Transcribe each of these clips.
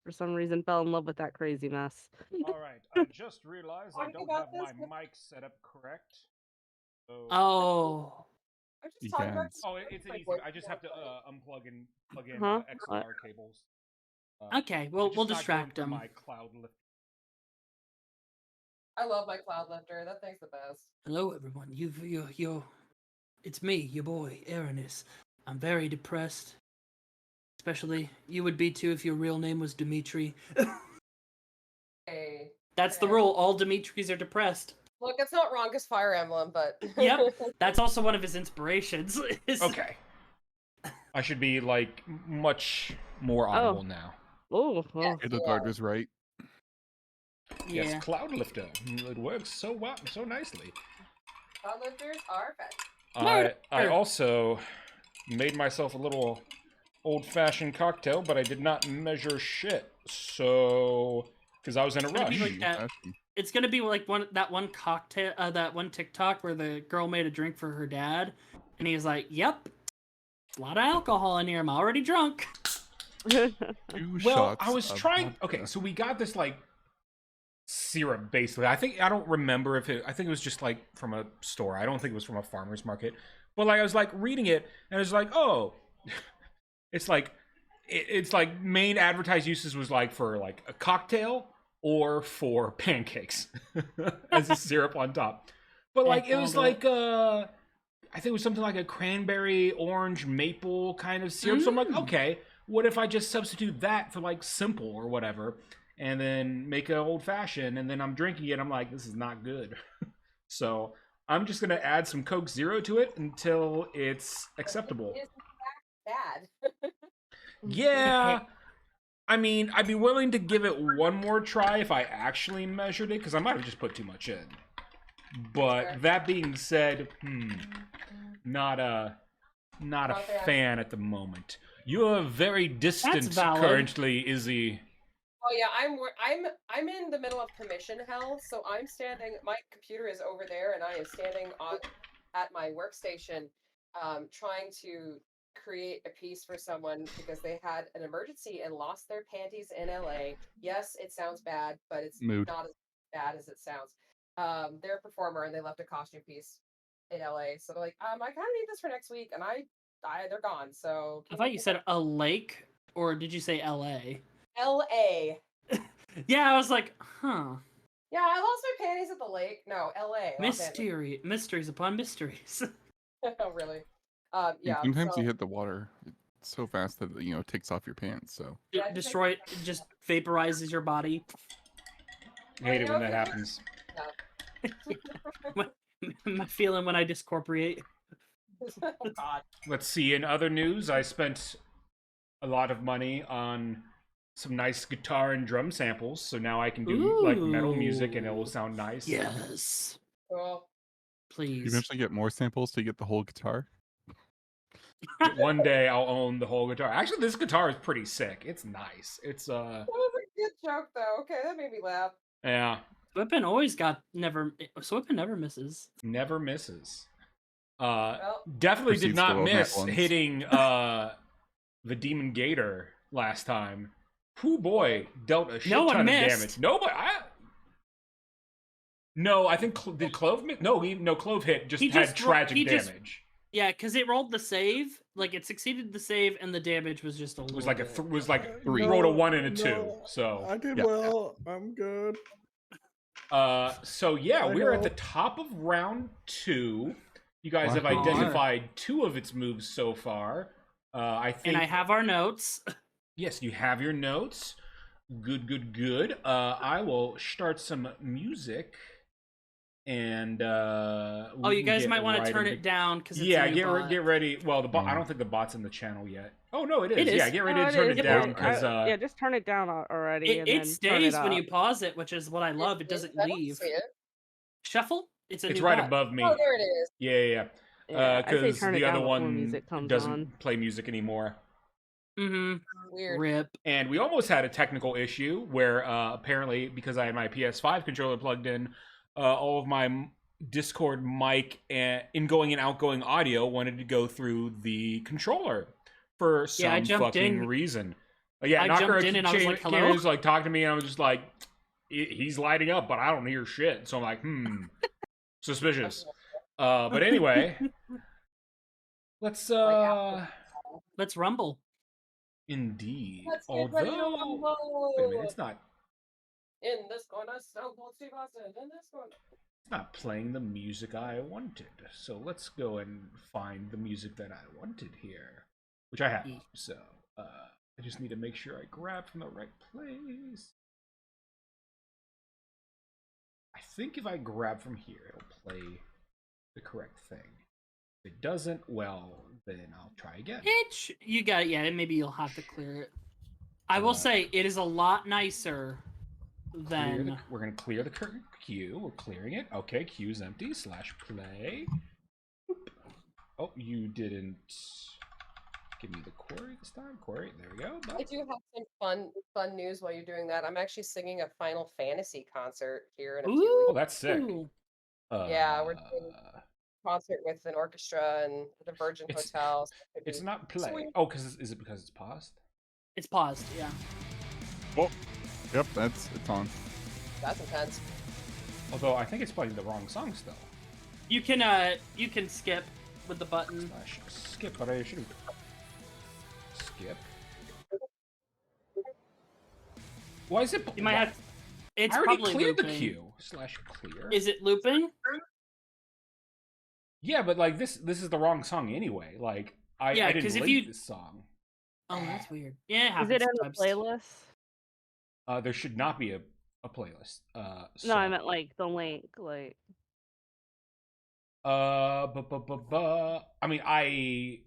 for some reason fell in love with that crazy mess. All right, I just realized I Talking don't about have my this? mic set up correct. So, Oh, I'm just You talking can. about. oh, it's an my easy. voice I just is have to more funny. unplug and plug in Huh? XLR cables. okay. Well, It's we'll just not going distract through him. my cloud lift. I love my cloud lifter. That thing's the best. Hello, everyone. It's me, your boy, Aranis. I'm very depressed. Especially, you would be too if your real name was Dimitri. Hey. That's the Hey. rule. All Dimitris are depressed. Look, it's not wrong as Fire Emblem, but Yep. That's also one of his inspirations. Okay. I should be like much more audible now. Oh, Yes. Edelgard was right. Yeah. Yes, cloud lifter. It works so so nicely. Cloud lifters are fast. I also made myself a little old-fashioned cocktail, but I did not measure shit. So, because I was in a It's gonna be rush. like that. It's gonna be like that one cocktail, that one TikTok where the girl made a drink for her dad, and he was like, "Yep, a lot of alcohol in here. I'm already drunk." Two Well, shots I was of trying. vodka. Okay, so we got this like syrup basically. I don't remember if it. I think it was just like from a store. I don't think it was from a farmer's market. But like I was like reading it, and it was like, oh, it's like it's like main advertised uses was like for like a cocktail or for pancakes as a syrup on top. But like it was like I think it was something like a cranberry orange maple kind of syrup. So I'm like, okay, what if I just substitute that for like simple or whatever, and then make an old fashioned, and then I'm drinking it. I'm like, this is not good. So I'm just gonna add some Coke Zero to it until it's acceptable. It is bad. Yeah. I mean, I'd be willing to give it one more try if I actually measured it, because I might have just put too much in. But Sure. that being said, not a Not bad. fan at the moment. You're very distant valid. currently, Izzy. Oh yeah, I'm in the middle of commission hell, so I'm standing. My computer is over there, and I am standing at my workstation, trying to create a piece for someone because they had an emergency and lost their panties in LA. Yes, it sounds bad, but it's Mood. not as bad as it sounds. They're a performer and they left a costume piece in LA, so they're like, I kind of need this for next week, and they're gone. So I thought you said a lake, or did you say L.A.? LA. Yeah, I was like, huh. Yeah, I lost my panties at the lake. No, LA. Mysteries upon mysteries. Oh, really? And Yeah. sometimes so, you hit the water so fast that it takes off your pants. So Yeah, Destroy it, just vaporizes your body. I hate it when that happens. My feeling when I discorporate. Oh God. Let's see. In other news, I spent a lot of money on some nice guitar and drum samples, so now I can do like metal music and it will sound nice. Yes. Cool. you Please. eventually get more samples to get the whole guitar. One day I'll own the whole guitar. Actually, this guitar is pretty sick. It's nice. It's That was a good joke, though. Okay, that made me laugh. yeah, Swippin never misses. never misses. Well, Definitely did Proceeds to not low nat miss ones. hitting the Demon Gator last time. Whoo boy, dealt a shit No one ton of missed. damage. Nobody. No, I think did Clove miss? No, Clove hit. Just He had just tragic damage. Yeah, because it rolled the save, like it succeeded the save, and the damage was just a little. It was like bit. Three. rolled a 1 and a 2. no, So I did Yeah. well. I'm good. so yeah, I we're at know. the top of round 2. You guys have Wow. identified 2 of its moves so far. I think. And I have our notes. Yes, you have your notes. Good. I will start some music, and You guys might want to turn it down because Yeah, get ready. Well, I don't think the bot's in the channel yet. Oh no, it is. It is. Yeah, get ready to turn it down because yeah, just turn it down already. and It then turn stays it when up. you pause it, which is what I love. It doesn't I don't leave. see it. Shuffle. It's it's new right bot. above me. Oh, there it is. Yeah. Yeah, I say Because turn it the down other before one music comes doesn't on. play music anymore. Mm-hmm. Weird. Rip. And we almost had a technical issue where apparently, because I had my PS5 controller plugged in, all of my Discord mic and ingoing and outgoing audio wanted to go through the controller for some I jumped fucking in. reason. Yeah, I Nakura jumped in and I was came, like, came hello? and was like talking to me, and I was just like, he's lighting up, but I don't hear shit. So I'm like, suspicious. But anyway, let's Let's rumble. indeed. Let's get ready to Although, rumble. wait a minute, it's not In this corner, Stone Cold Steve Austin. In this corner. it's not playing the music I wanted. So let's go and find the music that I wanted here, which I have. So I just need to make sure I grab from the right place. I think if I grab from here, it'll play the correct thing. If it doesn't, well, then I'll try again. You got it. Yeah, maybe you'll have to clear it. I will say it is a lot nicer than. We're going to clear the current queue. We're clearing it. Okay, queue's empty. /play. Boop. Oh, you didn't give me the query this time. Query. There we go. I do have some fun news while you're doing that. I'm actually singing a Final Fantasy concert here in a few Ooh. weeks. Oh, that's sick. Yeah, we're doing a concert with an orchestra and the Virgin Hotel. So It's not play. sweet. Oh, is it because it's paused? It's paused. Yeah. Oh, yep, it's on. That's intense. Although I think it's playing the wrong song still. You can skip with the button. Skip, but I should skip. Why is it? You might have. It's I already probably cleared looping. the queue. /clear. Is it looping? Yeah, but like this is the wrong song anyway. Like I Yeah, didn't 'cause if link you- this song. Oh, that's weird. Yeah, it Is happens it in the sometimes. playlist? There should not be a playlist. No, I meant like the link. Like, I mean, I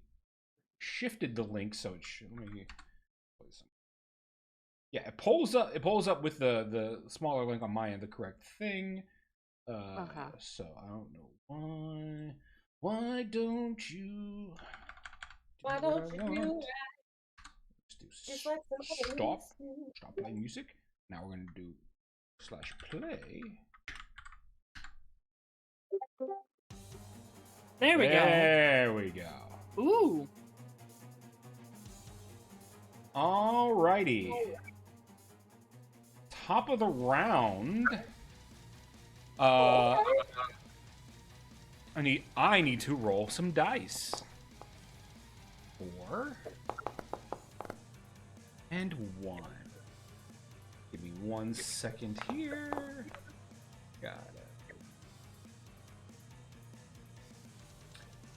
shifted the link so it should. Let me play some. Yeah, it pulls up. It pulls up with the smaller link on my end, the correct thing. Okay. So I don't know why. Why don't you? Why don't what I you want? do Let's do just like stop. Stop playing music. Now we're gonna do /play. There we go. There we go. Ooh. Alrighty. Top of the round. I need to roll some dice. 4 and 1. Give me 1 second here. Got it.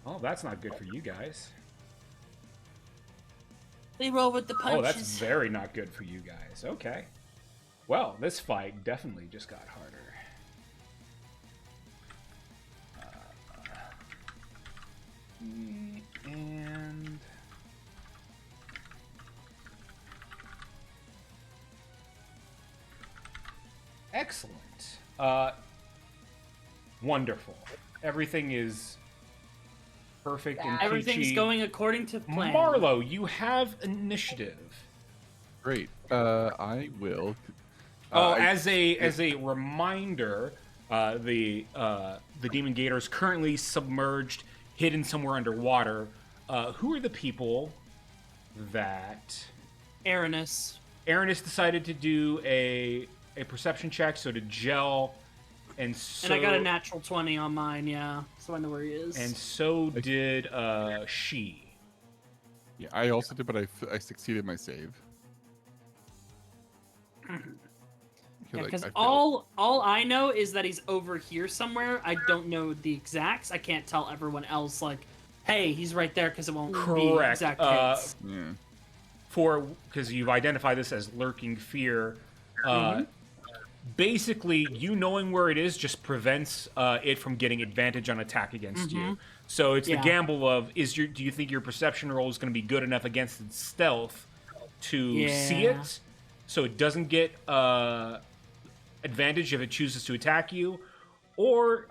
Oh, that's not good for you guys. They roll with the punches. Oh, that's very not good for you guys. Okay. Well, this fight definitely just got harder. And excellent. Wonderful. Everything is perfect and Everything's peachy. going according to plan. Marlo, you have initiative. Great. I will. As a reminder, the Demon Gator is currently submerged, hidden somewhere underwater. Who are the people that Aranis. Aranis decided to do a perception check? So to gel, and I got a natural 20 on mine. Yeah, so I know where he is. and so did she. Yeah, I also did, but I succeeded my save. Yeah, because I failed. all I know is that he's over here somewhere. I don't know the exacts. I can't tell everyone else, like, hey, he's right there, because it won't be Correct. exact hits. Yeah. Because you've identified this as lurking fear. Basically, you knowing where it is just prevents it from getting advantage on attack against you. So it's the gamble of do you think your perception roll is going to be good enough against its stealth to see it, so it doesn't get advantage if it chooses to attack you, or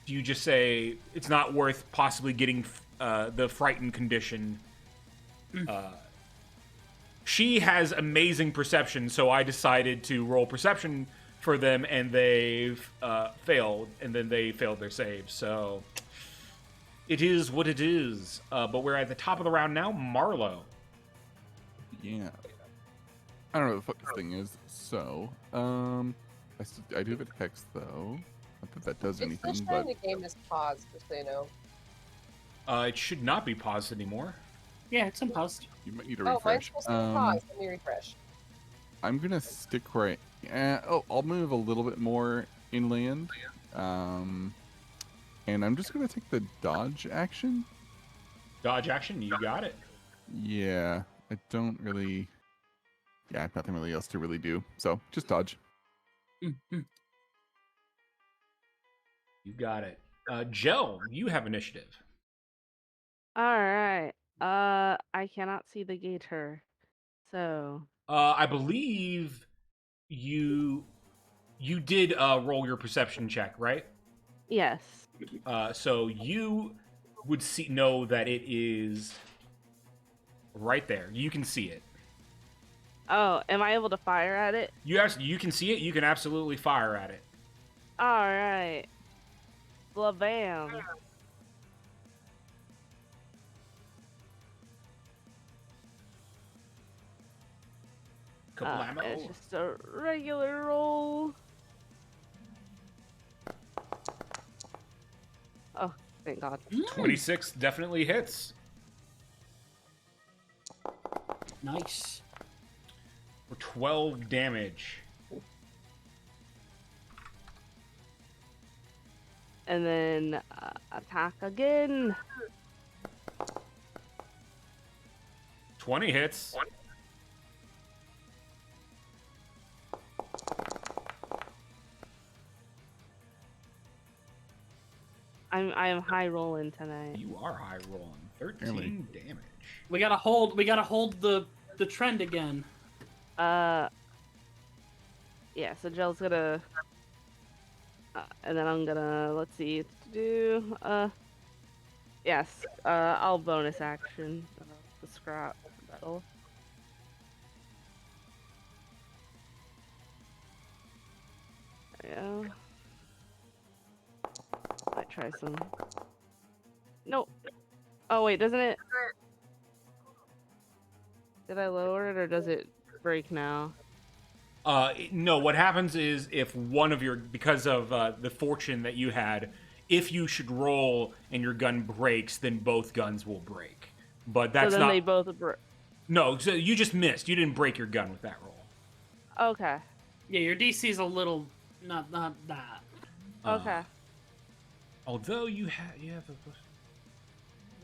do you just say it's not worth possibly getting the frightened condition? She has amazing perception, so I decided to roll perception for them, and they've failed, and then they failed their save. So it is what it is. But we're at the top of the round now. Marlo. Yeah. I don't know what the fuck this thing is. So, I do have a text though. Not that that does It's still anything, showing but the game is paused, just so you know. It should not be paused anymore. Yeah, it's in post. you might need to Oh, mine's refresh. supposed to be paused. Let me refresh. I'm gonna stick right. I'll move a little bit more inland. And I'm just gonna take the dodge action. Dodge action, you got it. Yeah, I don't really. Yeah, I have nothing really else to really do. So just dodge. Mhm. You got it. Jell, you have initiative. All right. I cannot see the gator. So, I believe you did roll your perception check, right? yes. So you would know that it is right there. You can see it. Oh, am I able to fire at it? You can see it. You can absolutely fire at it. All right. Blam. Kablamo. It's just a regular roll. Oh, thank God. 26 definitely hits. Nice. For 12 damage. And then attack again. 20 hits. I am high rolling tonight. You are high rolling. 13 Really? damage. We gotta hold the trend again. Yeah, so Jell's gonna and then I'm gonna let's see yes, I'll bonus action the scrap metal. There we go. Might try some. Nope. Oh wait, doesn't it? Did I lower it or does it break now? No, what happens is if one of your, because of the fortune that you had, if you should roll and your gun breaks, then both guns will break. But that's so then not. they both break. No, so you just missed. You didn't break your gun with that roll. Okay. Yeah, your DC's a little not that. Okay. Although you have a.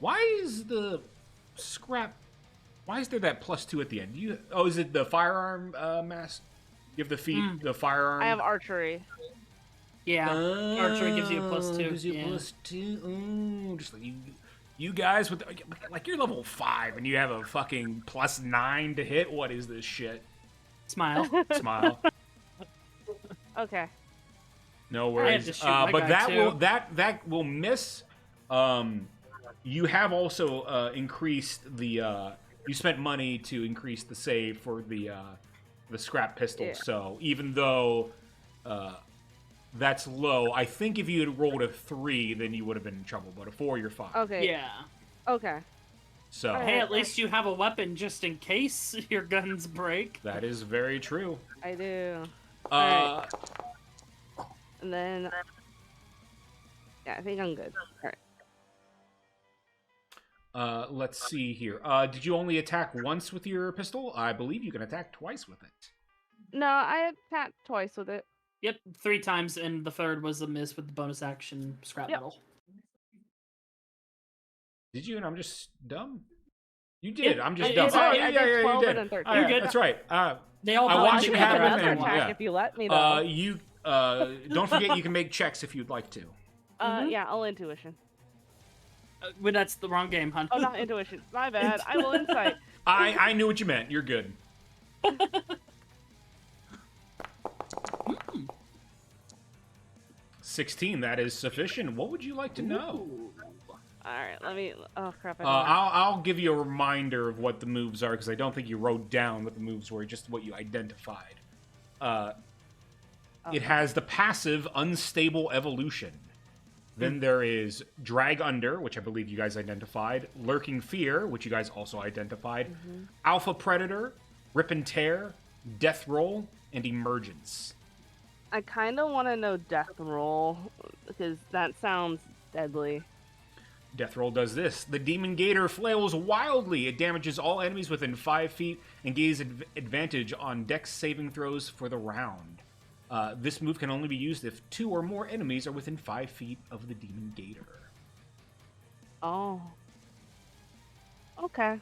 Why is the scrap? Why is there that +2 at the end? Is it the firearm mass? You have the firearm. I have archery. Yeah, archery gives you a +2. Gives you yeah. +2. Ooh, just like you guys with like you're level 5 and you have a fucking +9 to hit. What is this shit? Smile. Smile. Okay. No I had worries. to shoot my But guy, too. that will miss. You have also increased the. You spent money to increase the save for the scrap pistol. Yeah. So even though that's low, I think if you had rolled a 3, then you would have been in trouble. But a 4, you're fine. Okay. Yeah. Okay. So Hey, at least you have a weapon just in case your guns break. that is very true. I do. Uh, And then yeah, I think I'm good. All right. let's see here. Did you only attack once with your pistol? I believe you can attack twice with it. No, I attacked twice with it. Yep, 3 times, and the third was a miss with the bonus action scrap Yep. metal. Did you? And I'm just dumb. You did. Yeah, I'm just I dumb. did. Oh, I did you 12 did. and then 13. Oh, yeah, You're good. That's right. They all I blend watched it I together. can happen, make another and, attack yeah. if you let me though. You don't forget you can make checks if you'd like to. Yeah, I'll intuition. But that's the wrong game, hon. Oh, not intuition. My bad. I will insight. I knew what you meant. You're good. 16. That is sufficient. What would you like to know? All right, let me. Oh crap! I don't know. I'll give you a reminder of what the moves are because I don't think you wrote down what the moves were, just what you identified. It has the passive Unstable Evolution. Then there is Drag Under, which I believe you guys identified. Lurking Fear, which you guys also identified. Alpha Predator, Rip and Tear, Death Roll, and Emergence. I kind of want to know Death Roll, because that sounds deadly. Death Roll does this. The Demon Gator flails wildly. It damages all enemies within 5 feet and gains advantage on dex saving throws for the round. This move can only be used if 2 or more enemies are within 5 feet of the Demon Gator. Oh. Okay.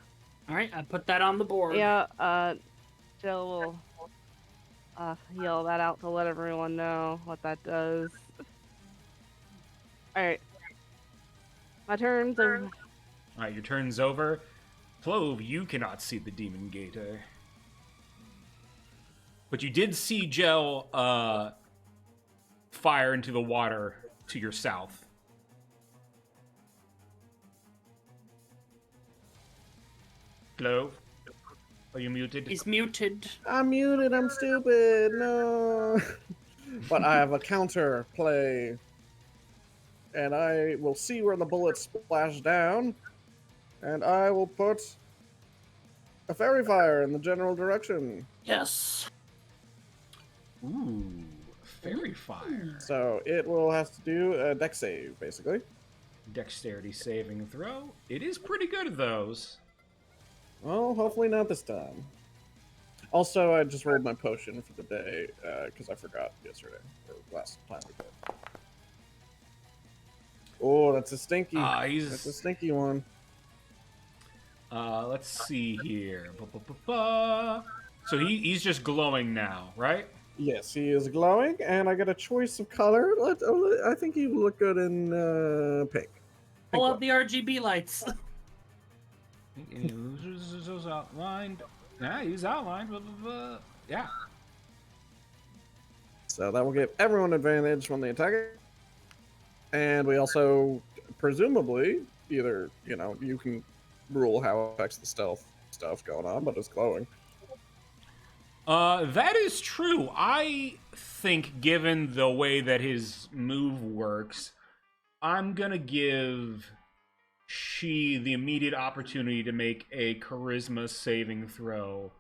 All right, I put that on the board. Yeah, Jill will yell that out to let everyone know what that does. Alright. My turn's over. Alright, your turn's over. Clove, you cannot see the Demon Gator. But you did see Gel fire into the water to your south. Clove, are you muted? He's muted. I'm muted, I'm stupid, no. But I have a counter play. And I will see where the bullets splash down. And I will put a fairy fire in the general direction. Yes. Ooh, Fairy Fire. So it will have to do a dex save, basically. Dexterity saving throw. It is pretty good at those. Well, hopefully not this time. Also, I just rolled my potion for the day, because I forgot yesterday, or last time we did. Oh, that's a stinky. That's a stinky one. Let's see here. So he's just glowing now, right? Yes, he is glowing, and I got a choice of color. I think he would look good in pink. Pull up the RGB lights. He's outlined. Yeah, he's outlined. Yeah. So that will give everyone advantage when they attack it. And we also, presumably, either, you can rule how it affects the stealth stuff going on, but it's glowing. That is true. I think, given the way that his move works, I'm gonna give she the immediate opportunity to make a charisma saving throw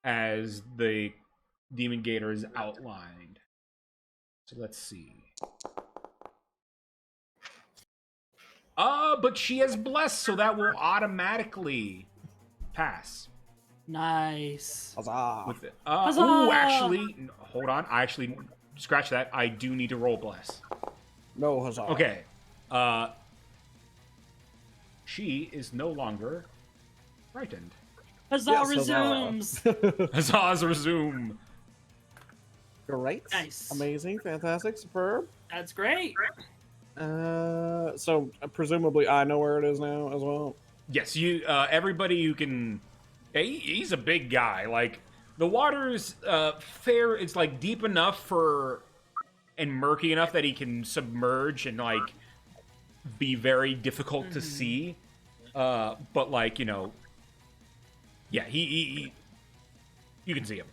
as the Demon Gator is outlined. So let's see. But she has blessed, so that will automatically pass. Nice. Huzzah! With it. Huzzah! Ooh, actually, hold on. I actually scratch that. I do need to roll bless. No huzzah. Okay. She is no longer frightened. Huzzah Yes, resumes. Huzzahs resume. Great. Nice. Amazing. Fantastic. Superb. That's great. So presumably I know where it is now as well. Yes, you. Everybody who can. He's a big guy. Like the water's fair. It's like deep enough for and murky enough that he can submerge and like be very difficult to see. But like yeah, he you can see him.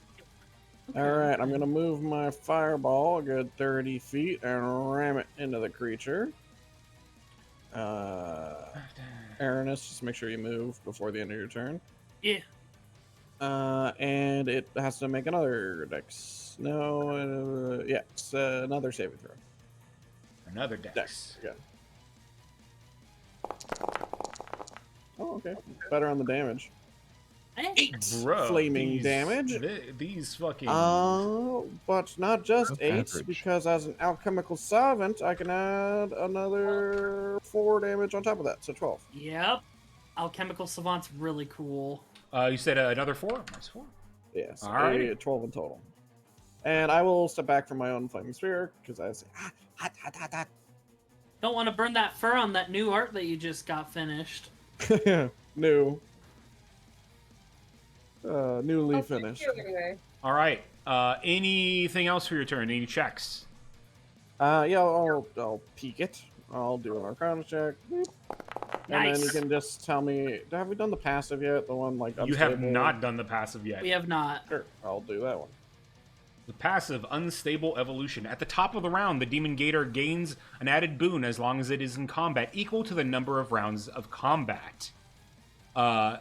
All right, I'm gonna move my fireball a good 30 feet and ram it into the creature. Aranis, just make sure you move before the end of your turn. Yeah. And it has to make another dex. No, yeah, it's another saving throw. Another dex. Dex, yeah. Oh, okay. Better on the damage. Hey. Bro, Flaming damage. These fucking. But not just That's 8, average. because as an alchemical savant, I can add another 4 damage on top of that, so 12. Yep. Alchemical Savant's really cool. You said another 4. Nice 4. Yes, Alrighty. 12 in total. And I will step back from my own flaming sphere, because I say, hot. Don't want to burn that fur on that new art that you just got finished. New. Newly finished. Anyway. All right. Anything else for your turn? Any checks? Yeah, I'll peek it. I'll do an Arcana check. And then you Nice. can just tell me, have we done the passive yet? The one like You have unstable? not done the passive yet. We have not. Sure, I'll do that one. The passive, Unstable Evolution. At the top of the round, the Demon Gator gains an added boon as long as it is in combat, equal to the number of rounds of combat. So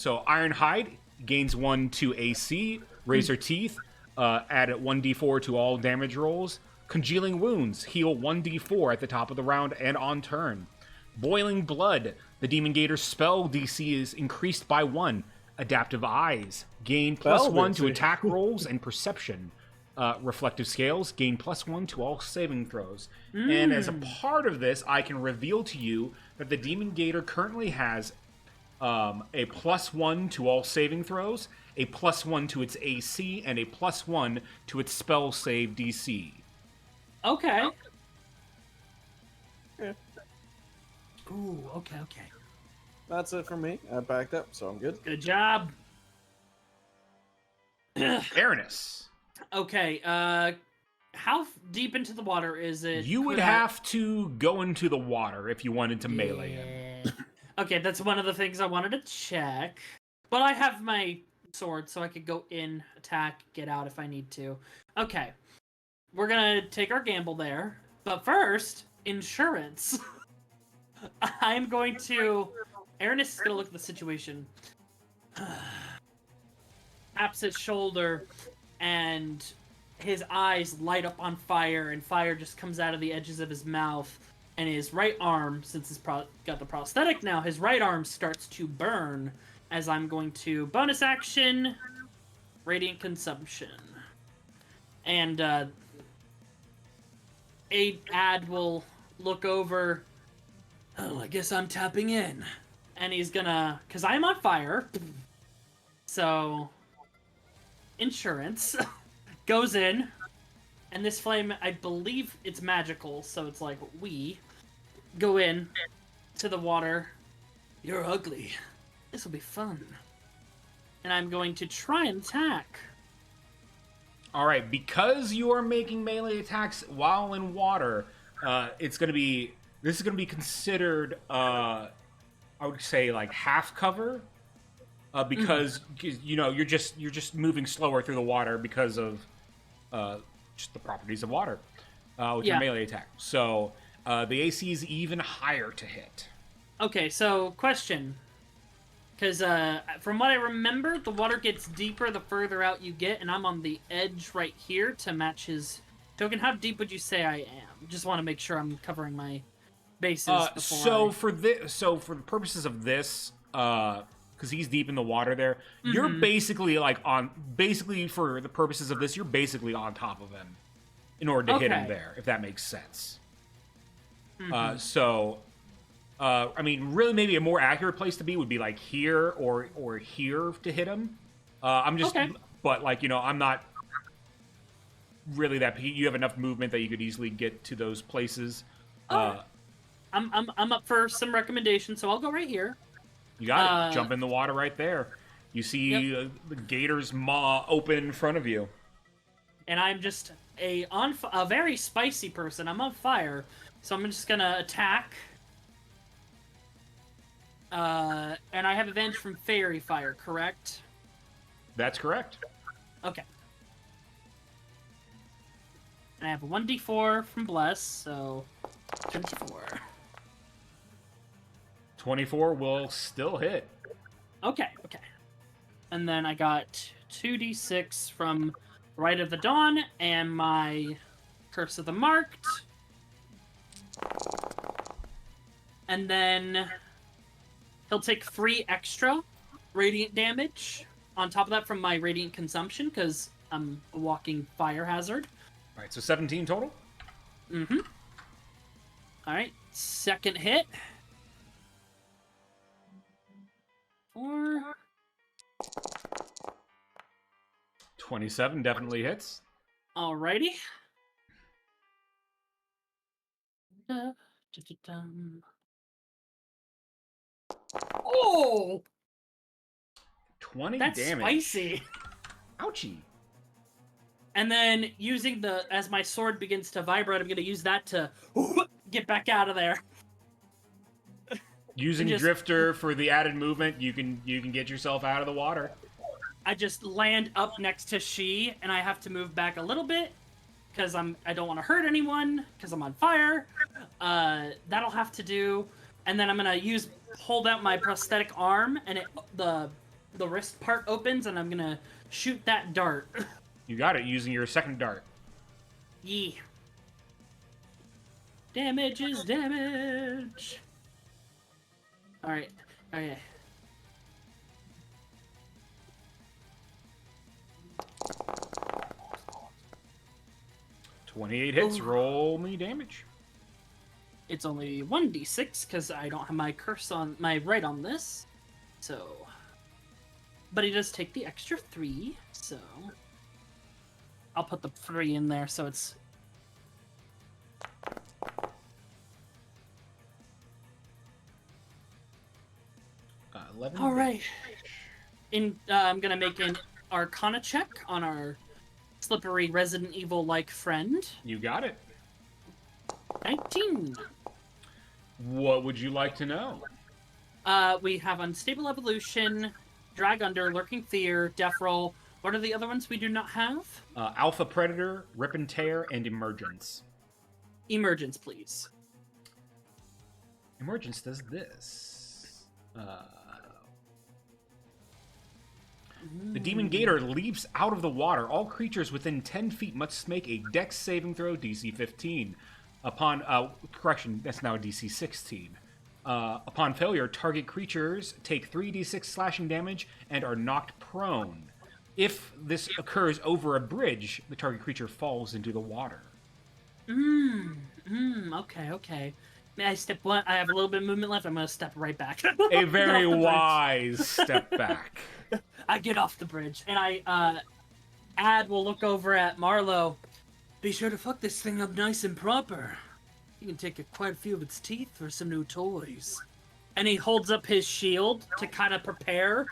Ironhide gains 1 to AC. Razor Teeth, add 1d4 to all damage rolls. Congealing Wounds, heal 1d4 at the top of the round and on turn. Boiling Blood, the Demon Gator's spell DC is increased by 1. Adaptive Eyes, gain +1 to attack rolls and perception. Reflective Scales, gain +1 to all saving throws. And as a part of this, I can reveal to you that the Demon Gator currently has a +1 to all saving throws, a +1 to its AC, and a +1 to its spell save DC. Okay. Yeah. Ooh, okay. That's it for me. I backed up, so I'm good. Good job. Fairness. Okay, how deep into the water is it? You would have to go into the water if you wanted to melee him. Okay, that's one of the things I wanted to check. But I have my sword, so I could go in, attack, get out if I need to. Okay. We're gonna take our gamble there. But first, insurance. I'm going to... Ernest is gonna look at the situation. Taps his shoulder, and his eyes light up on fire, and fire just comes out of the edges of his mouth. And his right arm, since he's got the prosthetic now, his right arm starts to burn as I'm going to bonus action, Radiant Consumption. And Ad will look over, oh, I guess I'm tapping in. And he's gonna, because I'm on fire, so insurance goes in. And this flame, I believe it's magical, so it's like, we go in to the water. You're ugly. This will be fun. And I'm going to try and attack. All right, because you are making melee attacks while in water, this is going to be considered, I would say, like half cover, because you're just moving slower through the water because of just the properties of water with your melee attack. So the AC is even higher to hit. Okay, so question. Because from what I remember, the water gets deeper the further out you get, and I'm on the edge right here to match his token. How deep would you say I am? Just want to make sure I'm covering my bases before for the purposes of this, because he's deep in the water there, you're basically for the purposes of this, you're basically on top of him in order to hit him there, if that makes sense. I mean, really, maybe a more accurate place to be would be like here or here to hit him. But I'm not really that. You have enough movement that you could easily get to those places. I'm up for some recommendations, so I'll go right here. You got it. Jump in the water right there. You see the gator's maw open in front of you. And I'm just a very spicy person. I'm on fire, so I'm just gonna attack. And I have advantage from fairy fire, correct? That's correct. Okay. And I have a 1d4 from Bless, so 24. 24 will still hit. Okay. And then I got 2d6 from Rite of the Dawn and my Curse of the Marked. And then he'll take 3 extra radiant damage on top of that from my radiant consumption, because I'm a walking fire hazard. Alright, so 17 total? Alright, second hit. 4. 27 definitely hits. Alrighty. Oh! 20 That's damage. Spicy. Ouchie. And then using as my sword begins to vibrate, I'm going to use that to get back out of there. Using Drifter for the added movement, you can get yourself out of the water. I just land up next to she, and I have to move back a little bit because I don't want to hurt anyone because I'm on fire. That'll have to do, and then I'm gonna hold out my prosthetic arm, and the wrist part opens, and I'm gonna shoot that dart. You got it, using your second dart. Yeah. Damage is damage. All right. Okay. $28 hits. Ooh. Roll me damage. It's only 1d6 because I don't have my curse on my right on this. So, but he does take the extra 3. So, I'll put the 3 in there. So it's 11. all right. I'm gonna make an Arcana check on our slippery Resident Evil-like friend. You got it. 19. What would you like to know? We have Unstable Evolution, Drag Under, Lurking Fear, Death Roll. What are the other ones we do not have? Alpha Predator, Rip and Tear, and Emergence. Emergence, please. Emergence does this. The Demon Gator leaps out of the water. All creatures within 10 feet must make a Dex saving throw, DC 15. Upon, correction, that's now DC 16. Upon failure, target creatures take 3d6 slashing damage and are knocked prone. If this occurs over a bridge, the target creature falls into the water. Okay. May I step one? I have a little bit of movement left. I'm gonna step right back. A very wise step back. I get off the bridge, and Ad will look over at Marlowe. Be sure to fuck this thing up nice and proper. You can take quite a few of its teeth for some new toys. And he holds up his shield to kind of prepare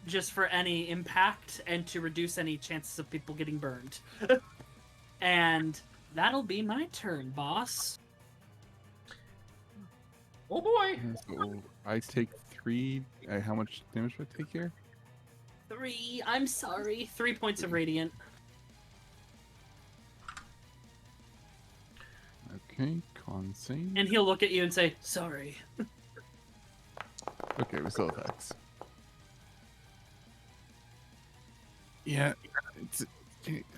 just for any impact and to reduce any chances of people getting burned. And that'll be my turn, boss. Oh boy! So I take 3. How much damage do I take here? 3. I'm sorry. 3 points of radiant. Okay, con save. And he'll look at you and say, sorry. Okay, we still attacks. Yeah,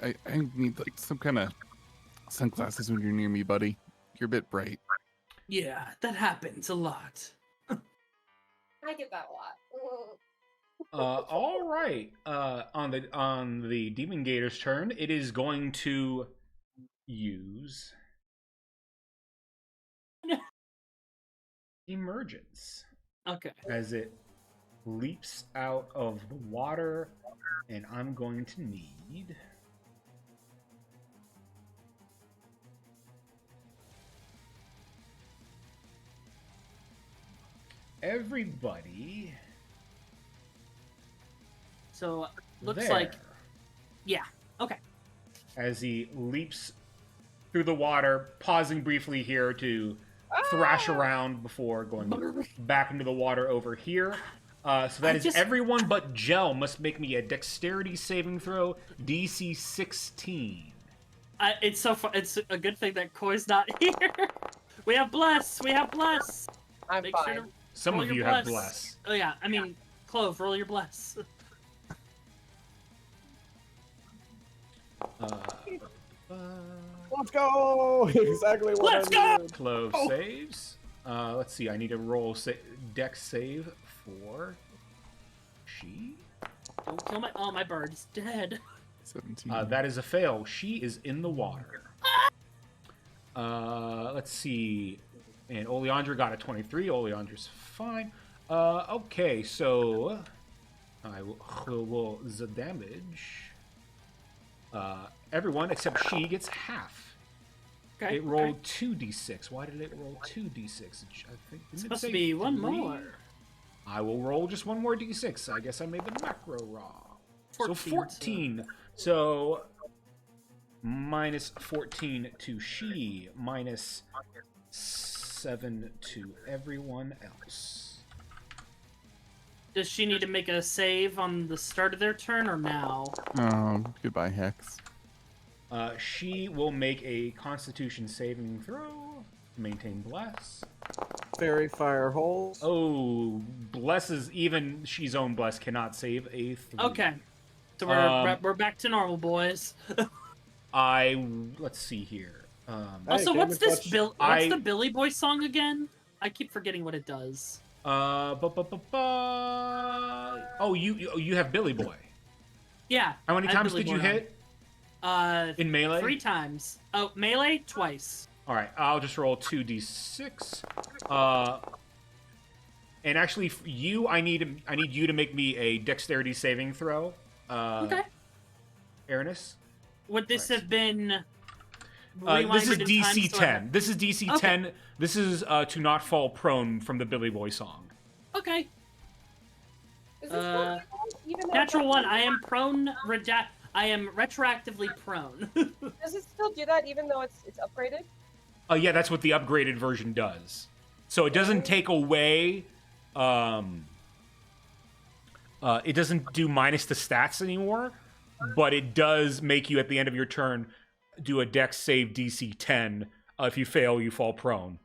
I need like some kind of sunglasses when you're near me, buddy. You're a bit bright. Yeah, that happens a lot. I get that a lot. All right. On the Demon Gator's turn, it is going to use Emergence Okay. as it leaps out of the water, and I'm going to need everybody. So, looks there. like... Yeah, okay. As he leaps through the water, pausing briefly here to thrash around before going back into the water over here. So that is everyone but Gel must make me a dexterity saving throw, DC 16. It's so fun. It's a good thing that Koi's not here. We have Bless. I'm Make fine. sure to Some roll of your you have Bless. Oh yeah, I mean, Clove, roll your Bless. Let's go! Exactly what Let's I go! needed. Clove saves. Let's see, I need to roll dex save for she. Don't kill my... Oh, my bird is dead. 17. That is a fail. She is in the water. Let's see. And Oleandra got a 23. Oleandra's fine. Okay, so I will the damage. Everyone except she gets half. Okay. It rolled 2d6. Why did it roll 2d6? I think It's supposed to be one more. I will roll just one more d6. I guess I made the macro wrong. 14, So 14. So minus 14 to she, minus 7 to everyone else. Does she need to make a save on the start of their turn or now? Goodbye, Hex. She will make a Constitution saving throw. Maintain bless. Fairy fire holes. Oh, bless is even she's own bless cannot save a 3. Okay. So we're back to normal, boys. Let's see here. Also, Hey, what's David, this what's the Billy Boy song again? I keep forgetting what it does. Oh, you have Billy Boy. Yeah. How many I have times Billy did you Boy on. hit? In melee? 3 times. Oh, melee twice. All right, I'll just roll 2d6. And actually, I need you to make me a dexterity saving throw. Okay. Aranis? Would this have been? This is rewinded in DC time, so 10. This is DC Okay. 10. This is to not fall prone from the Billy Boy song. Okay. Is this not even though Natural it's- 1. I am prone. I am retroactively prone. Does it still do that even though it's upgraded? Yeah, that's what the upgraded version does. So it doesn't take away. It doesn't do minus the stats anymore, but it does make you at the end of your turn do a Dex save DC 10. If you fail, you fall prone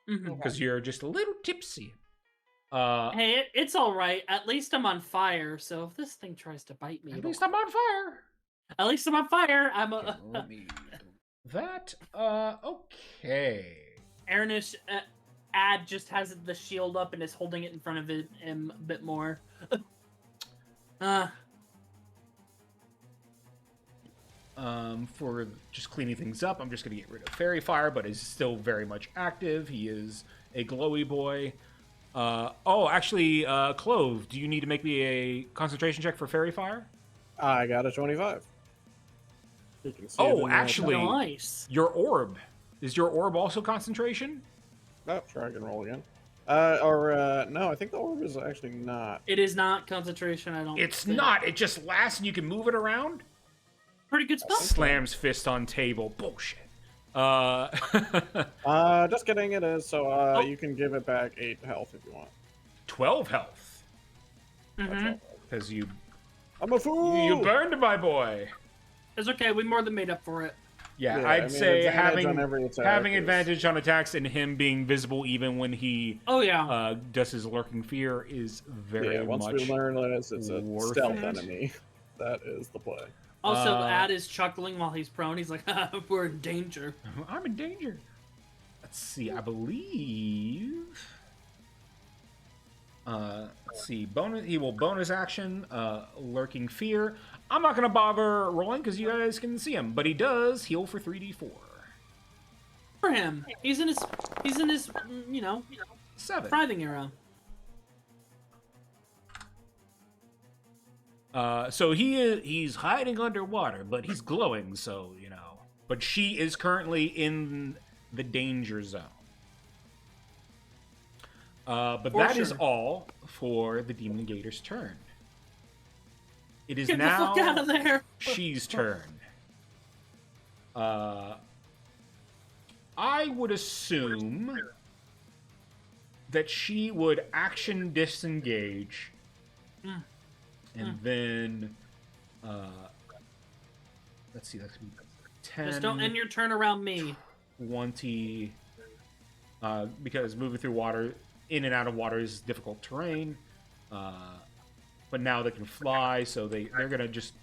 because you're just a little tipsy. Hey, it's all right. At least I'm on fire. So if this thing tries to bite me, At least I'm on fire. At least I'm on fire. I'm Okay, let me do that. Okay. Aranish Ad just has the shield up and is holding it in front of him a bit more. For just cleaning things up, I'm just going to get rid of Fairy Fire, but is still very much active. He is a glowy boy. Actually, Clove, do you need to make me a concentration check for Fairy Fire? I got a 25. You can see it Oh, in the actually, Nice. your orb. Is your orb also concentration? Oh, sure, I can roll again. No, I think the orb is actually not. It is not concentration. I don't. It's think. not. It just lasts and you can move it around? Pretty good spell. Slams fist on table. Bullshit. Just kidding, it is. So, you can give it back 8 health if you want. 12 health. Mhm. Because you I'm a fool! burned my boy. It's okay. We more than made up for it. Yeah, Yeah, I'd I mean, say advantage on every attack having is- advantage on attacks and him being visible even when he Oh yeah. does his lurking fear is very Yeah, once much. we learn that it's a worth stealth it. enemy, that is the play. Also, Ad is chuckling while he's prone. He's like, "We're in danger." I'm in danger. Let's see. I believe. Let's see. He will bonus action. Lurking fear. I'm not gonna bother rolling because you guys can see him, but he does heal for 3d4. For him, he's in his, you know, 7. thriving era. So he's hiding underwater, but he's glowing, so, you know. But she is currently in the danger zone. But For that is sure. all for the Demon Gator's turn. It is Get the now fuck out of there. she's turn. I would assume that she would action disengage. And then, let's see, that's 10, Just don't end your turn around me. 20, because moving through water, in and out of water is difficult terrain. But now they can fly, so they're going to just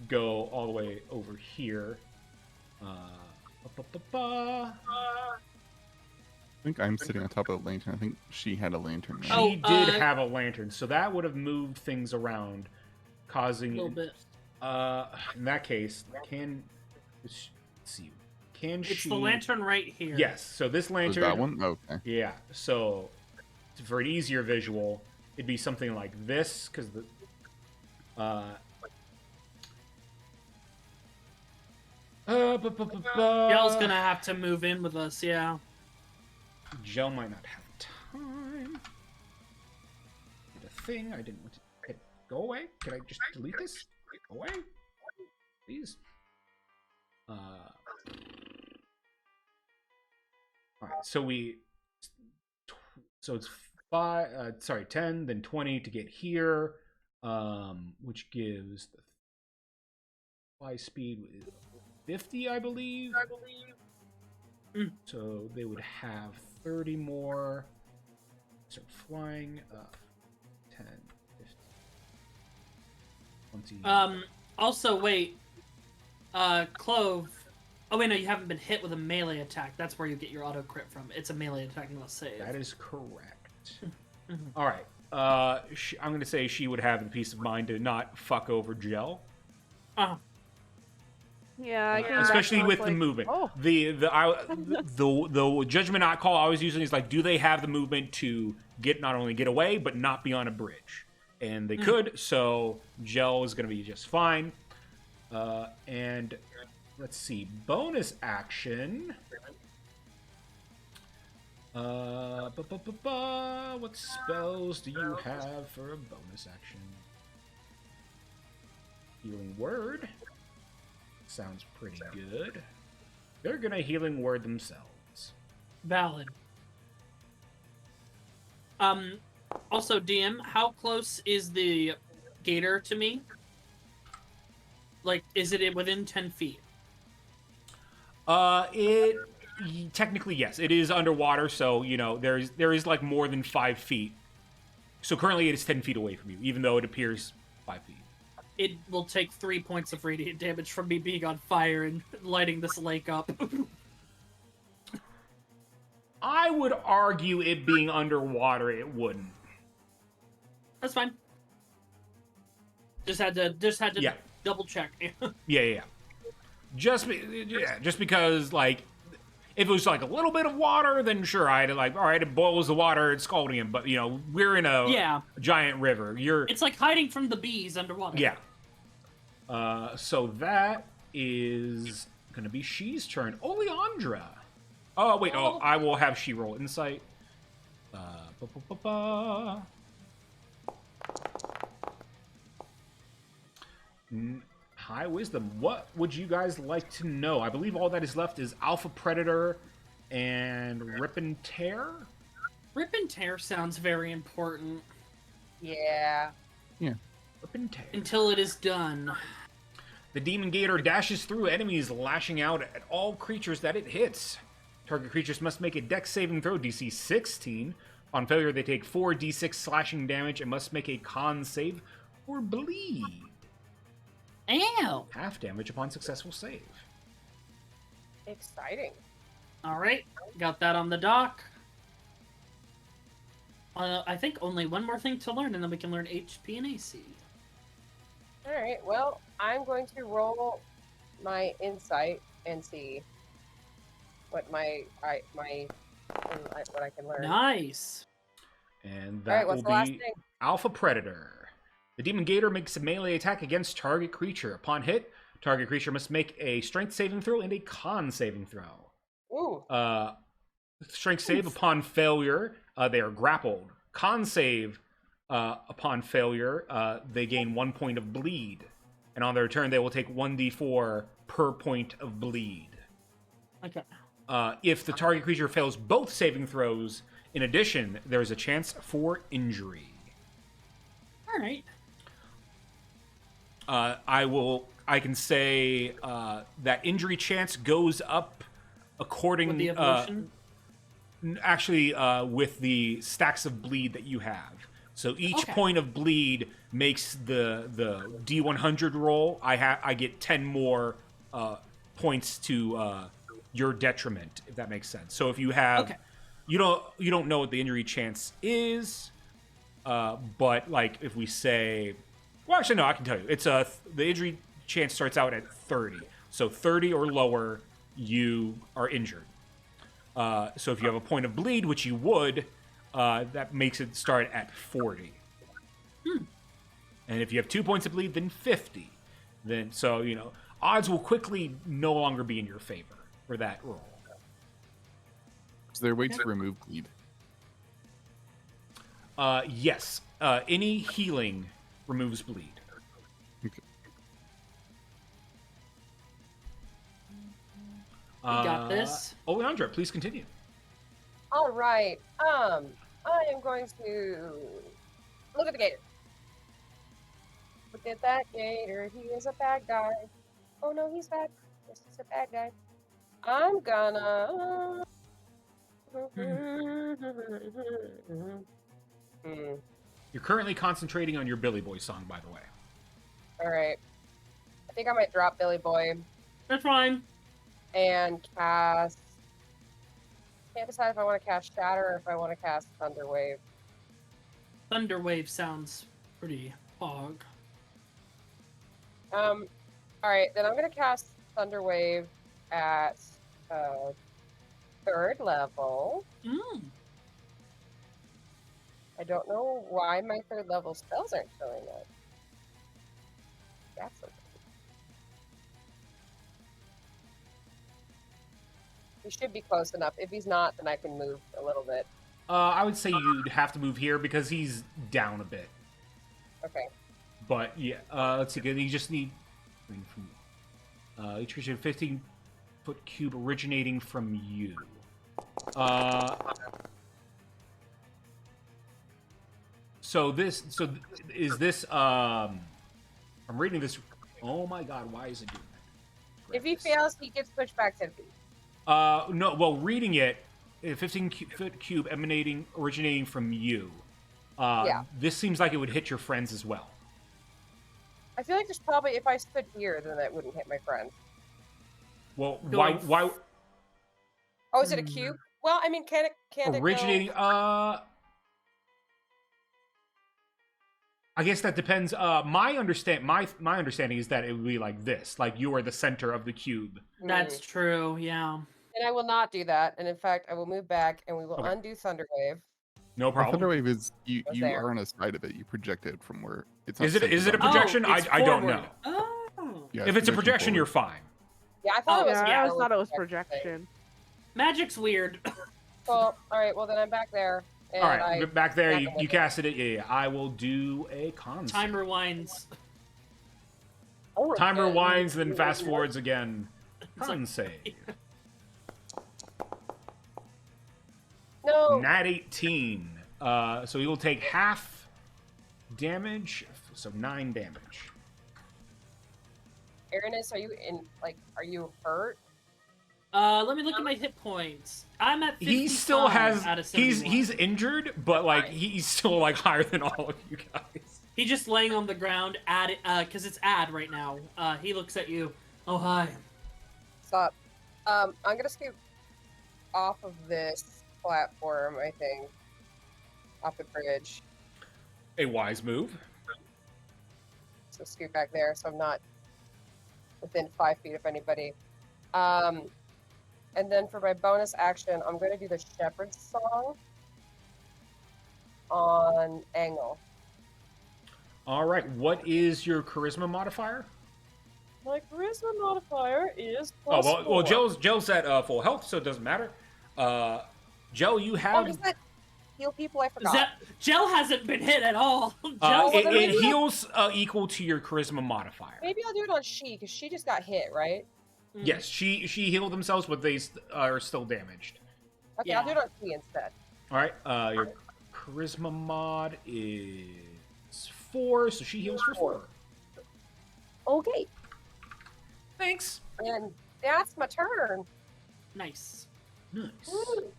go all the way over here. I think I'm sitting on top of the lantern. I think she had a lantern. Right? Oh, She did have a lantern, so that would have moved things around, causing. A little bit. In that case, let's see, can It's she? the lantern right here. Yes. So this Was lantern. that one? Okay. Yeah. So for an easier visual, it'd be something like this, because the. Yell's gonna have to move in with us. Yeah. Gel might not have time. Did a thing I didn't want to hit. Go away. Can I just delete this? Go away. Please. Alright, so it's 10, then 20 to get here, which gives the fly speed 50, I believe. So they would have 30 more. Start flying. 10, 15, 20. Also, wait. Clove. Oh wait, no, you haven't been hit with a melee attack. That's where you get your auto crit from. It's a melee attack, not save. That is correct. All right. I'm going to say she would have the peace of mind to not fuck over Gel. Yeah, I came back Especially and I was with the like, movement. Oh, The judgment not call I was using is like, do they have the movement to not only get away but not be on a bridge? And they could, so Gel is going to be just fine. And let's see, bonus action. What spells do you have for a bonus action? Healing Word. Sounds pretty good. They're gonna Healing Word themselves. Valid. Also, DM, how close is the gator to me? Like, is it within 10 feet? Technically, yes. It is underwater, so, you know, there is like more than 5 feet. So currently it is 10 feet away from you, even though it appears 5 feet. It will take 3 points of radiant damage from me being on fire and lighting this lake up. I would argue it being underwater, it wouldn't. That's fine. Just had to Yeah. double check. Yeah. Just because, like, if it was like a little bit of water, then sure, I'd like, all right, it boils the water, it's scalding him. But, you know, we're in a giant river. It's like hiding from the bees underwater. Yeah. So that is going to be She's turn. Oleandra. Oh, wait. Oh, I will have she roll insight. High wisdom. What would you guys like to know? I believe all that is left is Alpha Predator and Rip and Tear. Rip and Tear sounds very important. Yeah. Rip and Tear. Until it is done. The Demon Gator dashes through enemies, lashing out at all creatures that it hits. Target creatures must make a Dex saving throw, DC 16. On failure, they take 4d6 slashing damage and must make a Con save or bleed. Ow! Half damage upon successful save. Exciting. Alright, got that on the dock. I think only one more thing to learn, and then we can learn HP and AC. Alright, well, I'm going to roll my insight and see what what I can learn. Nice. And Alright, that what's the will last be thing? Alpha Predator. The Demon Gator makes a melee attack against target creature. Upon hit, target creature must make a Strength saving throw and a Con saving throw. Ooh. Strength save upon failure, they are grappled. Con save upon failure, they gain 1 point of bleed. And on their turn, they will take 1d4 per point of bleed. Okay. If the target creature fails both saving throws, in addition, there is a chance for injury. Alright. I can say that injury chance goes up according With the evolution? With the stacks of bleed that you have. So each point of bleed makes the D100 roll. I get 10 more points to your detriment, if that makes sense. So if you have you don't know what the injury chance is, but like if we say, well, actually no, I can tell you. It's the injury chance starts out at 30. So 30 or lower, you are injured. So if you have a point of bleed, which you would, that makes it start at 40. And if you have 2 points of bleed, then 50. Then so you know odds will quickly no longer be in your favor for that roll. Is there a way to remove bleed? Yes. Any healing removes bleed. Okay. We got this. Oleandra, please continue. All right. I am going to look at the gator. Look at that gator. He is a bad guy. Oh no, he's bad. This is a bad guy. I'm gonna. You're currently concentrating on your Billy Boy song, by the way. All right. I think I might drop Billy Boy That's fine. and cast. Can't decide if I want to cast Shatter or if I want to cast Thunder Wave. Thunderwave sounds pretty hog. All right, then I'm gonna cast Thunder Wave at 3rd level. Mm. I don't know why my 3rd level spells aren't showing up. That's okay. He should be close enough. If he's not, then I can move a little bit. I would say you'd have to move here because he's down a bit. Okay. But yeah, let's see. You just need each creature 15-foot cube originating from you. So is this? I'm reading this. Oh my god, why is it doing that? If he fails, he gets pushed back 10 feet. No. Well, reading it, a 15-foot cube originating from you. Yeah. This seems like it would hit your friends as well. I feel like there's probably, if I stood here, then that wouldn't hit my friend. Well, Going why? Oh, is it a cube? Well, I mean, can it Originating. go... I guess that depends. My understanding is that it would be like this, like you are the center of the cube. That's true, yeah. And I will not do that. And in fact, I will move back and we will Okay. undo Thunderwave. No problem. Thunderwave is you there. are on a side of it. You project it from where it's. Not Is it a centered on- projection? Oh, it's I don't forward. know. Oh. Yeah, If it's a projection projection, forward. you're fine. Yeah, I thought Oh, it was. Yeah, I forward thought it was projection. projection. Magic's weird. Well, all right. Well, then I'm back there. And All right, back there, back you away. casted it. Yeah. I will do a con. Time save. rewinds. Oh, Time okay. rewinds, then fast forwards again. Con save. No. Nat 18. So he will take half damage, so 9 damage. Aranis, are you in? Like, are you hurt? Let me look at my hit points. I'm at 55 He still has. out of He's 71. injured, but like he's still like higher than all of you guys. He's just laying on the ground, because it's ad right now. He looks at you. Oh, hi. Stop. I'm gonna scoot off of this platform. I think off the bridge. A wise move. So scoot back there, so I'm not within 5 feet of anybody. And then for my bonus action, I'm going to do the Shepherd's Song on Angle. All right. What is your charisma modifier? My charisma modifier is Oh plus well, 4. Jill's at full health, so it doesn't matter. Jill, you Oh, have does that heal people? I forgot. Gel hasn't been hit at all. Gel, well, then it maybe heals equal to your charisma modifier. Maybe I'll do it on she, because she just got hit, right? Yes, she healed themselves, but they are still damaged. Okay, Yeah. I'll do it on she instead. All right. Your charisma mod is 4, so she heals for 4. Okay, Thanks. and that's my turn. nice. Nice. Woo.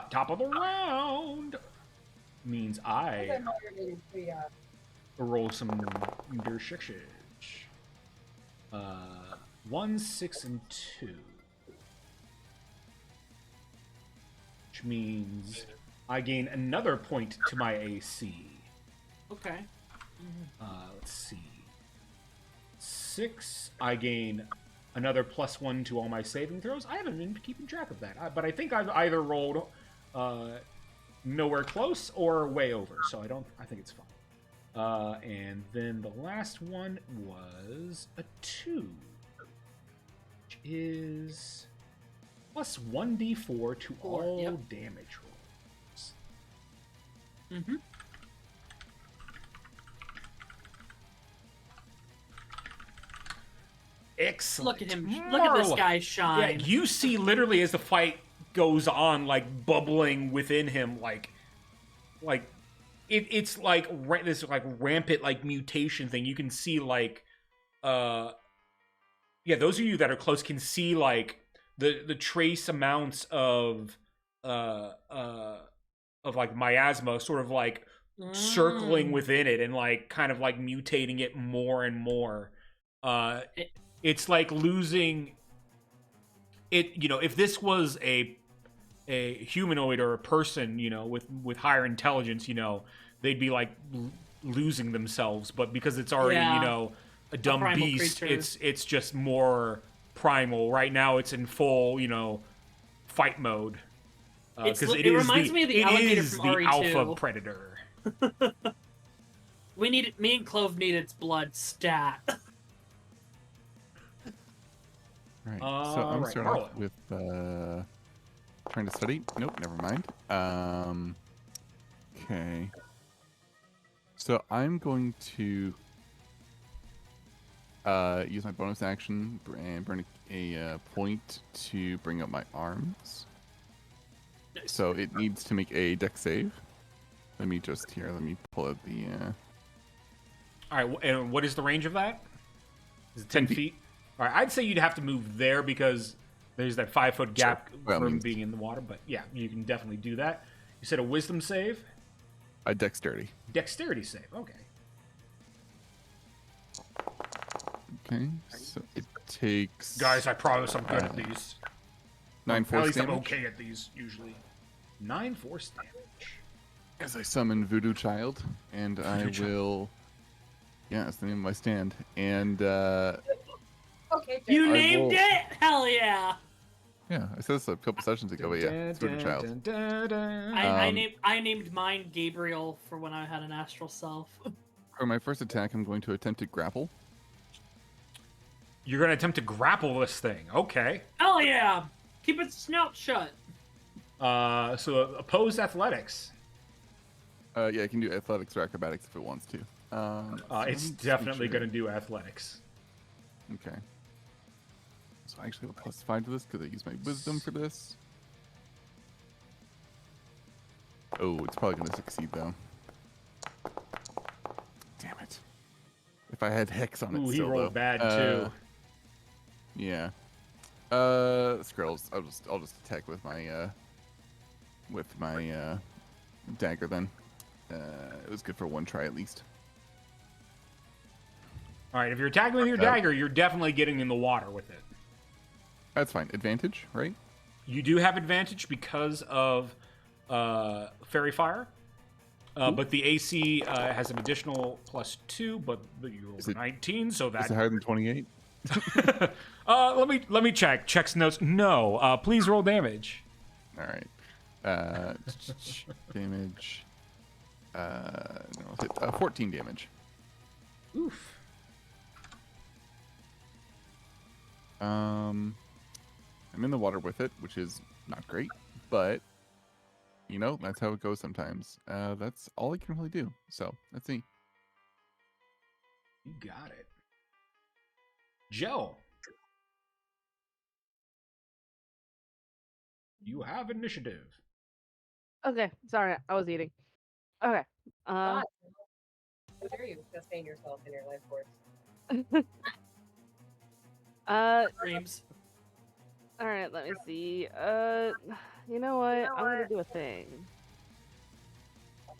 Top of the round means I I'm already pretty, roll some der 1, 6, and 2. Which means I gain another point to my AC. Okay. Let's see. 6, I gain another +1 to all my saving throws. I haven't been keeping track of that, but I think I've either rolled nowhere close or way over, so I think it's fine. And then the last one was a 2, which is plus 1d4 to all Yep. damage rolls. Mm-hmm. Excellent. Look at him. Look at this Marla. guy Yeah, shine. you see literally as the fight goes on, like bubbling within him, like it's like this like rampant like mutation thing. You can see like yeah, those of you that are close can see like the trace amounts of like miasma sort of like circling within it and like kind of like mutating it more and more. It's like losing it, you know, if this was a humanoid or a person, you know, with higher intelligence, you know, they'd be like losing themselves, but because it's already, you know, a dumb beast, creature. it's just more primal. Right now it's in full, you know, fight mode. Because it reminds me of the alligator from RE2. Alpha predator. Me and Clove need its blood stat. Right. So I'm starting off with trying to study. Nope, never mind. Okay. So I'm going to use my bonus action and burn a point to bring up my arms. Nice. So it needs to make a dex save. Let me pull out the. All right, and what is the range of that? Is it 10 feet? All right, I'd say you'd have to move there because there's that 5-foot gap from being in the water. But yeah, you can definitely do that. You said a wisdom save? A dexterity. Dexterity save, okay. Okay, so it takes. Guys, I promise I'm good at these. 9 force At least damage. I'm okay at these, usually. 9 force damage. As I summon Voodoo Child, and I will. Yeah, that's the name of my stand. And Okay. You I named will- it? Hell yeah! yeah, I said this a couple sessions ago, but yeah, it's Voodoo Child. I named mine Gabriel for when I had an astral self. For my first attack, I'm going to attempt to grapple. You're going to attempt to grapple this thing. Okay. Hell yeah! Keep its snout shut. So opposed athletics. Yeah, I can do athletics or acrobatics if it wants to. It's definitely going to do athletics. Okay. So I actually have a +5 to this because I use my wisdom for this. Oh, it's probably going to succeed though. Damn it. If I had hex on it Ooh, he still, rolled though. bad too. Yeah. Scrolls. I'll just attack with my dagger then. It was good for one try at least. All right, if you're attacking with your dagger, you're definitely getting in the water with it. That's fine. Advantage, right? You do have advantage because of Fairy Fire. But the AC has an additional +2, but you rolled a 19, so Is that... it higher than 28? let me check. Checks notes. No. Please roll damage. All right. Damage. No, I'll hit 14 damage. Oof. I'm in the water with it, which is not great, but you know, that's how it goes sometimes. That's all I can really do. So let's see. You got it. Joe. You have initiative. Okay, sorry, I was eating. Okay. God. How dare you sustain yourself in your life force? Dreams. All right, let me see. You know what? I'm gonna do a thing.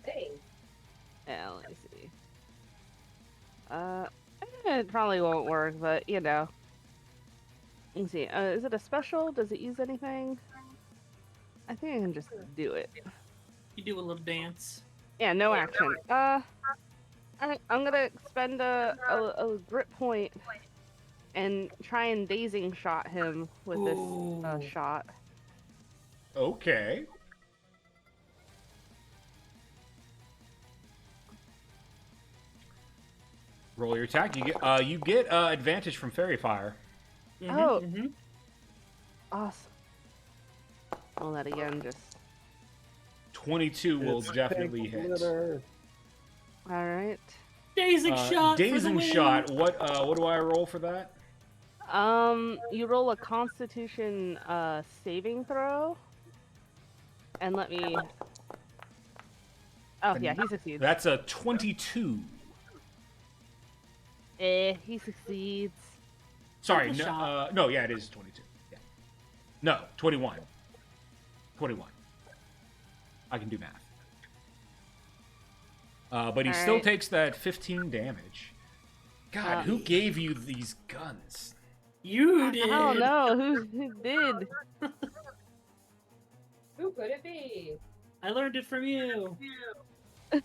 Dang. Yeah, let me see. It probably won't work, but you know. Let me see. Is it a special? Does it use anything? I think I can just do it. You do a little dance. Yeah, no action. I'm gonna spend a grit point and try and dazing shot him with Ooh. this shot. Okay. Roll your attack. You get advantage from Fairy Fire. Oh. Awesome. Roll that again, just... 22 will definitely hit. Alright. Dazing shot. for the Dazing win. shot. What do I roll for that? You roll a Constitution saving throw, And let me. Oh yeah, he succeeds. That's a 22. He succeeds. Sorry, Worth a no, shot. no, yeah, it is 22. Yeah. No, 21. 21. I can do math. But he All still right. takes that 15 damage. God, who gave you these guns? You did. I don't know who did. Who could it be? I learned it from you. Oh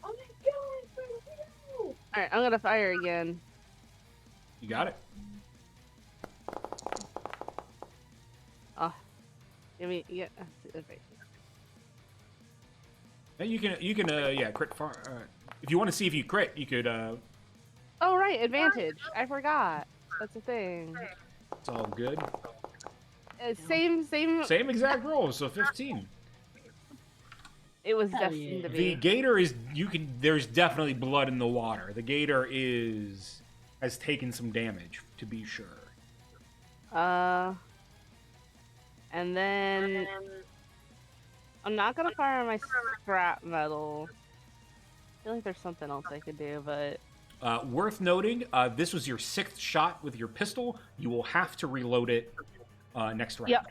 my god! Where did we go? All right, I'm gonna fire again. You got it. Oh, give me yeah. Okay. And you can yeah, crit far. If you want to see if you crit, you could. Oh right, advantage. I forgot. That's a thing. It's all good. Same. Same exact roll, so 15. It was Hell destined yeah. to The be. gator is there's definitely blood in the water. The gator has taken some damage, to be sure. And then I'm not gonna fire on my scrap metal. I feel like there's something else I could do, but Worth noting, this was your 6th shot with your pistol. You will have to reload it next round. Yep.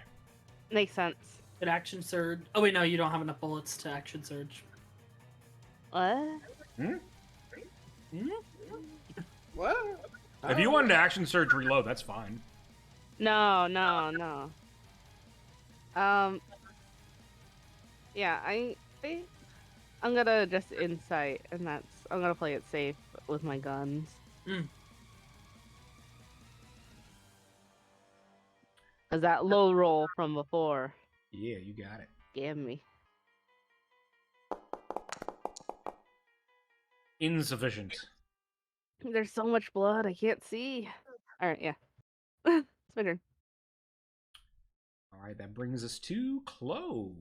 Makes sense. Good action surge. Oh wait, no, you don't have enough bullets to action surge. What? What? If you wanted to action surge reload, that's fine. No. Yeah, I think I'm gonna just insight, and I'm gonna play it safe with my guns. Mm. Cause that low roll from before, Yeah, you got it. give me. Insufficient. There's so much blood, I can't see. All right, yeah. It's my turn. All right, that brings us to Clove.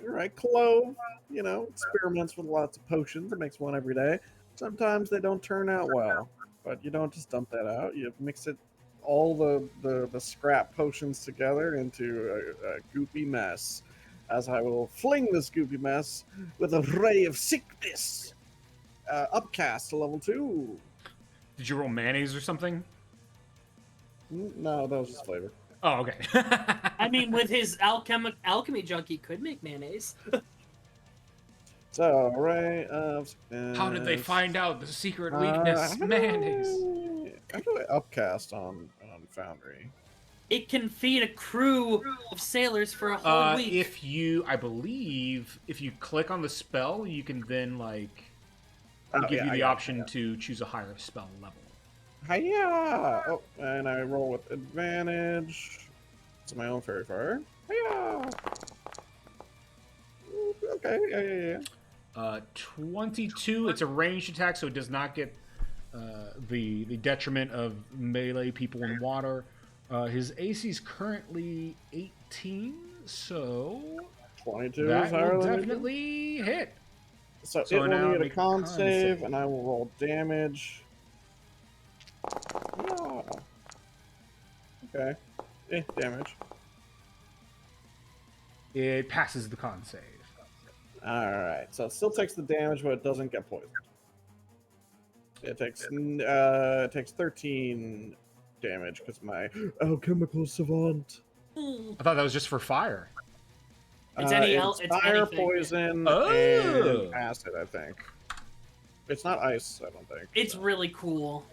Right, Clove, you know, experiments with lots of potions. It makes one every day. Sometimes they don't turn out well, but you don't just dump that out. You mix it, all the scrap potions together into a goopy mess. As I will fling this goopy mess with a ray of sickness. Upcast to level 2. Did you roll mayonnaise or something? No, that was just flavor. Oh, okay. I mean, with his alchemy junk, he could make mayonnaise. So, ray of How did they sickness. find out the secret weakness? Mayonnaise. How do I upcast on Foundry? It can feed a crew of sailors for a whole week. I believe, if you click on the spell, you can then like Oh, give yeah, you I the got it, option yeah. to choose a higher spell level. Hiya! Oh, and I roll with advantage. It's my own fairy fire. Hiya! Okay, yeah. 22. It's a ranged attack, so it does not get the detriment of melee people in water. His AC is currently 18, so 22 is that higher will than definitely hit. So So it now will need a make a con con save, save. and I will roll damage. Yeah. Okay. Damage. It passes the con save. Alright, so it still takes the damage, but it doesn't get poisoned. It takes 13 damage because my alchemical savant. I thought that was just for fire. It's It's it's fire, anything. poison, Oh. and acid, I think. It's not ice, I don't think. It's so. really cool.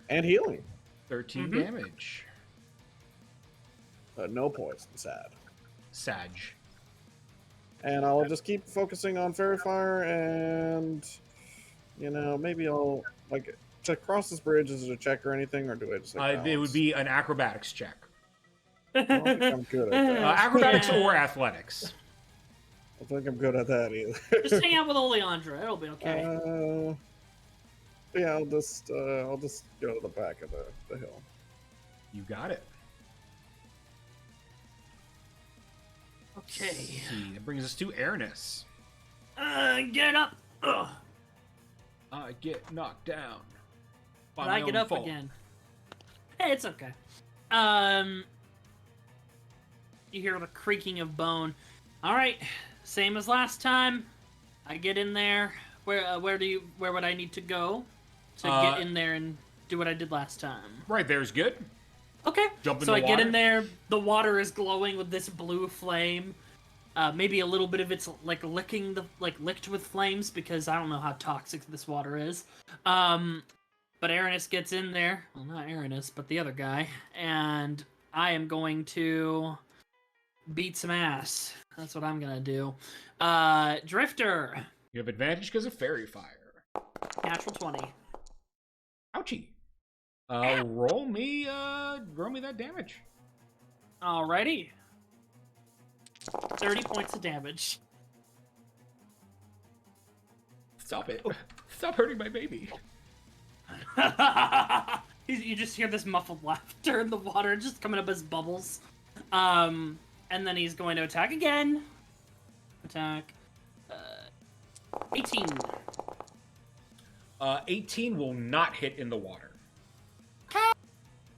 And healing. 13 Mhm. damage. No poison, sad. Sag. And I'll just keep focusing on fairy fire, and you know, maybe I'll like to cross this bridge. Is it a check or anything, or do I just like It would balance? be an acrobatics check. I don't think I'm good at that. Acrobatics Yeah. or athletics. I don't think I'm good at that either. Just hang out with Oleandra. It'll be okay. Yeah, I'll just go to the back of the hill. You got it. Okay. Let's see, that brings us to Airness. Get up. Ugh. I get knocked down. by But my I get own up Oh, fault. again. Hey, it's okay. you hear the creaking of bone. All right, same as last time. I get in there. Where would I need to go to get in there and do what I did last time? Right there's good. Okay. Jump in so the I water. get in there. The water is glowing with this blue flame. Maybe a little bit of it's like licked with flames because I don't know how toxic this water is. But Aranis gets in there. Well, not Aranis, but the other guy. And I am going to beat some ass. That's what I'm gonna do. Drifter. You have advantage because of fairy fire. Natural 20. Ouchie. Roll me that damage. Alrighty. 30 points of damage. Stop it. Stop hurting my baby. You just hear this muffled laughter in the water just coming up as bubbles. And then he's going to attack again. Attack. 18. 18 will not hit in the water.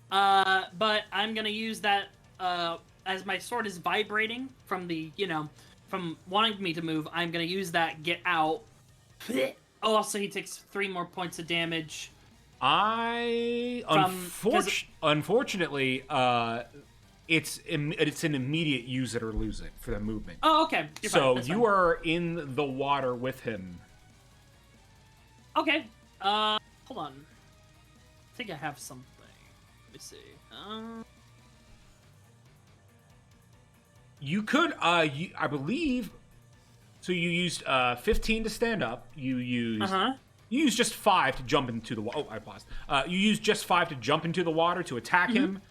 But I'm gonna use that, as my sword is vibrating from the, from wanting me to move, I'm gonna use that get out. Oh, also he takes 3 more points of damage. Unfortunately, it's an immediate use it or lose it for the movement. Oh, okay. So you are in the water with him. Okay. Hold on. I think I have something. Let me see. You could, I believe. So you used 15 to stand up. You used. You used just 5 to jump into the water. Oh, I paused. You used just 5 to jump into the water to attack him.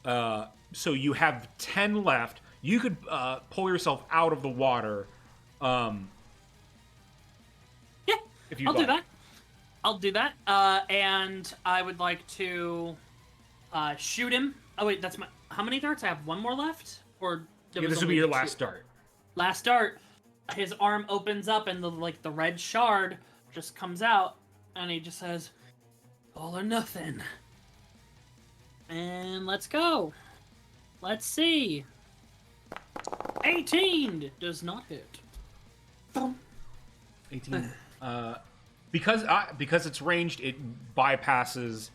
So you have 10 left. You could pull yourself out of the water. Yeah. If you I'll do that. I'll do that. And I would like to shoot him. Oh wait, that's my. How many darts? I have 1 more left. Or this will be your last dart. Last dart. His arm opens up and the red shard just comes out, and he just says, "All or nothing." And let's go. Let's see. 18 does not hit. 18. Because it's ranged, it bypasses.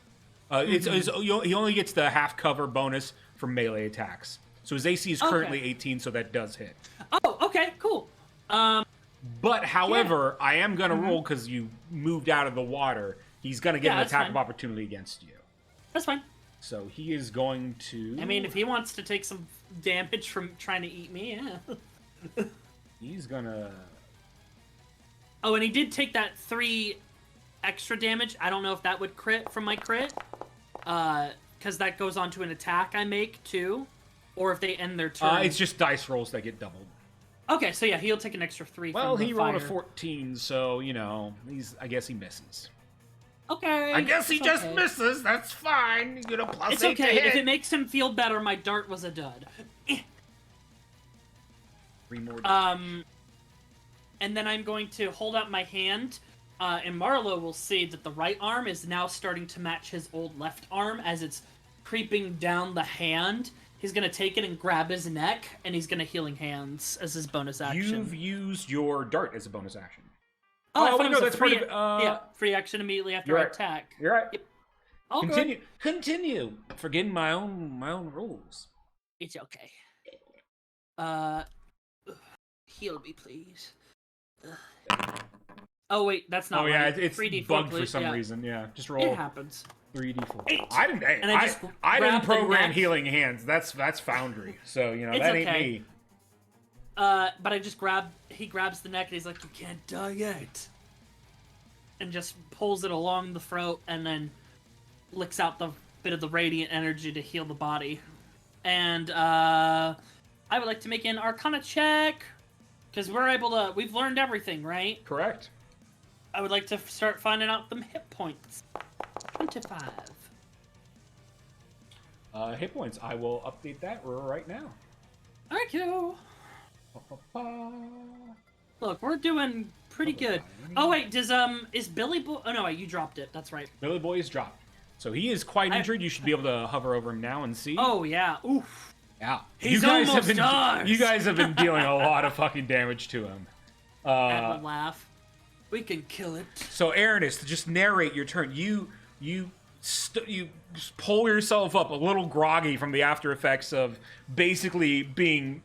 He only gets the half cover bonus from melee attacks. So his AC is currently 18, so that does hit. Oh, okay, cool. But however, I am gonna roll because you moved out of the water. He's gonna get an attack of opportunity against you. That's fine. So he is going to. I mean, if he wants to take some damage from trying to eat me, yeah. He's gonna. Oh, and he did take that 3 extra damage. I don't know if that would crit from my crit. Because that goes on to an attack I make, too. Or if they end their turn. It's just dice rolls that get doubled. Okay, so yeah, he'll take an extra 3 well, from the he rolled fire. a 14, so, I guess he misses. Okay. I guess he just okay. misses. That's fine. You get a plus It's 8 okay. to hit. If it makes him feel better, my dart was a dud. 3 more. And then I'm going to hold out my hand, and Marlo will see that the right arm is now starting to match his old left arm as it's creeping down the hand. He's going to take it and grab his neck, and he's going to Healing Hands as his bonus action. You've used your dart as a bonus action. Oh, wait, no, that's free, part of yeah, free action immediately after I attack. You're right. Yep. All Continue. good. Continue. Forgetting my own rules. It's okay. Heal me, please. Oh wait, that's not. Oh yeah, right. it's 3d4, bugged please. for some Yeah. reason. Yeah, just roll. It happens. 3d4. 8. I didn't. Hey, And I just I didn't grabbed the program neck. Healing Hands. That's Foundry. So It's that okay. ain't me. But I just he grabs the neck and he's like, "You can't die yet," and just pulls it along the throat and then licks out the bit of the radiant energy to heal the body. And I would like to make an Arcana check because we've learned everything, right? Correct. I would like to start finding out them hit points. 25. Hit points. I will update that right now. Thank you. Look, we're doing pretty good. Oh wait, is Billy Boy? Oh no, wait, you dropped it. That's right. Billy Boy is dropped. So he is quite injured. You should be able to hover over him now and see. Oh yeah. Oof. Yeah. He's almost ours! You guys have been dealing a lot of fucking damage to him. Have a laugh. We can kill it. So, Aranis, just narrate your turn. You pull yourself up a little groggy from the after effects of basically being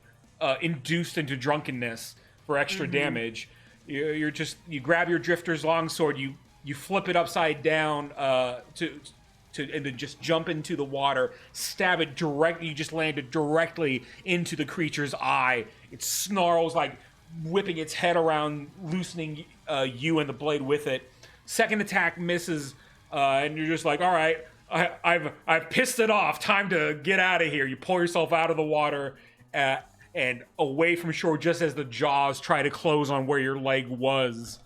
induced into drunkenness for extra damage. You grab your drifter's longsword, you flip it upside down and then just jump into the water, stab it directly. You just landed directly into the creature's eye. It snarls, like whipping its head around, loosening you and the blade with it. Second attack misses, and you're just like, all right, I've pissed it off. Time to get out of here. You pull yourself out of the water and away from shore just as the jaws try to close on where your leg was.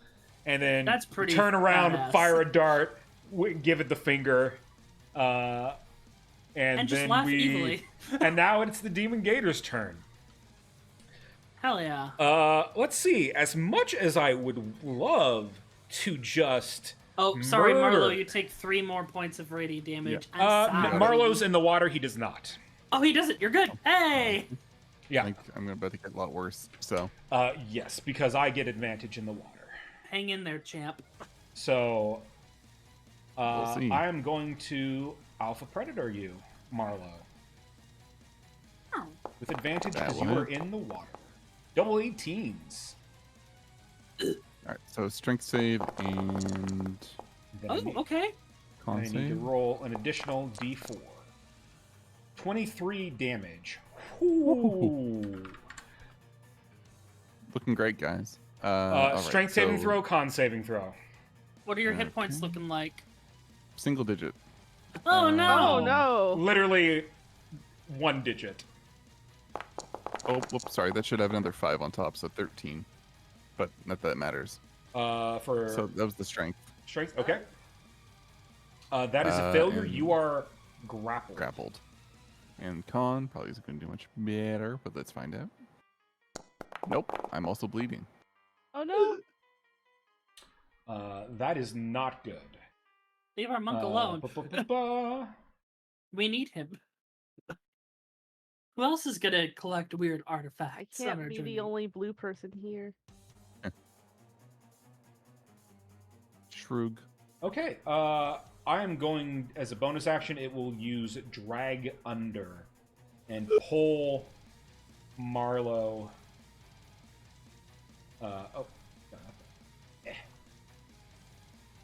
And then That's pretty turn around, badass. fire a dart, give it the finger. And just then laugh evilly. And now it's the Demon Gator's turn. Hell yeah. Let's see. As much as I would love to just Oh, sorry, murder- Marlo, you take 3 more points of radiant damage. I'm sorry. Marlowe's in the water. He does not. Oh, he doesn't. You're good. Hey! Yeah. I'm about to get a lot worse. So Yes, because I get advantage in the water. Hang in there, champ. So We'll see. I am going to Alpha Predator you, Marlo. Oh. With advantage That because you one. are in the water. Double 18s. all right. So strength save and Then I Oh, need- okay. con I need to save. roll an additional d4. 23 damage. Ooh. Looking great, guys. All right, Strength saving so throw, con saving throw. What are your hit points looking like? Single digit. Oh, no! Oh no! Literally 1 digit. Oh, whoops, sorry. That should have another 5 on top, so 13. But not that matters. For So that was the strength. strength. Okay. That is a Uh, failure. and- You are grappled. Grappled. And con probably isn't going to do much better, but let's find out. Nope, I'm also bleeding. Oh no! That is not good. Leave our monk alone. Ba-ba-ba-ba. We need him. Who else is gonna collect weird I artifacts? on can't our be journey? the only blue person here. Shrug. Okay. I am going as a bonus action. It will use drag under and pull Marlo.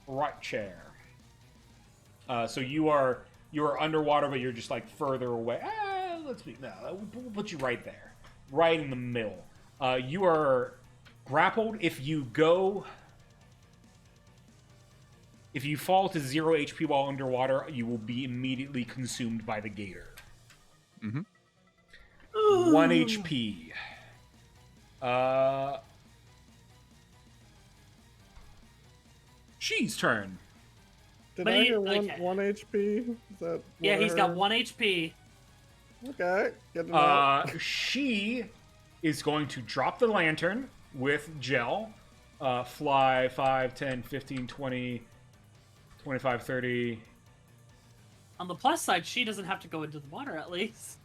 Right chair. So you are underwater, but you're just like further away. We'll put you right there, right in the middle. You are grappled. If you fall to 0 HP while underwater, you will be immediately consumed by the gator. Mm-hmm. 1 HP. She's turn. Did But I he- hear okay. one HP? Is that Yeah, what I he's got heard? 1 HP. Okay, good to know. She is going to drop the lantern with gel. Fly 5, 10, 15, 20, 25, 30. On the plus side, she doesn't have to go into the water at least.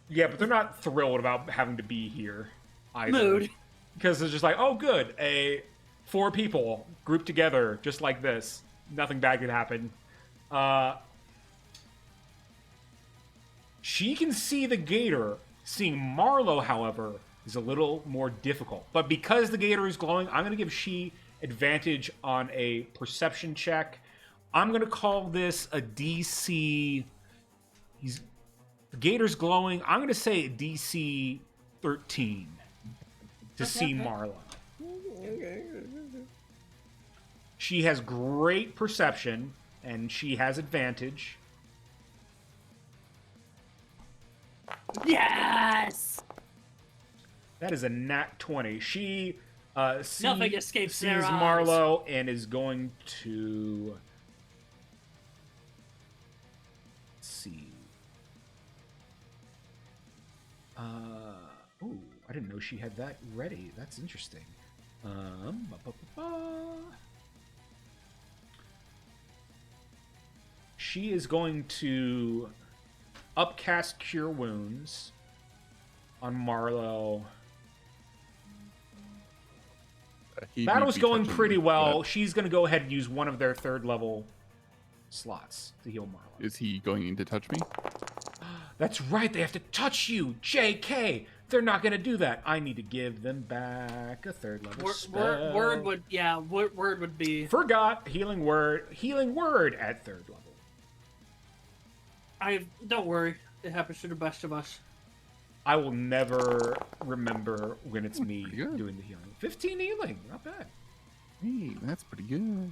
Yeah, but they're not thrilled about having to be here either. Mood. Because it's just like, oh, good. 4 people grouped together just like this. Nothing bad could happen. She can see the gator. Seeing Marlo, however, is a little more difficult. But because the gator is glowing, I'm going to give she advantage on a perception check. I'm going to call this a DC... The gator's glowing. I'm going to say a DC 13 to see okay. Marlo. Okay. She has great perception, and she has advantage. Yes! That is a nat 20. She Nothing escapes sees their eyes. Marlo and is going to... Let's see. Ooh, I didn't know she had that ready. That's interesting. She is going to upcast Cure Wounds on Marlo. Battle's going pretty well. She's going to go ahead and use one of their 3rd level slots to heal Marlo. Is he going to touch me? That's right. They have to touch you. JK. They're not going to do that. I need to give them back a 3rd level spell. Word would be... Forgot. Healing word at 3rd level. Don't worry. It happens to the best of us. I will never remember when it's me Good. doing the healing. 15 healing. Not bad. Hey, that's pretty good.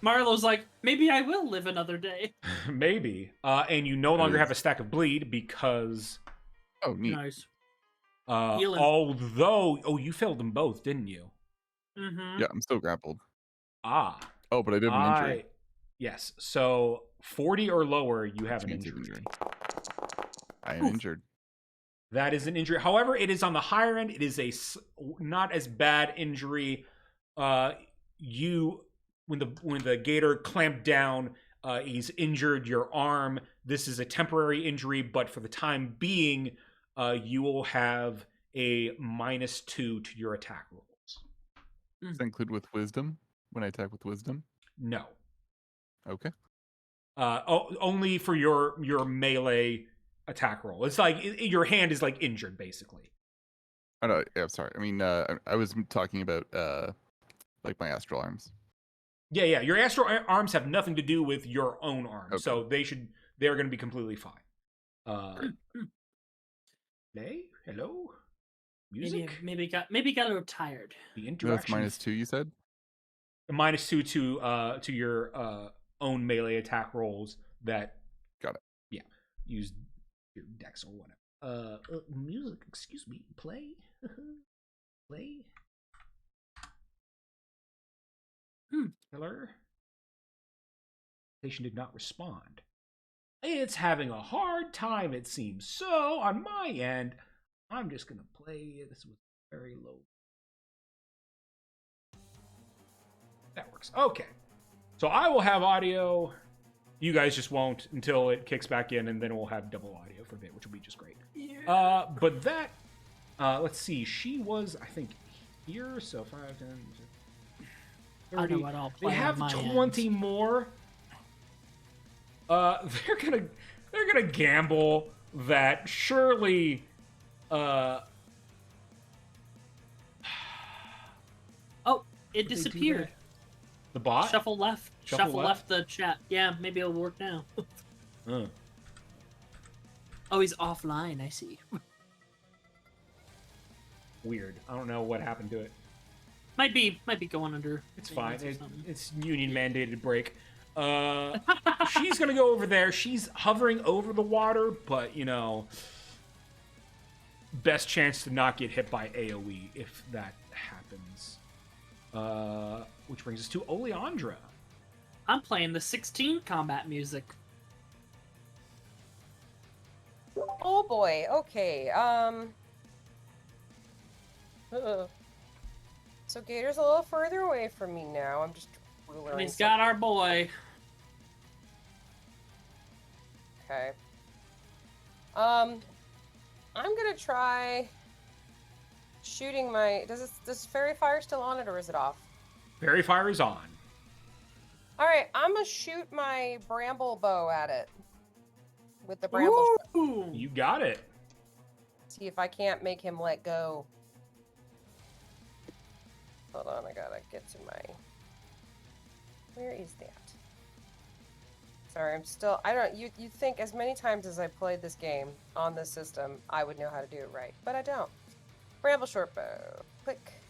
Marlo's like, maybe I will live another day. Maybe. And you no longer have a stack of bleed because... Oh, neat. Nice. Although... Oh, you failed them both, didn't you? Mm-hmm. Yeah, I'm still grappled. Ah. Oh, but I did an injury. Yes. So 40 or lower, you have an Expensive injury. I am injured. That is an injury. However, it is on the higher end. It is a not as bad injury. When the gator clamped down, he's injured your arm. This is a temporary injury, but for the time being, you will have a -2 to your attack rolls. Does that include with wisdom? When I attack with wisdom? No. Okay. Only for your melee attack roll. It's like your hand is like injured, basically. Oh no, yeah, I'm sorry. I mean, I was talking about like my astral arms. Yeah. Your astral arms have nothing to do with your own arms, Okay. so they're going to be completely fine. Play? Hello? Music? Maybe got a little tired. The That's interaction. -2, you said? -2 to your own melee attack rolls that. Got it. Yeah, use your dex or whatever. Music. Excuse me. Play. Play. Hello. Station did not respond. It's having a hard time, it seems. So on my end, I'm just gonna play this with very low. That works. Okay. So I will have audio. You guys just won't until it kicks back in, and then we'll have double audio for a bit, which will be just great. Yeah. But that, let's see. She was, I think, here. So 5, 10, 30. I know what I'll play They have on my 20 end. more. They're gonna gamble that surely. Oh, it disappeared. The bot? Shuffle left. Shuffle Shuffle left? left the chat. Yeah, maybe it'll work now. Uh. Oh, he's offline. I see. Weird. I don't know what happened to it. Might be going under. It's fine. maintenance or something. It's union mandated break. She's gonna go over there. She's hovering over the water, but best chance to not get hit by AoE if that happens. Which brings us to Oleandra. I'm playing the 16 combat music. Oh boy. Okay. So Gator's a little further away from me now. I'm just ruling. And he's got our boy. Okay. I'm gonna try shooting my. Does Fairy Fire still on it, or is it off? Fairy Fire is on. All right, I'm gonna shoot my bramble bow at it with the bramble. Ooh. You got it. See if I can't make him let go. Hold on, I gotta get to my. Where is that? Sorry, I'm still. I don't. You think as many times as I played this game on this system, I would know how to do it right, but I don't. Bramble short bow. Click.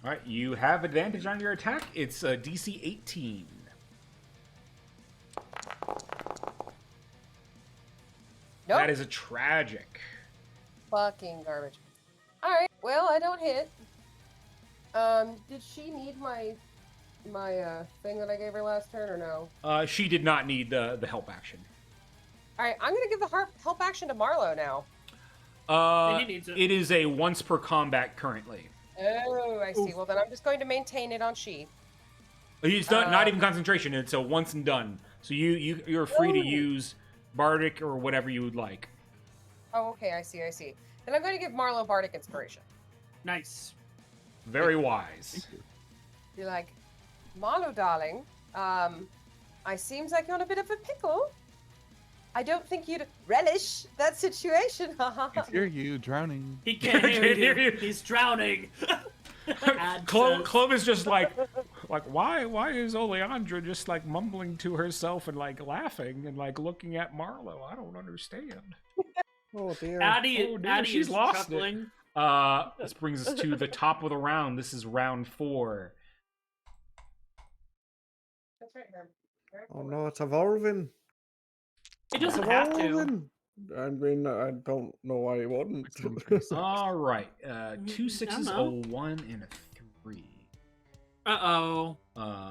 All right, you have advantage on your attack. It's DC 18. Nope. That is a tragic. Fucking garbage. All right. Well, I don't hit. Did she need my thing that I gave her last turn or no? She did not need the help action. All right, I'm gonna give the help action to Marlo now. He needs it. It is a once per combat currently. Oh, I see. Well, then I'm just going to maintain it on she. It's not even concentration. It's a once and done. So you're free to use Bardic or whatever you would like. Oh, okay, I see. Then I'm going to give Marlowe Bardic Inspiration. Nice. Very wise. Be like, Marlowe, darling, I seems like you're in a bit of a pickle. I don't think you'd relish that situation. I can hear you drowning. He can't hear you. He's drowning. Clove is just like why is Oleandra just like mumbling to herself and like laughing and like looking at Marlowe? I don't understand. Oh dear. Addie she's is lost chuckling. it. This brings us to the top of the round. This is round 4. That's right, Herb. Oh no, it's evolving. He doesn't It's have to. evolving. I mean, I don't know why he wouldn't. All right, 2 6s, know. a 1, and a 3. Uh-oh.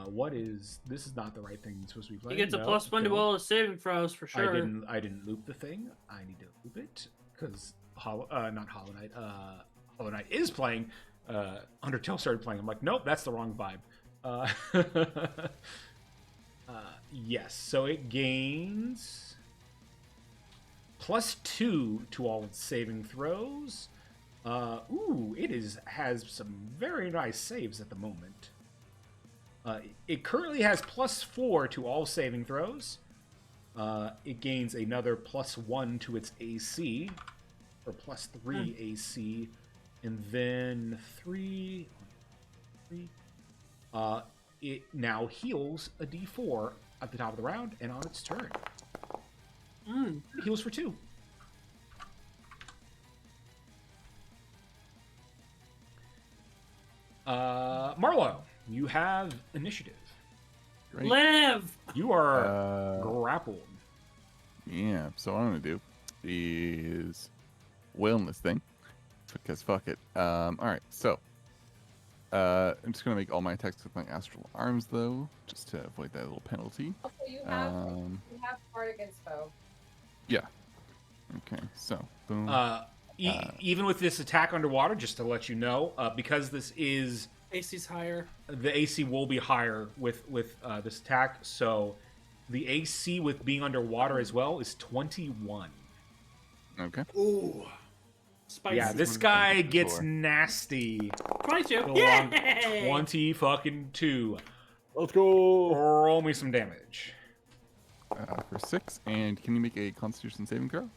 What is this? Is not the right thing supposed to be He playing. gets a No, +1 to don't. all his saving throws for sure. I didn't loop the thing. I need to loop it because not Hollow Knight. Hollow Knight is playing. Undertale started playing. I'm like, nope, that's the wrong vibe. Yes, so it gains +2 to all its saving throws. It has some very nice saves at the moment. It currently has +4 to all saving throws. It gains another +1 to its AC, or +3 AC, and then 3. It now heals a D4 at the top of the round and on its turn. It heals for 2. Marlowe, you have initiative. Great. Live! You are grappled. Yeah, so what I'm gonna do is whale in this thing because fuck it. Alright, so I'm just gonna make all my attacks with my astral arms though, just to avoid that little penalty. Also, you have Bardic Inspo. Yeah. Okay, so boom. Even with this attack underwater, just to let you know, because this is AC's higher. the AC will be higher with this attack, so the AC with being underwater as well is 21. Okay. Ooh. Spicy. Yeah, this guy gets nasty. 22. Go on, Yay! 20 fucking 2. Let's go. Roll me some damage. For 6, and can you make a Constitution saving throw?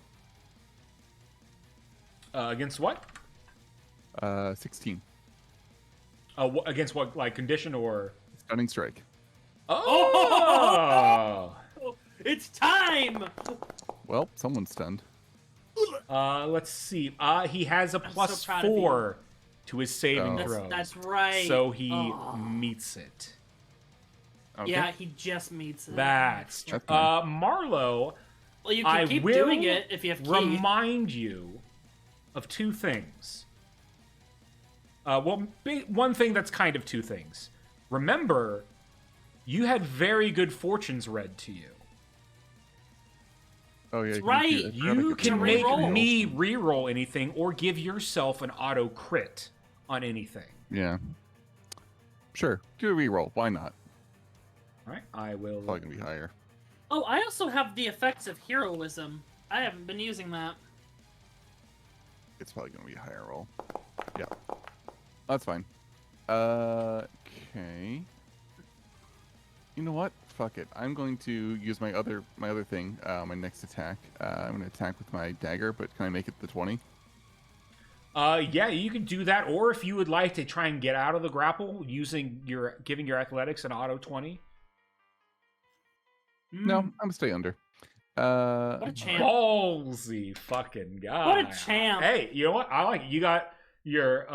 Against what? 16. Against what, like, condition or? Stunning strike. Oh! It's time! Well, someone's stunned. Let's see. He has a I'm plus so proud of 4 to his saving Oh. throws. That's right. So he Oh. meets it. Okay. Yeah, he just meets it. That's true. That's fine. Marlowe, Well, you can I keep will doing it if you have key. remind you of 2 things. One thing that's kind of 2 things. Remember, you had very good fortunes read to you. Oh yeah, That's you right. can do- I forgot I You could can do make reroll. me reroll anything or give yourself an auto crit on anything. Yeah. Sure. Do a reroll. Why not? All right, I will. Probably gonna be higher. Oh, I also have the effects of heroism. I haven't been using that. It's probably gonna be a higher roll. Yeah. That's fine. Okay. You know what? Fuck it. I'm going to use my other thing, my next attack. I'm gonna attack with my dagger, but can I make it the 20? Yeah, you can do that, or if you would like to try and get out of the grapple using giving your athletics an auto 20. No, I'm gonna stay under. What a champ. Ballsy fucking guy. What a champ. Hey, you know what? I like it. You got your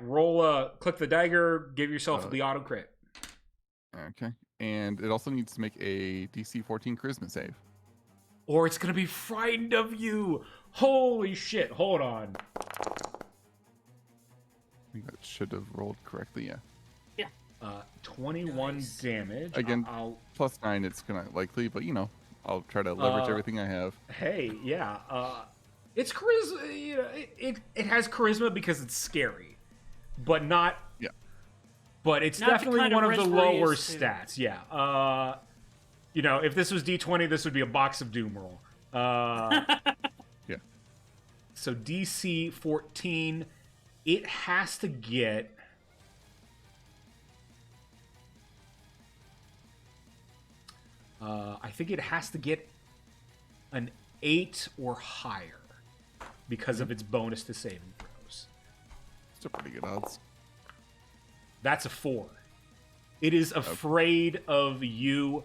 roll click the dagger, give yourself the auto crit. Okay. And it also needs to make a DC 14 charisma save. Or it's gonna be frightened of you. Holy shit, hold on. I think that should have rolled correctly, yeah. 21 Nice. damage. Again, I'll plus 9, it's gonna likely, but you know, I'll try to leverage everything I have. Hey, yeah. It's charisma. You know, it has charisma because it's scary, but not. Yeah. But it's Not the definitely kind of one of the risk we're lower used to. stats. Yeah. You know, if this was D20, this would be a box of doom roll. Yeah. So DC 14, it has to get. I think it has to get an 8 or higher because of its bonus to saving throws. Still pretty good odds. That's a 4. It is afraid of you.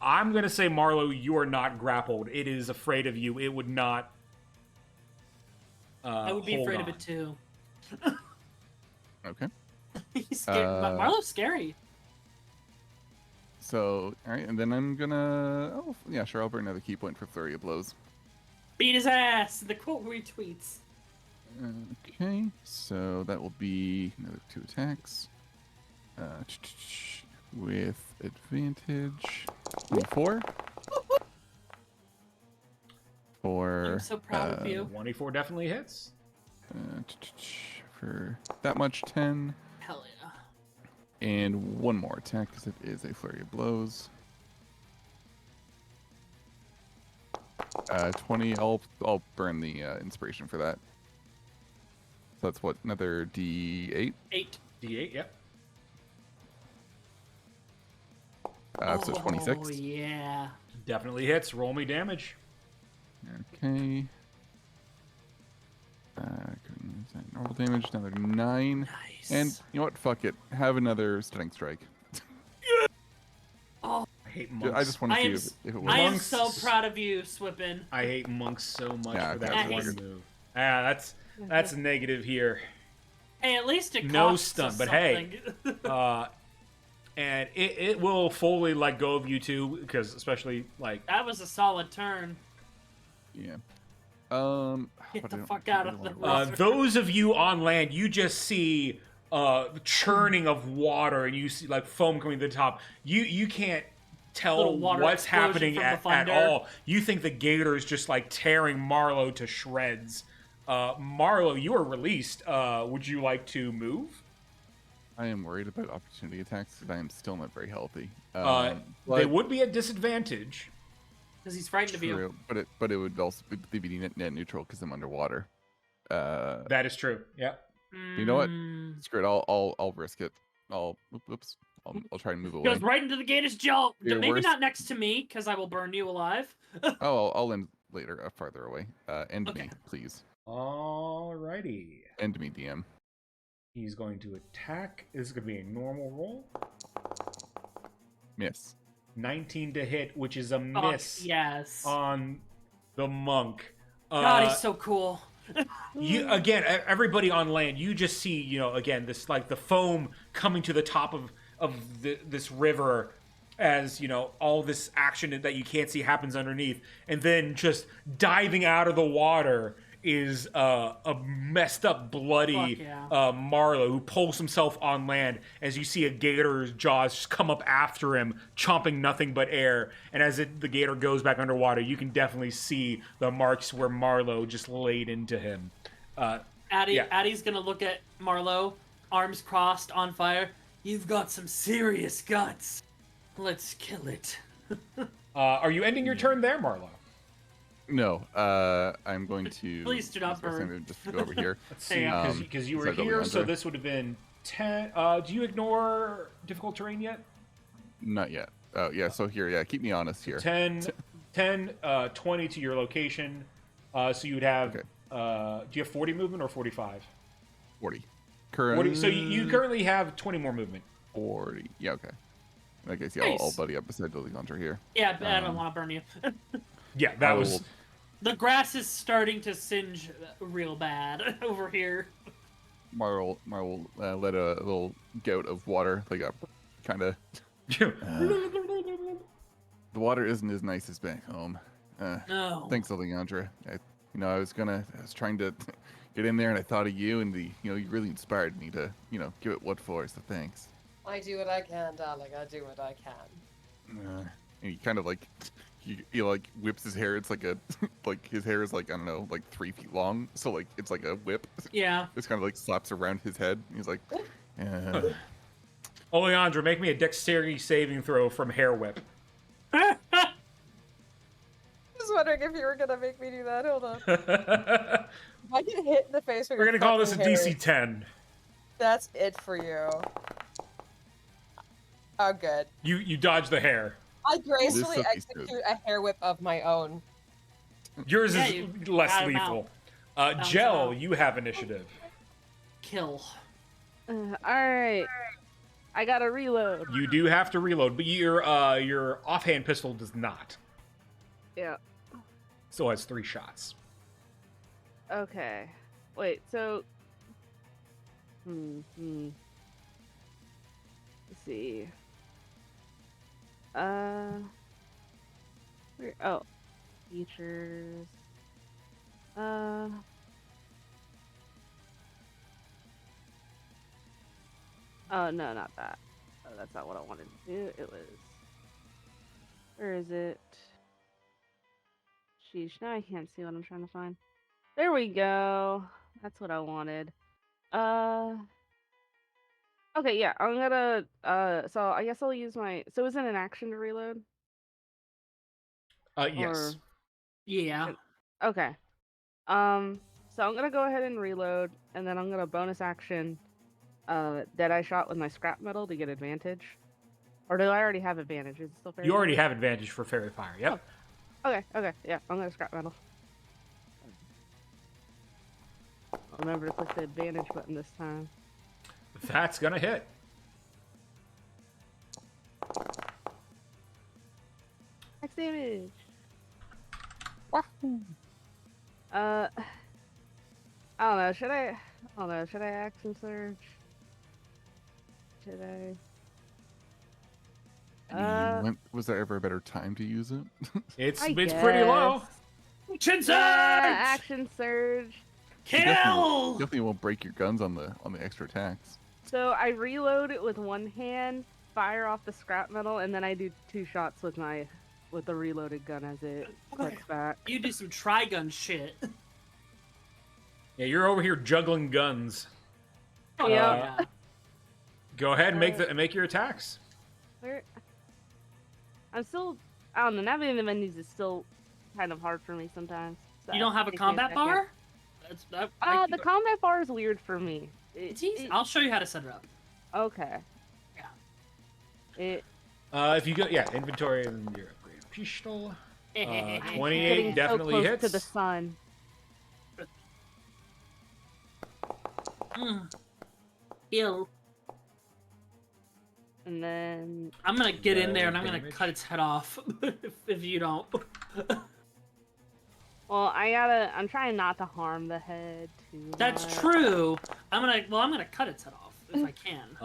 I'm going to say, Marlo, you are not grappled. It is afraid of you. It would not. I would be hold afraid on. of it too. Okay. He's scared. But Marlo's scary. So, all right, and then I'm gonna. Oh, yeah, sure. I'll burn another key point for flurry of blows. Beat his ass. The quote retweets. Okay, so that will be another 2 attacks. With advantage. 4. For I'm so proud of you. 24 definitely hits. For that much, 10. Hell yeah. And 1 more attack because it is a flurry of blows. 20. I'll burn the inspiration for that. So that's what, another D8? 8. D8, yep. So 26. Oh yeah. Definitely hits. Roll me damage. Okay. Normal damage, another 9. Nice. And you know what? Fuck it. Have another stunning strike. I hate monks. I just want to I see am if it I am works. so proud of you, Swippin. I hate monks so much Yeah, for that that's one weird. move. That's a negative here. Hey, at least it No costs stun, us but hey, something. And it will fully let go of you too, because especially like That was a solid turn. Yeah. Get what the I don't- fuck out of the water. those of you on land, you just see churning of water, and you see like foam coming to the top. You can't tell Little water what's explosion happening from the at thunder. all. You think the gator is just like tearing Marlo to shreds. Marlo, you are released. Would you like to move? I am worried about opportunity attacks because I am still not very healthy. They But- would be at disadvantage. Because he's frightened of you. True, but it would also be net neutral because I'm underwater. That is true. Yeah. You know what? Mm. Screw it. I'll risk it. I'll try and move away. Goes right into the gator's jaw. Your Maybe worst- not next to me, because I will burn you alive. Oh, I'll end later, farther away. End Okay. me, please. Alrighty. End me, DM. He's going to attack. This is going to be a normal roll. Miss. 19 to hit, which is a Fuck, miss yes. on the monk. God, he's so cool. You again, everybody on land, you just see, you know, again, this like the foam coming to the top of this river as, you know, all this action that you can't see happens underneath, and then just diving out of the water is a messed up, bloody Fuck yeah. Marlo who pulls himself on land as you see a gator's jaws just come up after him, chomping nothing but air. And as the gator goes back underwater, you can definitely see the marks where Marlo just laid into him. Addie's gonna look at Marlo, arms crossed, on fire. You've got some serious guts. Let's kill it. Are you ending your turn there, Marlo? No, I'm going to. Please do not I'm gonna burn. Just go over here. Let's see, Yeah. because you were Sorry, here, so Alejandro. this would have been 10. Do you ignore difficult terrain yet? Not yet. Oh, yeah. So here, yeah. Keep me honest here. 10, 20 to your location. So you would have. Okay. Do you have 40 movement or 45? 40. Current. 40. So you currently have 20 more movement. 40. Yeah. Okay. I guess yeah. Nice. I'll buddy up beside Alejandro here. Yeah, but I don't want to burn you. Yeah, that I was. will- The grass is starting to singe real bad over here. Mar will let a little gout of water, like a kind of. The water isn't as nice as back home. No. Thanks, Alejandra. I was trying to get in there, and I thought of you, and you really inspired me to, give it what for. So thanks. I do what I can, darling. I do what I can. And he kind of like, he like whips his hair. It's like like his hair is like, I don't know, like 3 feet long. So like it's like a whip. Yeah. It's kind of like slaps around his head. He's like, Oleandra, make me a dexterity saving throw from Hair Whip. wondering if you were gonna make me do that. Hold on. We're If I get hit in the face with gonna call this a fucking hair, DC 10. That's it for you. Oh, good. You dodge the hair. I gracefully This is execute a hair whip of my own. Yours Yeah, is you less got him lethal. Bounce Gel, out. you have initiative. Kill. Alright. I gotta reload. You do have to reload, but your offhand pistol does not. Yeah. Still has 3 shots. Okay. Wait, so... Let's see. Where... Oh. Features... Oh, no, not that. Oh, that's not what I wanted to do. It was... Where is it? Sheesh, now I can't see what I'm trying to find. There we go. That's what I wanted. Okay, yeah, I'm gonna, so I guess I'll use my... So is it an action to reload? Yes. Yeah. Okay. So I'm gonna go ahead and reload, and then I'm gonna bonus action Deadeye Shot with my scrap metal to get advantage. Or do I already have advantage? Is it still fair? You already have advantage for Fairy Fire, yep. Okay, yeah, I'm gonna scrap metal. I'll remember to click the advantage button this time. That's gonna hit. Max damage! I don't know, should I action surge? Should I? Was there ever a better time to use it? It's I pretty low. guess. Chin surge! Action surge. You Kill! definitely won't break your guns on the extra attacks. So I reload it with one hand, fire off the scrap metal, and then I do 2 shots with the reloaded gun as it clicks back. You do some Trigun shit. Yeah, you're over here juggling guns. Oh, Yeah. Go ahead and make your attacks. Where? I'm still, I don't know, navigating the menus is still kind of hard for me sometimes. So You don't have a takes me combat second. bar? The combat bar is weird for me. It's easy. I'll show you how to set it up. Okay. Yeah. If you go, inventory and your upgrade pistol. 28 Getting definitely so close hits. to the sun. Kill. And then I'm gonna get in No there and I'm gonna damage. cut its head off if you don't. well, I'm trying not to harm the head too That's much. true. I'm gonna cut its head off if I can.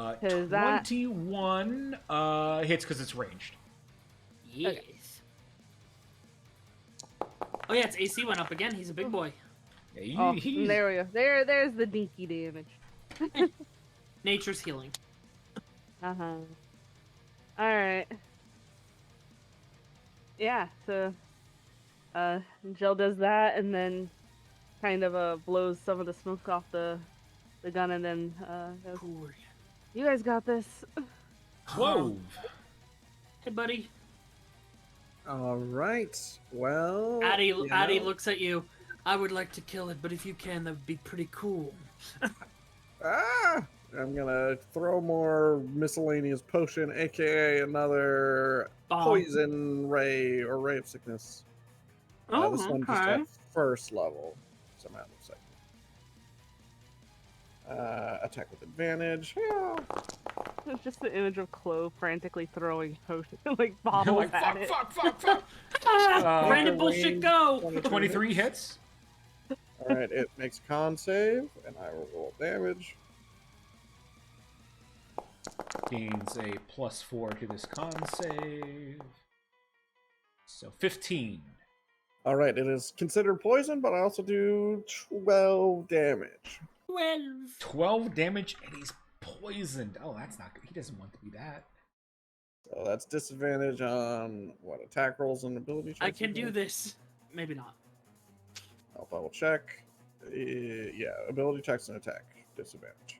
21 hits because it's ranged. Yes. Oh yeah, its AC went up again. He's a big boy. Yeah, Oh, there we go. There's the dinky damage. Nature's healing. Uh-huh. Alright. Yeah, so Jill does that and then kind of blows some of the smoke off the gun and then goes, you guys got this. 12. Hey buddy. Alright, well... Addie you Addie know. looks at you. I would like to kill it, but if you can, that would be pretty cool. Ah! I'm gonna throw more miscellaneous potion, aka another Bomb. poison ray or ray of sickness. Oh, This one just okay. at first level. Somehow it looks like. Attack with advantage. Yeah. It's just the image of Chloe frantically throwing potion, like bottles Like, at it. fuck. Random bullshit go! 23 hits. Alright, it makes a con save, and I will roll damage. Gains a +4 to this con save. So 15. Alright, it is considered poison, but I also do 12 damage. 12 damage, and he's poisoned. Oh, that's not good. He doesn't want to be that. So that's disadvantage on what attack rolls and ability checks. I can do again? this. Maybe not. I'll double check. Yeah, ability checks and attack disadvantage.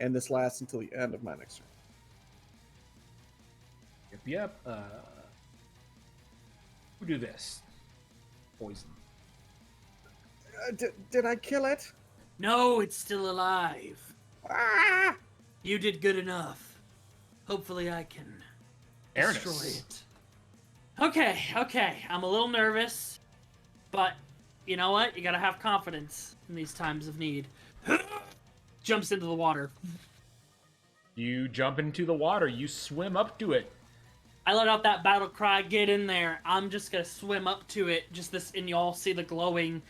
And this lasts until the end of my next turn. Yep. We'll do this. poison. Did I kill it? No, it's still alive. Ah! You did good enough. Hopefully I can destroy Airness. it. Okay. I'm a little nervous, but you know what? You gotta have confidence in these times of need. Jumps into the water. You jump into the water. You swim up to it. I let out that battle cry, get in there. I'm just gonna swim up to it, and you all see the glowing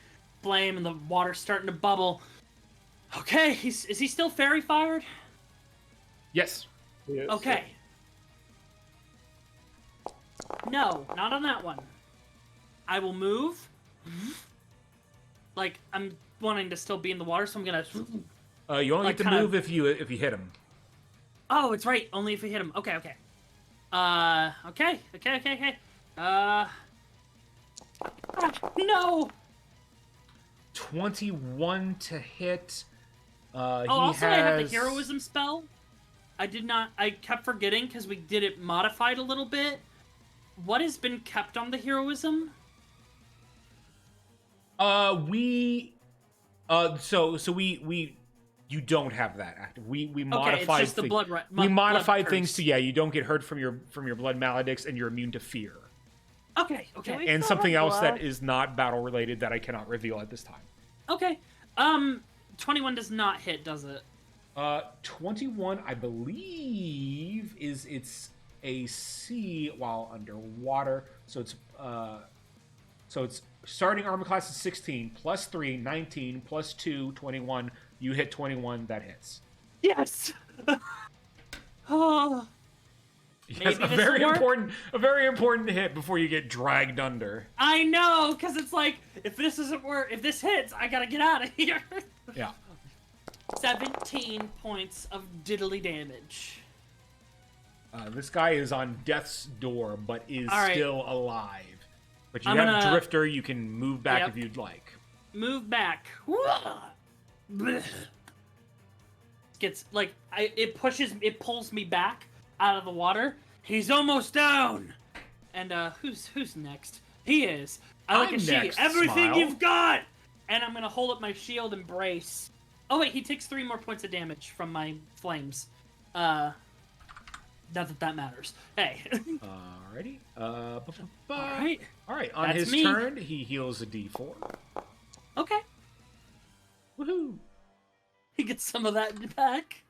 flame and the water starting to bubble. Okay, is he still fairy fired? Yes. Yes. Okay. No, not on that one. I will move. Like, I'm wanting to still be in the water, so I'm gonna... You only Like, get to kinda- move if you hit him. Oh, it's right. Only if we hit him. Okay. Okay. No! 21 to hit. Oh, he also has... I have the heroism spell. I kept forgetting because we did it modified a little bit. What has been kept on the heroism? You don't have that active. We Okay, modified it's just the blood. we modified blood things curse. to you don't get hurt from your blood maledicts and you're immune to fear. Okay. we- And still something have else that blood. is not battle related that I cannot reveal at this time. Okay. 21 does not hit, does it? 21, I believe, is its AC while underwater. So it's starting armor class is 16 plus 3, 19 plus 2, 21. You hit 21, that hits. Yes. Oh. Yes, Maybe a this very will work? important hit before you get dragged under. I know, because it's like, if this doesn't work, if this hits, I gotta get out of here. Yeah. 17 points of diddly damage. This guy is on death's door, but is All right. still alive. But you I'm have gonna- Drifter. You can move back Yep. if you'd like. Move back. Blech. Gets like it pulls me back out of the water. He's almost down. And who's next? He is. I like I'm a shield. next, Everything Smile. you've got. And I'm gonna hold up my shield and brace. Oh wait, he takes 3 more points of damage from my flames. Not that matters. Hey. Alrighty. All right. All right. On That's his me. turn, he heals a D4. Okay. Woohoo! He gets some of that back.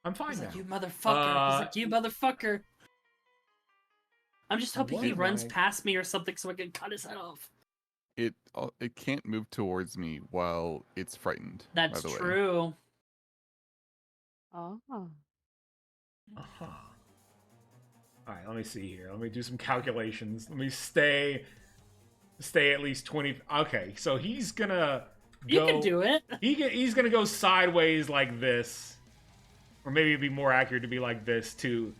I'm fine He's now. like, you motherfucker. He's like, you motherfucker. I'm just hoping What he am runs I- past me or something so I can cut his head off. It can't move towards me while it's frightened. by That's the way. true. Oh. Uh-huh. All right. Let me see here. Let me do some calculations. Let me stay at least 20. Okay. So he's gonna You go. can do it. He's gonna go sideways like this, or maybe it'd be more accurate to be like this to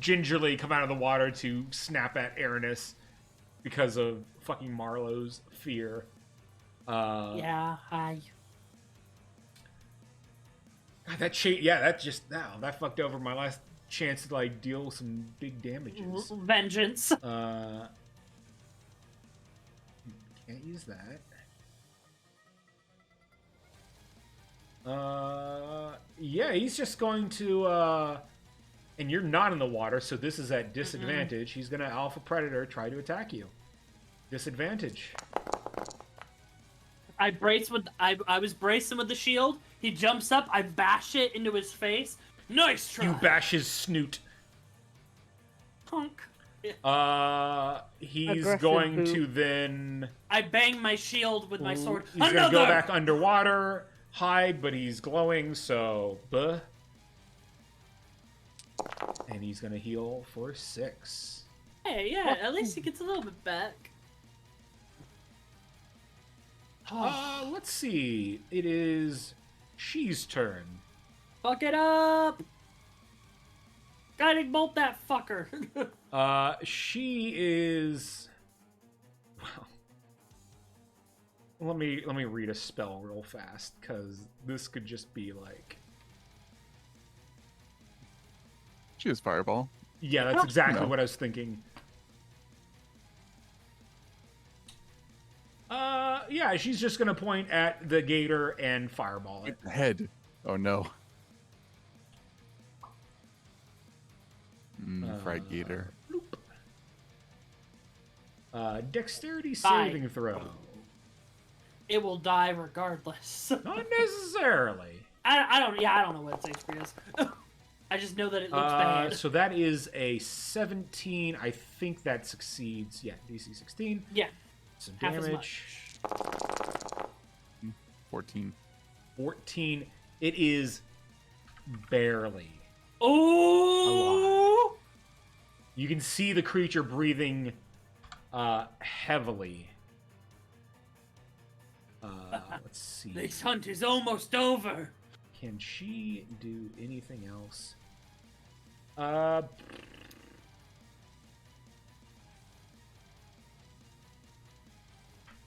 gingerly come out of the water to snap at Aranis because of fucking Marlowe's fear. Yeah, hi. God, that that fucked over my last chance to like deal some big damages. Vengeance. Can't use that. Yeah, he's just going to, and you're not in the water, so this is at disadvantage. He's gonna Alpha Predator try to attack you. Disadvantage. I was bracing with the shield. He jumps up. I bash it into his face. Nice try. You bash his snoot. Punk. He's Aggressive going boot. to then. I bang my shield with my sword. He's gonna go back underwater, hide, but he's glowing, so buh. And he's gonna heal for 6. Hey, yeah. At least he gets a little bit back. Let's see. It is She's turn. Fuck it up. Guiding bolt that fucker. She is. Well, let me read a spell real fast because this could just be like. She has fireball. Yeah, that's exactly No. what I was thinking. Yeah, she's just gonna point at the gator and fireball it. The head. Oh no. Fried gator. Dexterity Bye. saving throw. It will die regardless. Not necessarily. I don't know what its HP is. I just know that it looks bad. So that is a 17. I think that succeeds. Yeah, DC 16. Yeah. Some Half as damage. 14. 14. It is barely. Oh! You can see the creature breathing heavily. Let's see. This hunt is almost over. Can she do anything else?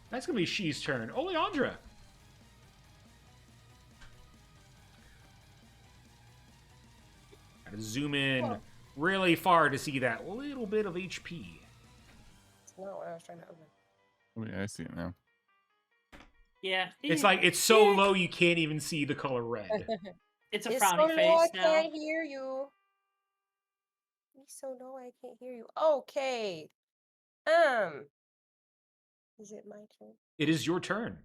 That's gonna be she's turn. Oleandra. Gotta zoom in really far to see that little bit of HP. That's not what I was trying to open. Oh, yeah, I see it now. Yeah. It's like it's so low you can't even see the color red. It's a It's frowny so low, face I now. can't hear you. It's so low, I can't hear you. Okay. Is it my turn? It is your turn.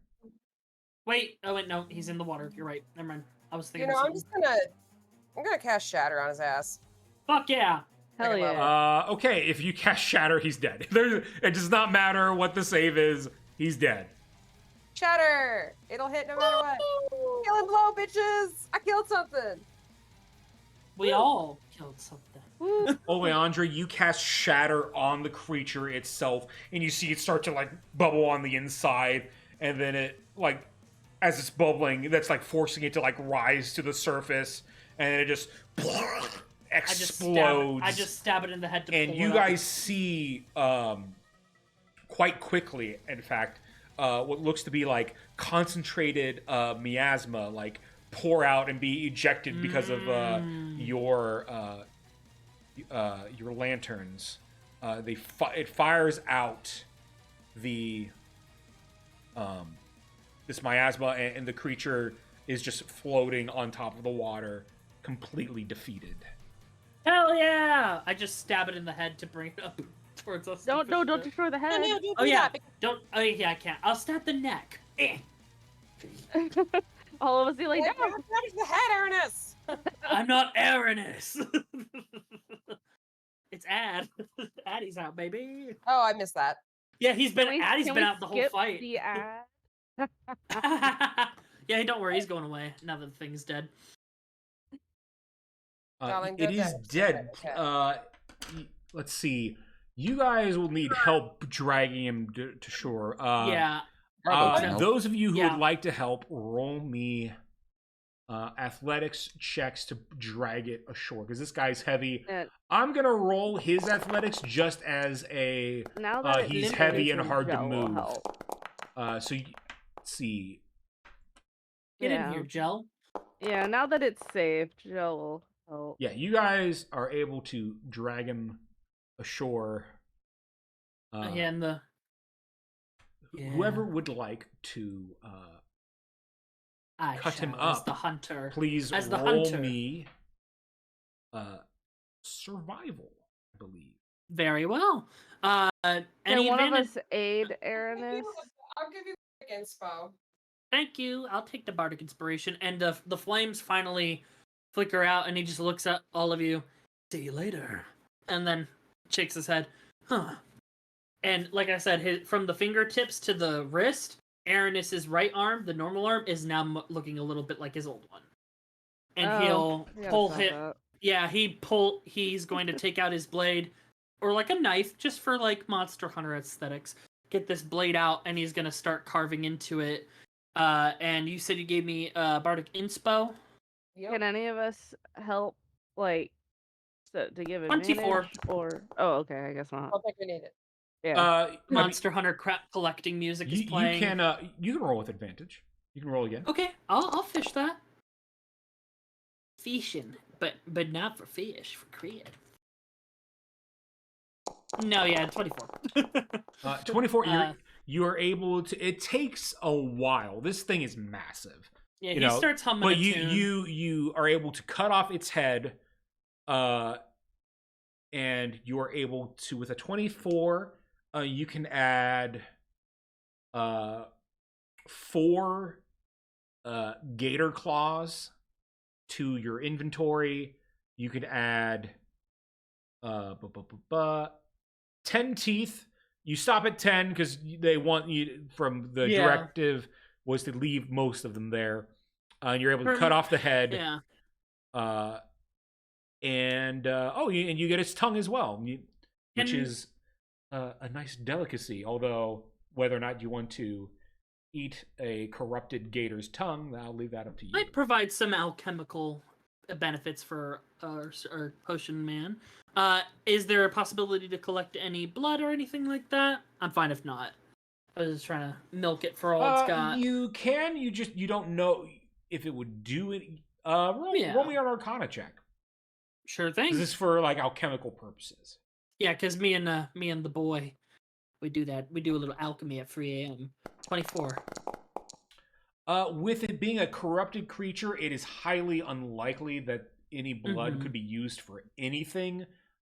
Wait. Oh wait, no, he's in the water. You're right. Never mind. I was You thinking. know, of I'm something. gonna cast Shatter on his ass. Fuck yeah. Hell Take a yeah. Okay, if you cast Shatter, he's dead. It does not matter what the save is. He's dead. Shatter! It'll hit no matter what. Kill and blow, bitches! I killed something. We all killed something. Woo. Oleandra, you cast Shatter on the creature itself, and you see it start to like bubble on the inside, and then it like as it's bubbling, that's like forcing it to like rise to the surface, and it just explodes. I just stab it in the head to and pull you it up. guys see quite quickly, in fact, what looks to be like concentrated miasma like pour out and be ejected because of your lanterns. It fires out the this miasma, and the creature is just floating on top of the water, completely defeated. Hell yeah! I just stab it in the head to bring it up towards us. Don't destroy the head. Oh yeah, don't. Oh yeah, I can't. I'll stab the neck. All of us like, Like, no. damage the head, Ernest! I'm not Aranis. It's Ad. Addy's out, baby. Oh, I missed that. Yeah, he's been. Can we- Addy's can been we out the whole skip fight. The ad? Yeah, don't worry, he's going away now that the thing's dead. Darling, It they're is dead. dead. Let's see. You guys will need help dragging him to shore. Yeah. Probably help. Those of you who Yeah. would like to help, roll me athletics checks to drag it ashore, because this guy's heavy. And I'm gonna roll his athletics just as a now that he's it's heavy moving, and hard to Joe will move. help. So let's see. Get Yeah. in here, Gel. Yeah, now that it's saved, Joe will help. Yeah, you guys are able to drag him ashore. Yeah, and the. Whoever would like to I cut him shall, as up, the hunter. please As the roll hunter. me survival, I believe. Very well. Can Any one of advantage? us aid Aranis? I'll give you quick inspo. Thank you. I'll take the bardic inspiration. And the flames finally flicker out, and he just looks at all of you. See you later. And then shakes his head. Huh. And like I said, from the fingertips to the wrist, Aranis's right arm, the normal arm, is now looking a little bit like his old one. And he'll We gotta pull stop hit. that. Yeah, he's going to take out his blade, or like a knife, just for like Monster Hunter aesthetics. Get this blade out, and he's gonna start carving into it. And you said you gave me bardic inspo. Yep. Can any of us help, like, to give 24. advantage? Or okay, I guess I not. don't think we need it. Yeah. I mean, Monster Hunter crap collecting music is playing. you can roll with advantage. You can roll again. Okay, I'll fish that. Fishing, but not for fish, for creative. No, yeah, 24. 24. you are able to. It takes a while. This thing is massive. Yeah, you he know, starts humming but a tune. you are able to cut off its head, and you are able to, with a 24, you can add 4 gator claws to your inventory. You can add 10 teeth. You stop at 10 because they want you, from the directive was to leave most of them there. And you're able to cut off the head. Yeah. And you get its tongue as well, which is a nice delicacy. Although whether or not you want to eat a corrupted gator's tongue, I'll leave that up to you. Might provide some alchemical benefits for our potion man. Is there a possibility to collect any blood or anything like that? I'm fine if not. I was just trying to milk it for all it's got. You can. You don't know if it would do it. Roll me an Arcana check. Sure thing. This is for like alchemical purposes. Yeah, because me and the boy, we do that. We do a little alchemy at 3 a.m. 24. With it being a corrupted creature, it is highly unlikely that any blood could be used for anything,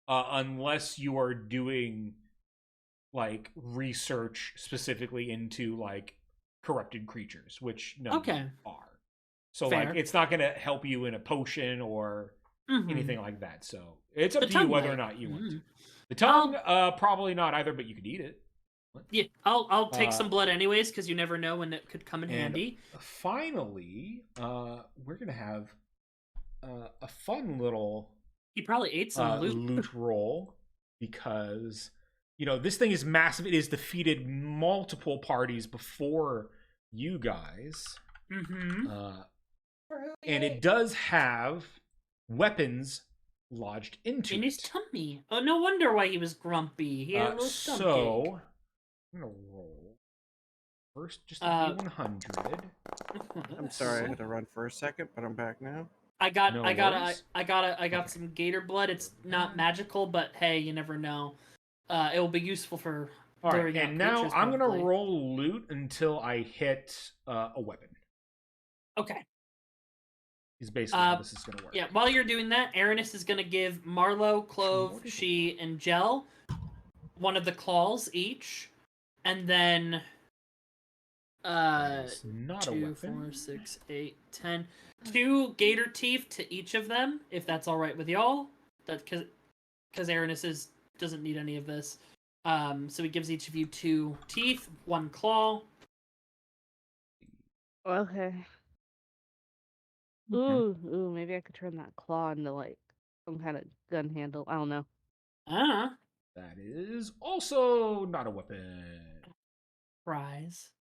unless you are doing like research specifically into like corrupted creatures, which you are. So Fair. like it's not going to help you in a potion or anything like that. So it's up to you whether or not you want to. The tongue, probably not either, but you could eat it. Yeah, I'll take some blood anyways, because you never know when it could come in handy. Finally, we're gonna have a fun little. He probably ate some loot roll, because this thing is massive. It has defeated multiple parties before you guys, and it does have weapons lodged into in his tummy. Oh, no wonder why he was grumpy. He had a little so I'm gonna roll first, just a D100. I'm sorry, I had to run for a second, but I'm back now. I got some gator blood. It's not magical, but hey, you never know. It will be useful for. All right, and now I'm gonna roll loot until I hit a weapon. Okay. Is basically how this is gonna work. Yeah, while you're doing that, Aranis is gonna give Marlowe, Clove, She, and Gel one of the claws each, and then it's not 2, a weapon. 4, 6, 8, 10. 2 gator teeth to each of them, if that's all right with y'all. That because Aranis doesn't need any of this. So he gives each of you 2 teeth, 1 claw. Okay. Ooh, maybe I could turn that claw into like some kind of gun handle. I don't know. That is also not a weapon. Prize.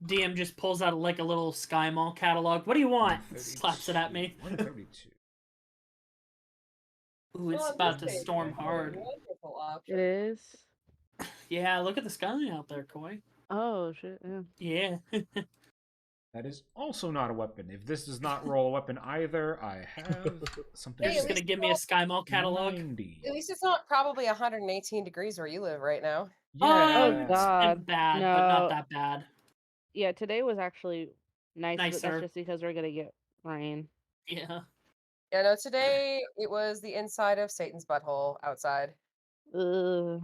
DM just pulls out like a little Sky Mall catalog. What do you want? Slaps it at me. 132. Ooh, it's about to storm hard. It is. Yeah, look at the sky out there, Koi. Oh shit! Yeah. Yeah. That is also not a weapon. If this does not roll a weapon either, I have something. You're just gonna give me a Sky Mall catalog. 90. At least it's not probably 118 degrees where you live right now. Yeah. Oh god. It's bad, No. but not that bad. Yeah, today was actually nice, but Nicer. that's just because we're gonna get rain. Yeah. Yeah, no, today it was the inside of Satan's butthole outside. Ugh.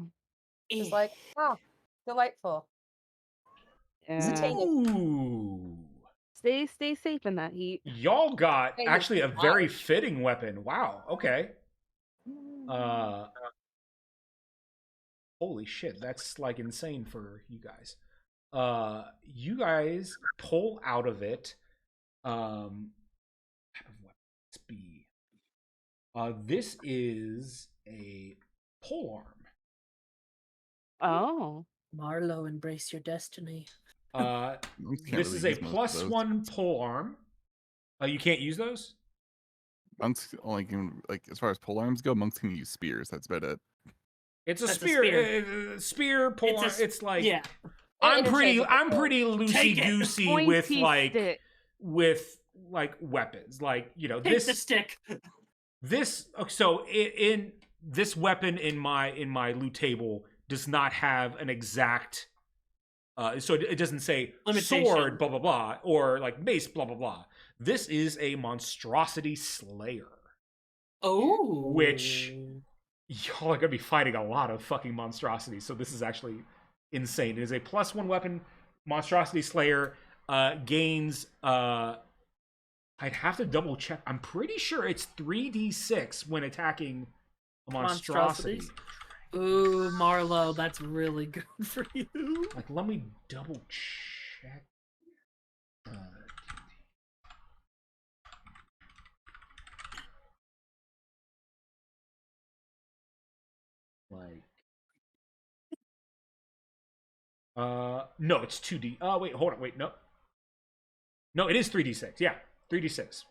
It's like, delightful. Yeah. Ooh. Stay safe in that heat. Y'all got Hey, actually a very fitting weapon. Wow. Okay. Holy shit, that's like insane for you guys. You guys pull out of it. Type of weapon be. This is a pole arm. Oh. Marlowe, embrace your destiny. This is a +1 pole arm. You can't use those? Monks only can, like, as far as pole arms go, monks can use spears. That's about it. It's a That's a spear. spear. Spear pole arm. It's like Yeah. I'm pretty loosey goosey with Pointy like stick. weapons. Like, you know, Take the stick. in this weapon in my loot table does not have an exact. So it doesn't say Limitation. sword, blah blah blah, or like mace, blah blah blah. This is a monstrosity slayer, Oh. which y'all are gonna be fighting a lot of fucking monstrosities. So this is actually insane. It is a +1 weapon monstrosity slayer. Gains. I'd have to double check. I'm pretty sure it's 3d6 when attacking a monstrosity. Monstrosities? Ooh, Marlo, that's really good for you. Like, let me double check. No, it's 2d. Wait, hold on, wait, no. No, it is 3d6. Yeah, 3d6.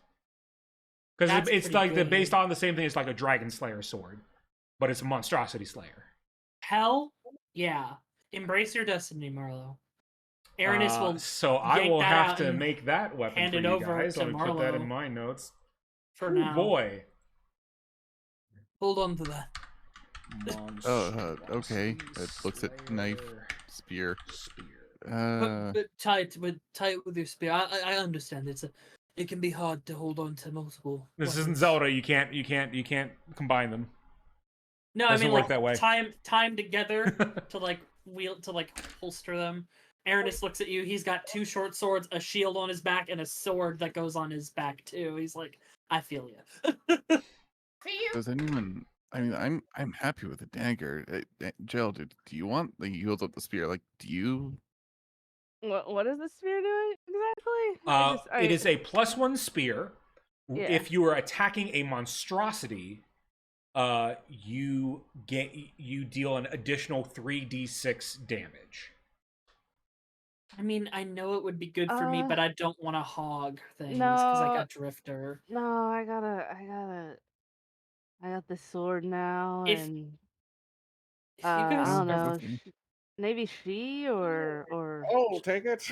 Because That's it's pretty like good. based on the same thing as like a Dragon Slayer sword, but it's a monstrosity slayer. Hell yeah. Embrace your destiny, Marlo. Aranis will So I yank will that have out to and make that weapon hand for it you over guys. to Let me put that in Marlo. my notes. for Ooh, now. boy. Hold on to that. Okay. It looks at knife, spear. But tight with your spear. I understand. It can be hard to hold on to multiple. This isn't weapons. Zelda. You can't combine them. No, I Doesn't mean work like that way. time together to like holster them. Aranis looks at you. He's got 2 short swords, a shield on his back, and a sword that goes on his back too. He's like, I feel you. Does anyone? I mean, I'm happy with the dagger. Jill, do you want? Like, you hold up the spear. Like, do you? What is the spear doing exactly? It is a +1 spear. Yeah. If you are attacking a monstrosity, you deal an additional 3d6 damage. I mean, I know it would be good for me, but I don't want to hog things no. because I got Drifter. No, I got the sword now, If and you guys I don't know, Okay. maybe she or Oh, take it.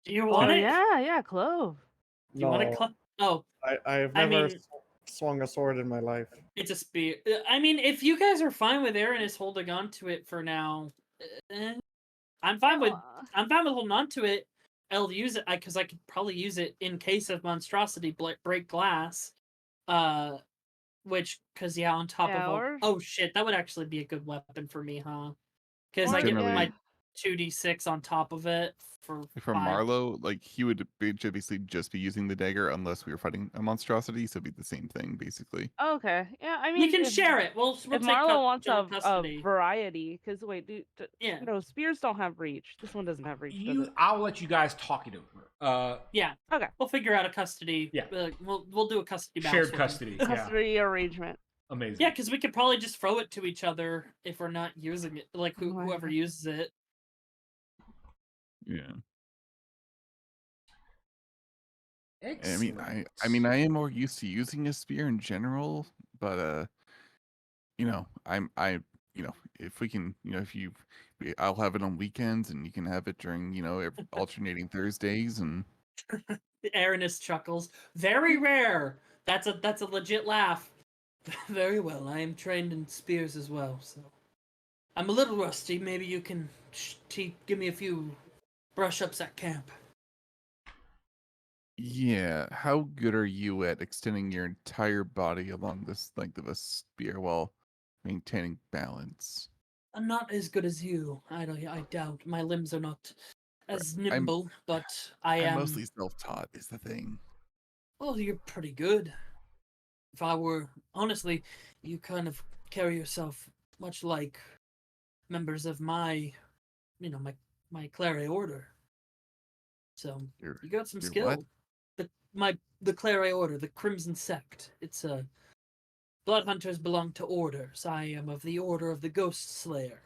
do you want it? yeah, Clove. Do you want to Oh, I've I never mean- swung a sword in my life. it's a spear. I mean, if you guys are fine with Aranis holding on to it for now, I'm fine with holding on to it. I'll use it because I could probably use it in case of monstrosity break glass. Which because on top Yeah, of all, or- oh shit, that would actually be a good weapon for me, huh? Because Or- I get Generally- my 2d6 on top of it for For 5. Marlo, like he would basically just be using the dagger unless we were fighting a monstrosity, so it'd be the same thing basically. Okay, yeah, I mean, We can share it. We'll If take Marlo wants joint a custody. variety, because wait, Yeah. no, spears don't have reach. This one doesn't have reach, does it? I'll let you guys talk it over. Yeah. Okay. We'll figure out a custody. Yeah. We'll do a custody battle. Shared swap. custody. Yeah, Custody arrangement. amazing. Yeah, because we could probably just throw it to each other if we're not using it. Like Oh my whoever God. uses it. Yeah. Excellent. I mean, I am more used to using a spear in general, but you know, if we can, I'll have it on weekends, and you can have it during, alternating Thursdays, and Aranis chuckles. Very rare. That's a legit laugh. Very well. I am trained in spears as well, so I'm a little rusty. Maybe you can give me a few brush-ups at camp. yeah. How good are you at extending your entire body along this length of a spear while maintaining balance? I'm not as good as you. I doubt. My limbs are not as nimble, but I I'm am. mostly self-taught is the thing. Well, you're pretty good. If I were honestly, you kind of carry yourself much like members of my my Clary order. So You're- you got some you're skill. what? The Clary order, the Crimson Sect. It's a blood hunters belong to orders. I am of the Order of the Ghost Slayer,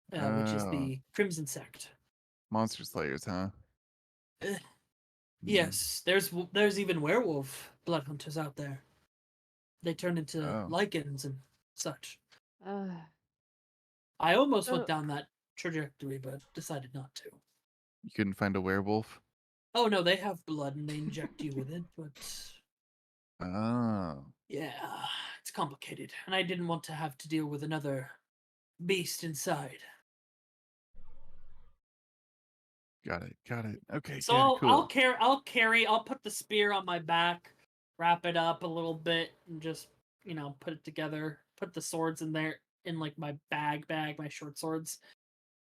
which is Oh. the Crimson Sect. Monster slayers, huh? Eh, Mm. Yes, there's even werewolf blood hunters out there. They turn into Oh. lichens and such. Uh, I almost Oh. went down that trajectory, but decided not to. You couldn't find a werewolf? Oh no, they have blood and they inject you with it, but Oh. yeah, it's complicated. And I didn't want to have to deal with another beast inside. Got it. Okay. So yeah, I'll cool. I'll put the spear on my back, wrap it up a little bit, and just put it together. Put the swords in there in like my bag, my short swords,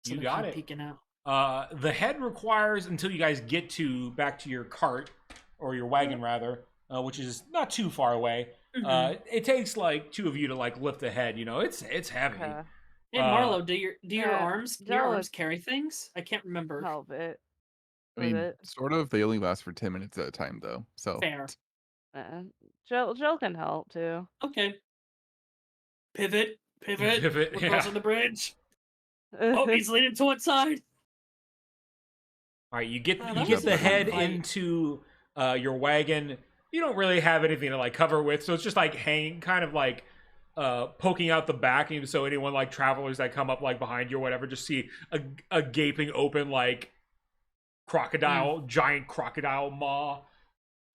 so You they got keep it. peeking out. The head requires until you guys get back to your cart or your wagon rather, which is not too far away. Mhm. It takes like two of you to like lift the head. It's heavy. Okay. Hey Marlo, do your yeah, arms carry things? I can't remember. Help it. I With mean, it. sort of. They only last for 10 minutes at a time, though. So Fair. Jill can help too. Okay. Pivot. Pivot, We're yeah. crossing the bridge. Oh, he's leaning to one side. All right, you get Oh, you that get was the a fun head fight. into your wagon. You don't really have anything to like cover with, so it's just like hanging, kind of like poking out the back, and so anyone like travelers that come up like behind you or whatever just see a gaping open like giant crocodile maw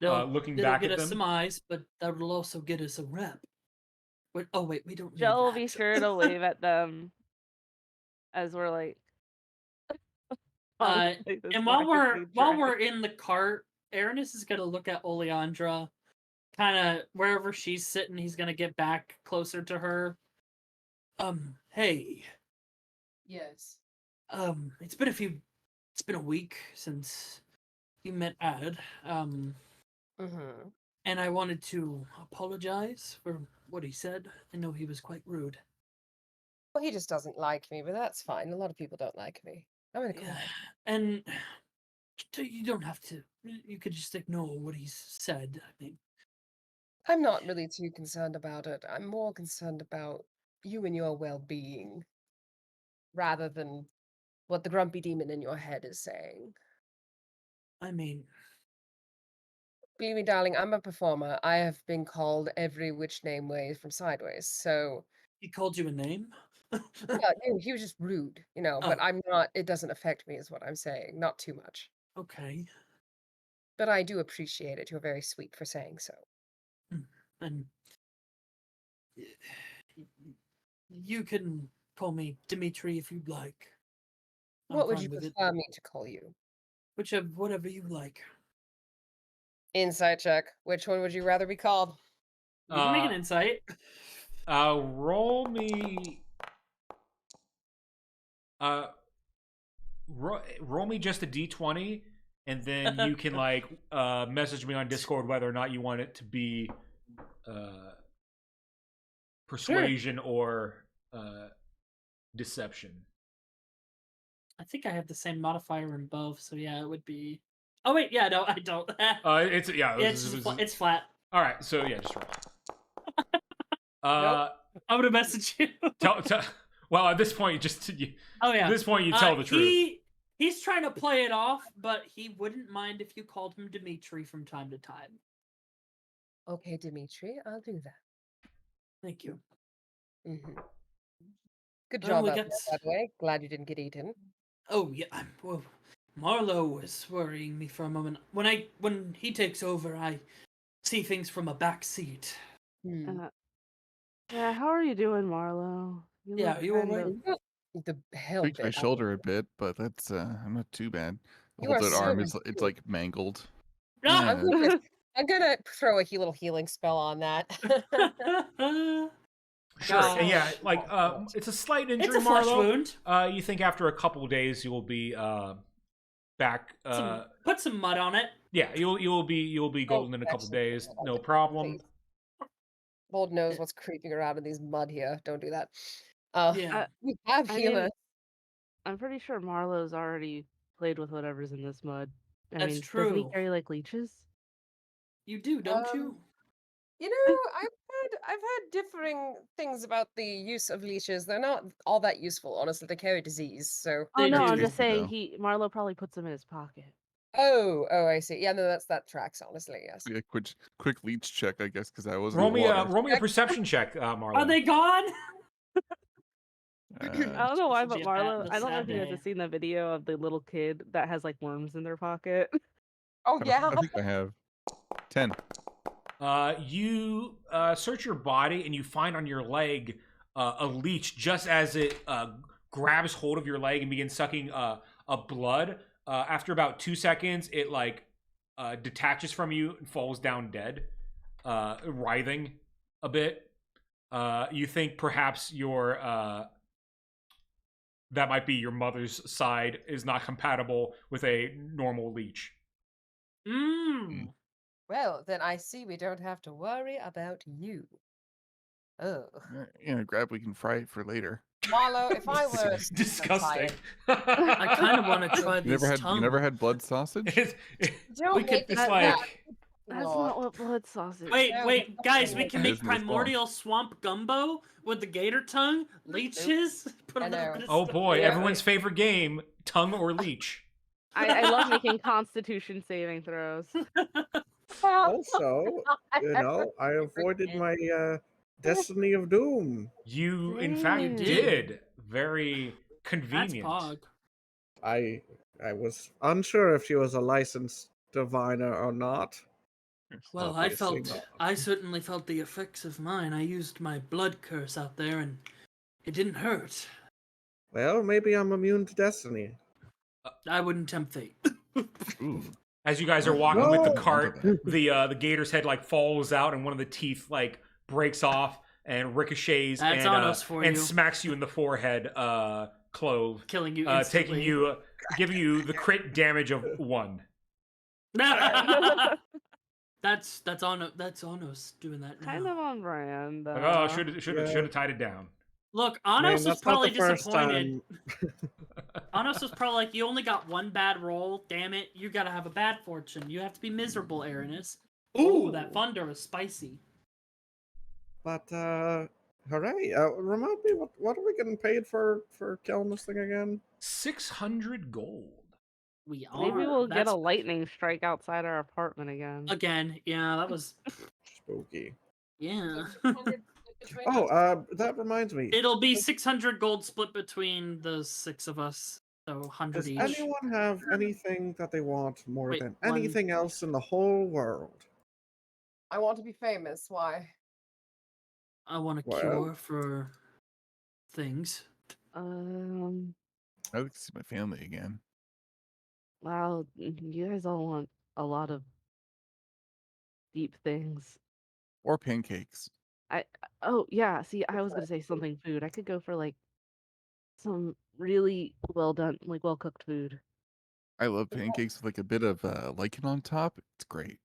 looking It'll back get at us them. some eyes, but that'll also get us a rep. Wait, oh wait, we don't need Jill will that. be sure to wave at them as we're like. And while we're in the cart, Aranis is gonna look at Oleandra, kind of wherever she's sitting. He's gonna get back closer to her. Hey. Yes. It's been a week since you met Ad. Mm-hmm. And I wanted to apologize for what he said. I know he was quite rude. Well, he just doesn't like me, but that's fine. A lot of people don't like me. I'm in a Yeah, quiet. and you don't have to. You could just ignore what he's said. I mean, I'm not really too concerned about it. I'm more concerned about you and your well-being rather than what the grumpy demon in your head is saying. I mean, Believe me, darling, I'm a performer. I have been called every which name way from sideways. So, he called you a name. yeah, he was just rude, but Oh. I'm not, it doesn't affect me, is what I'm saying. Not too much. Okay. But I do appreciate it. You're very sweet for saying so. And you can call me Dimitri if you'd like. What would fine you with it. prefer me to call you? Whatever you like. Insight check. Which one would you rather be called? You can make an insight. Roll me. Roll me just a d20, and then you can like message me on Discord whether or not you want it to be persuasion or deception. I think I have the same modifier in both, so yeah, it would be. Oh wait, yeah, no, I don't. It's flat. All right, so yeah, just roll. Nope. I'm gonna message you. Well, at this point, Oh yeah. At this point, you tell the truth. He's trying to play it off, but he wouldn't mind if you called him Dimitri from time to time. Okay, Dimitri, I'll do that. Thank you. Mm-hmm. Good job we out got- there, by the way. Glad you didn't get eaten. Oh yeah. Well, Marlo was worrying me for a moment. When he takes over, I see things from a back seat. Yeah, how are you doing, Marlo? You alright? The hell Tweaked bit. my shoulder a bit, but that's I'm not too bad. The You are whole so arm is it's like mangled. Ah! Yeah. I'm gonna throw a little healing spell on that. Sure. And yeah, like it's a slight injury, It's a flesh Marlo. wound. You think after a couple days you will be back. Put some mud on it. Yeah, you'll be golden in a couple days, no problem. Please. Lord knows what's creeping around in these mud here. Don't do that. Yeah. We have healers. I'm pretty sure Marlo's already played with whatever's in this mud. That's Doesn't he true. carry like leeches? You do, don't you? I've heard differing things about the use of leeches. They're not all that useful, honestly. They carry disease, so. Oh no, That's I'm just true, saying Marlo probably puts them in his pocket. Oh, I see. Yeah, no, that tracks, honestly, yes. A quick leech check, I guess, because I wasn't. Roll me a perception check, Marlo. Are they gone? I don't know why, but Be a Marlo, bad- I don't know if sad you guys day. have seen the video of the little kid that has like worms in their pocket. Oh, yeah? I think I have 10. You search your body and you find on your leg a leech just as it grabs hold of your leg and begins sucking a blood. After about 2 seconds, it like detaches from you and falls down dead, writhing a bit. You think perhaps that might be your mother's side is not compatible with a normal leech. Mmm. Well, then I see we don't have to worry about you. Oh. Grab. We can fry it for later. Marlo, if I were a Disgusting. I kind of want to try You this tongue. you never had blood sausage? Don't We could- make it's that like That's Lord. not what blood sausage. Wait, No. wait, guys, we can make Business law. primordial swamp gumbo with the gator tongue, leeches. Put a I little know. bit of oh stuff boy, in there. everyone's favorite game, tongue or leech. I love making Constitution saving throws. Also, I avoided my Destiny of Doom. You, in fact, You did. Very That's convenient. pog. I was unsure if she was a licensed diviner or not. Well, Obviously not. I certainly felt the effects of mine. I used my blood curse out there, and it didn't hurt. Well, maybe I'm immune to destiny. I wouldn't tempt fate. Ooh. As you guys are walking with the No. cart, the gator's head like falls out, and one of the teeth like breaks off and ricochets That's and on us for and you. smacks you in the forehead. Clove, Killing you taking instantly. you, giving you the crit damage of 1. That's on us doing that now. Kind of on brand. Like, oh, should yeah. have tied it down. Look, Man, Anos was that's not probably the first disappointed. time. Anos was probably like, you only got one bad roll. Damn it, you gotta have a bad fortune. You have to be miserable, Aranis. Ooh, that thunder was spicy. But hooray! Remind me, what are we getting paid for killing this thing again? 600 gold. We are. Maybe we'll get That's- a lightning strike outside our apartment again. Again, yeah, that was... Spooky. Yeah. Oh, that reminds me. It'll be 600 gold split between the 6 of us. So 100 Does each. anyone have anything that they want more Wait, than one- anything else in the whole world? I want to be famous. Why? I want a Well- cure for things. I'd like to see my family again. Wow, you guys all want a lot of deep things. Or pancakes. Oh yeah, see, I was gonna say something food. I could go for like some really well done, like well cooked food. I love pancakes with like a bit of lichen on top. It's great.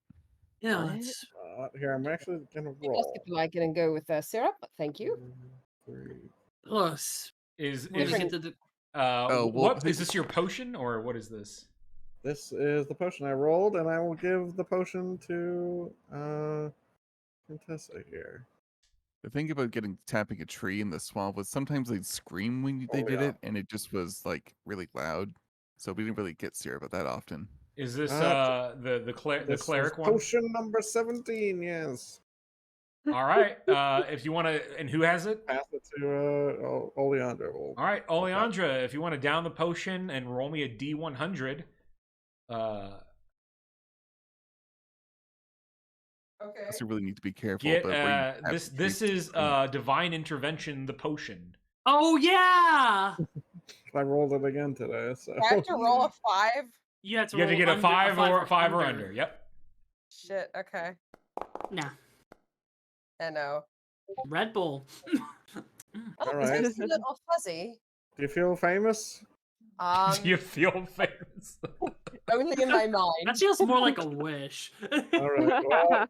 Yeah, What? that's... Here, I'm actually gonna I guess roll. if you like it and go with syrup, but thank you. 3. Us. Is We'll Different- get to the... well, what is this your potion or what is this? This is the potion I rolled, and I will give the potion to Contessa here. The thing about tapping a tree in the swamp was sometimes they'd scream when they Oh, did yeah. it, and it just was like really loud. So we didn't really get syrup that often. Is this the This cleric is one? potion number 17. Yes. All right. If you want to, and who has it? Pass it to Oleandro. All right, Oleandra, if you want to down the potion and roll me a D100. Okay. So you really need to be careful. Get but where you tap this. the This tree, is divine intervention. The potion. Oh, yeah! I rolled it again today. So I have to roll a 5. You have to You have to roll get a under- 5 or under. Yep. Shit. Okay. Nah. I know. Red Bull. Oh, All it's right. just a little fuzzy. Do you feel famous? Do you feel famous? Only in my mind. That feels more like a wish. All right.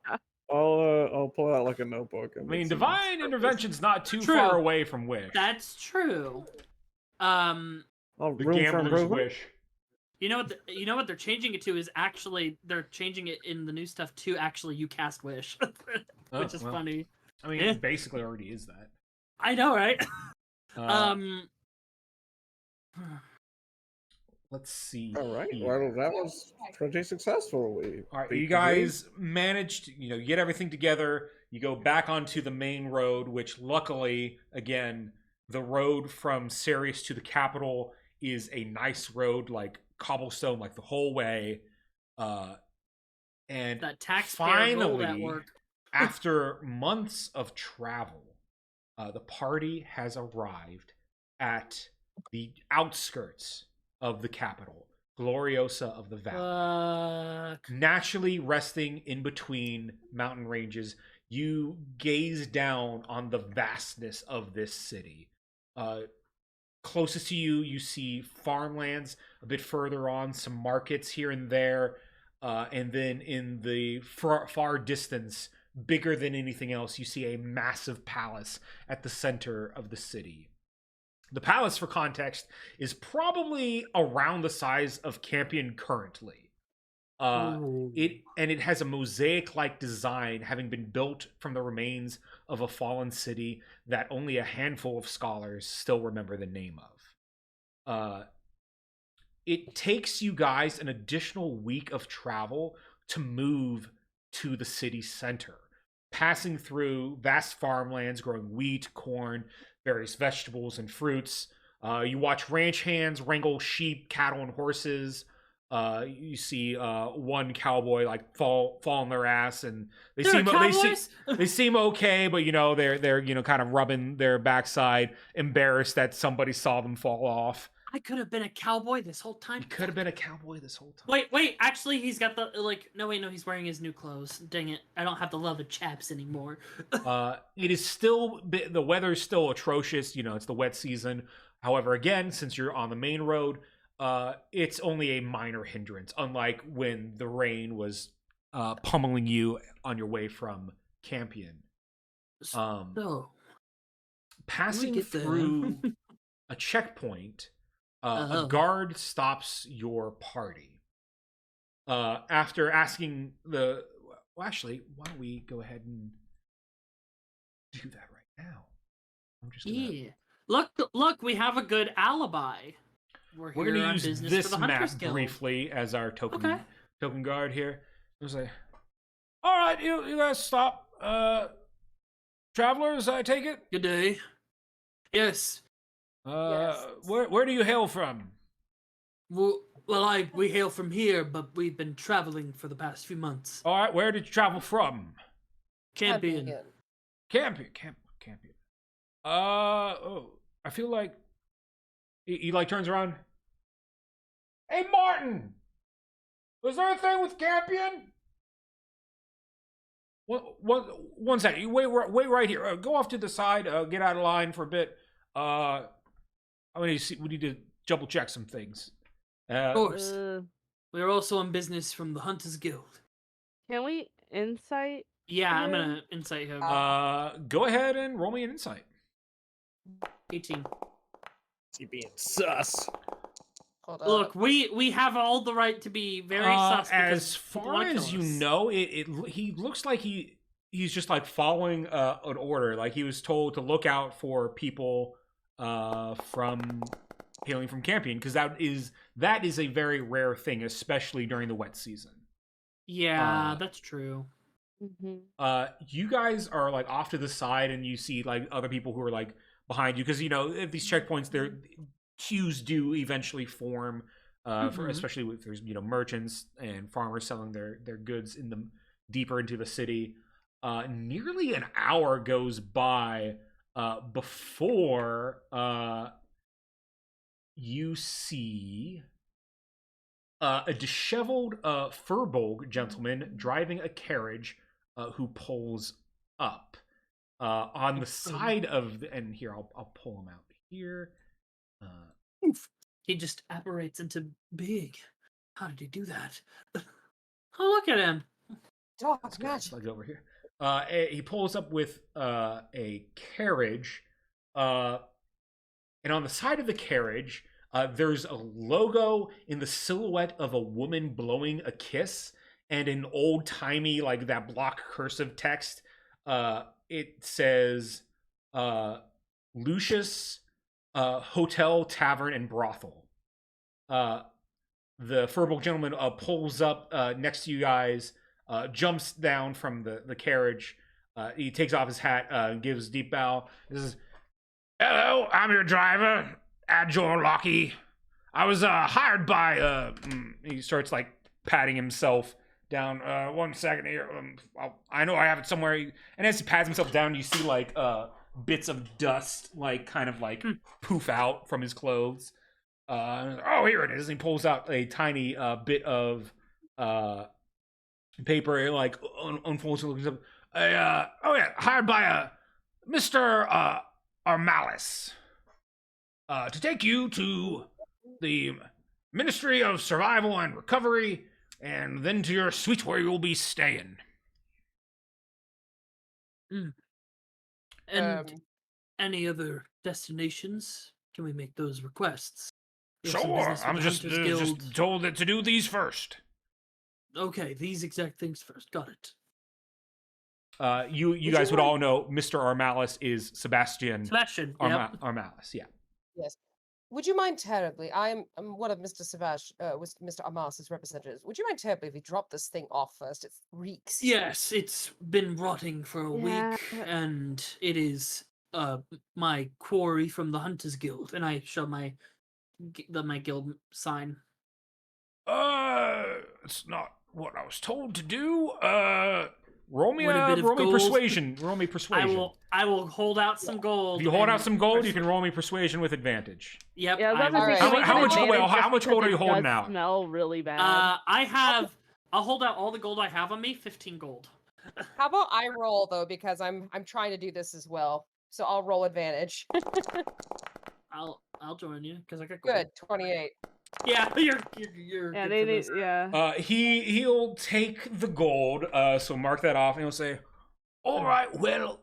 Well, I'll pull out like a notebook. I And mean, make some divine purpose. intervention's not too True. far away from wish. That's true. Oh, The room for gambler's improvement. wish. You know what they're changing it to is actually they're changing it in the new stuff to actually you cast wish, Oh, which is well. funny. I mean, Yeah. it basically already is that. I know, right? Uh, let's see. All right. here. Well, that was pretty successful. All right, beat you the game. guys managed, get everything together. You go back onto the main road, which luckily, again, the road from Sirius to the capital is a nice road, like cobblestone, like the whole way. And That taxpayer rolled at finally, work. after months of travel, The party has arrived at the outskirts of the capital, Gloriosa of the Valley. Naturally resting in between mountain ranges, you gaze down on the vastness of this city. Closest to you, you see farmlands. A bit further on, some markets here and there. And then in the far distance, bigger than anything else, you see a massive palace at the center of the city. The palace, for context, is probably around the size of Campion currently. It has a mosaic-like design, having been built from the remains of a fallen city that only a handful of scholars still remember the name of. It takes you guys an additional week of travel to move to the city center, passing through vast farmlands growing wheat, corn, various vegetables, and fruits. You watch ranch hands wrangle sheep, cattle, and horses. You see one cowboy like fall on their ass, and they seem okay, but they're kind of rubbing their backside, embarrassed that somebody saw them fall off. I could have been a cowboy this whole time. You could have been a cowboy this whole time. Wait, actually, he's got the, no, he's wearing his new clothes. Dang it, I don't have the leather chaps anymore. It is still, the weather's still atrocious, it's the wet season. However, again, since you're on the main road, it's only a minor hindrance, unlike when the rain was pummeling you on your way from Campion. Passing through a checkpoint, a guard stops your party. After asking actually, why don't we go ahead and do that right now? I'm just gonna... Look, we have a good alibi. We're going to use this map briefly as our token guard here. I was like, all right, you guys stop. Travelers, I take it? Good day. Yes. Yes. Where do you hail from? Well, we hail from here, but we've been traveling for the past few months. All right, where did you travel from? Campion. Campion. I feel like he like turns around. Hey, Martin! Was there a thing with Campion? One second. You wait right here. Go off to the side. Get out of line for a bit. We need to double check some things. Of course. We're also on business from the Hunters Guild. Can we insight? Yeah, I'm gonna insight him. Go ahead and roll me an insight. 18. You being sus. Hold up. Look, we have all the right to be very sus. As far as you know, he looks like he's just like following an order. Like he was told to look out for people from hailing from Campion, because that is a very rare thing, especially during the wet season. Yeah, that's true. Mm-hmm. You guys are like off to the side, and you see like other people who are like behind you, because at these checkpoints, their queues do eventually form, for especially if there's merchants and farmers selling their goods deeper into the city. Nearly an hour goes by before you see a disheveled furbolg gentleman driving a carriage who pulls up on the side of and here I'll pull him out here. Oof. He just apparates into big. How did he do that? Oh, look at him. Dog magic. Slide over here. He pulls up with a carriage, and on the side of the carriage, there's a logo in the silhouette of a woman blowing a kiss, and in old-timey, like that block cursive text, it says, Lucius Hotel, Tavern, and Brothel. The furbolg gentleman pulls up next to you guys, jumps down from the carriage. He takes off his hat, gives a deep bow. He says, "Hello, I'm your driver, Adjor Lockie. I was hired by..." He starts like patting himself down. 1 second here. I know I have it somewhere. And as he pats himself down, you see like bits of dust like kind of like poof out from his clothes. Oh, here it is. And he pulls out a tiny bit of paper, like unfolds and looks up. Oh yeah, hired by Mr. Armalis to take you to the Ministry of Survival and Recovery, and then to your suite where you'll be staying. And any other destinations? Can we make those requests? We have some Sure, business with I'm the just Hunters Guild. told that to do these first. Okay, these exact things first. Got it. You guys would all know Mr. Armalis is Sebastian Sebastian. Yep. Armalis. Yeah. Yes. Would you mind terribly? I'm one of Mr. Mr. Amas's representatives. Would you mind terribly if we drop this thing off first? It reeks. Yes, it's been rotting for a Yeah. week, and it is my quarry from the Hunters Guild, and I show my guild sign. It's not what I was told to do. Roll me With a bit of gold. persuasion. Roll me persuasion. I will hold out some gold. If you hold out and- some gold, you can roll me persuasion with advantage. Yep. Yeah, I was I about to will- say, Alright. can we How get much- advantage wait, how just much gold because are you it holding does out? Smell really bad. I'll hold out all the gold I have on me, 15 gold. How about I roll though, because I'm trying to do this as well. So I'll roll advantage. I'll join you because I got gold. Good, 28. Yeah, you're yeah, good they for need, this. yeah. He'll take the gold. So mark that off, and he'll say, "All right, well,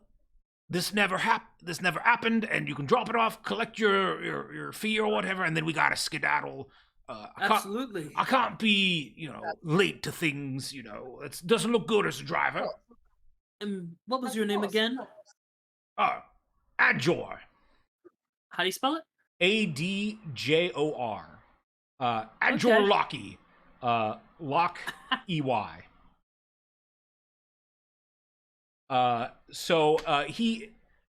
this never happened, and you can drop it off, collect your fee or whatever, and then we gotta skedaddle. Absolutely. I can't be, late to things. It doesn't look good as a driver. And what was your name again? Adjor, How do you spell it? Adjor, Adjor Okay. Locky, Lock EY.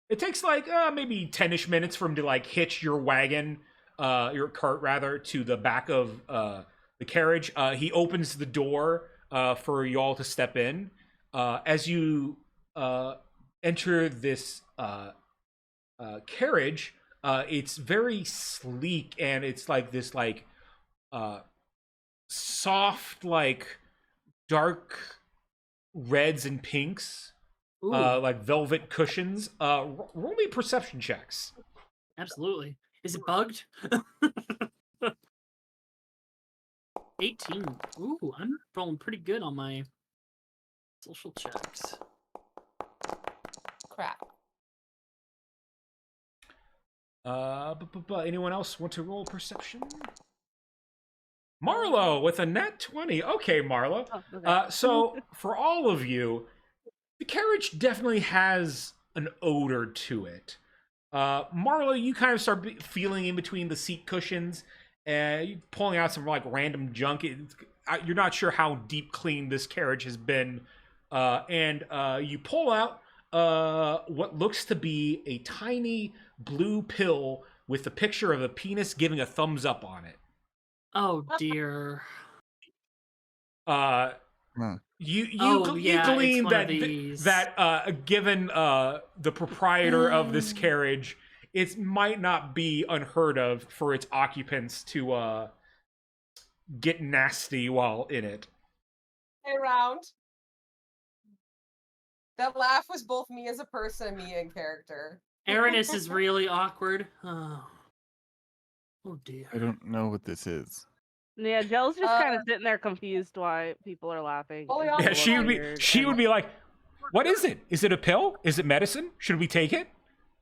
It takes like maybe 10-ish minutes for him to like hitch your cart rather, to the back of the carriage. He opens the door for y'all to step in. As you enter this carriage, it's very sleek, and it's like this like soft, like dark reds and pinks. Ooh, Like velvet cushions. Roll me perception checks. absolutely. Is it bugged? 18. Ooh, I'm rolling pretty good on my social checks. Crap. Anyone else want to roll perception? Marlo with a nat 20. Okay, Marlo. Oh, okay. So for all of you, the carriage definitely has an odor to it. Marlo, you kind of start feeling in between the seat cushions, and you're pulling out some like random junk. You're not sure how deep clean this carriage has been, and you pull out what looks to be a tiny blue pill with a picture of a penis giving a thumbs up on it. Oh dear. You yeah, glean it's one of that these. given the proprietor of this carriage, it might not be unheard of for its occupants to get nasty while in it. Hey, round. That laugh was both me as a person and me in character. Aranis is really awkward. Oh dear. I don't know what this is. Yeah, Jell's just kind of sitting there confused why people are laughing. Oh, and yeah, people Yeah, look she weird, would be like, "What is it? Is it a pill? Is it medicine? Should we take it?"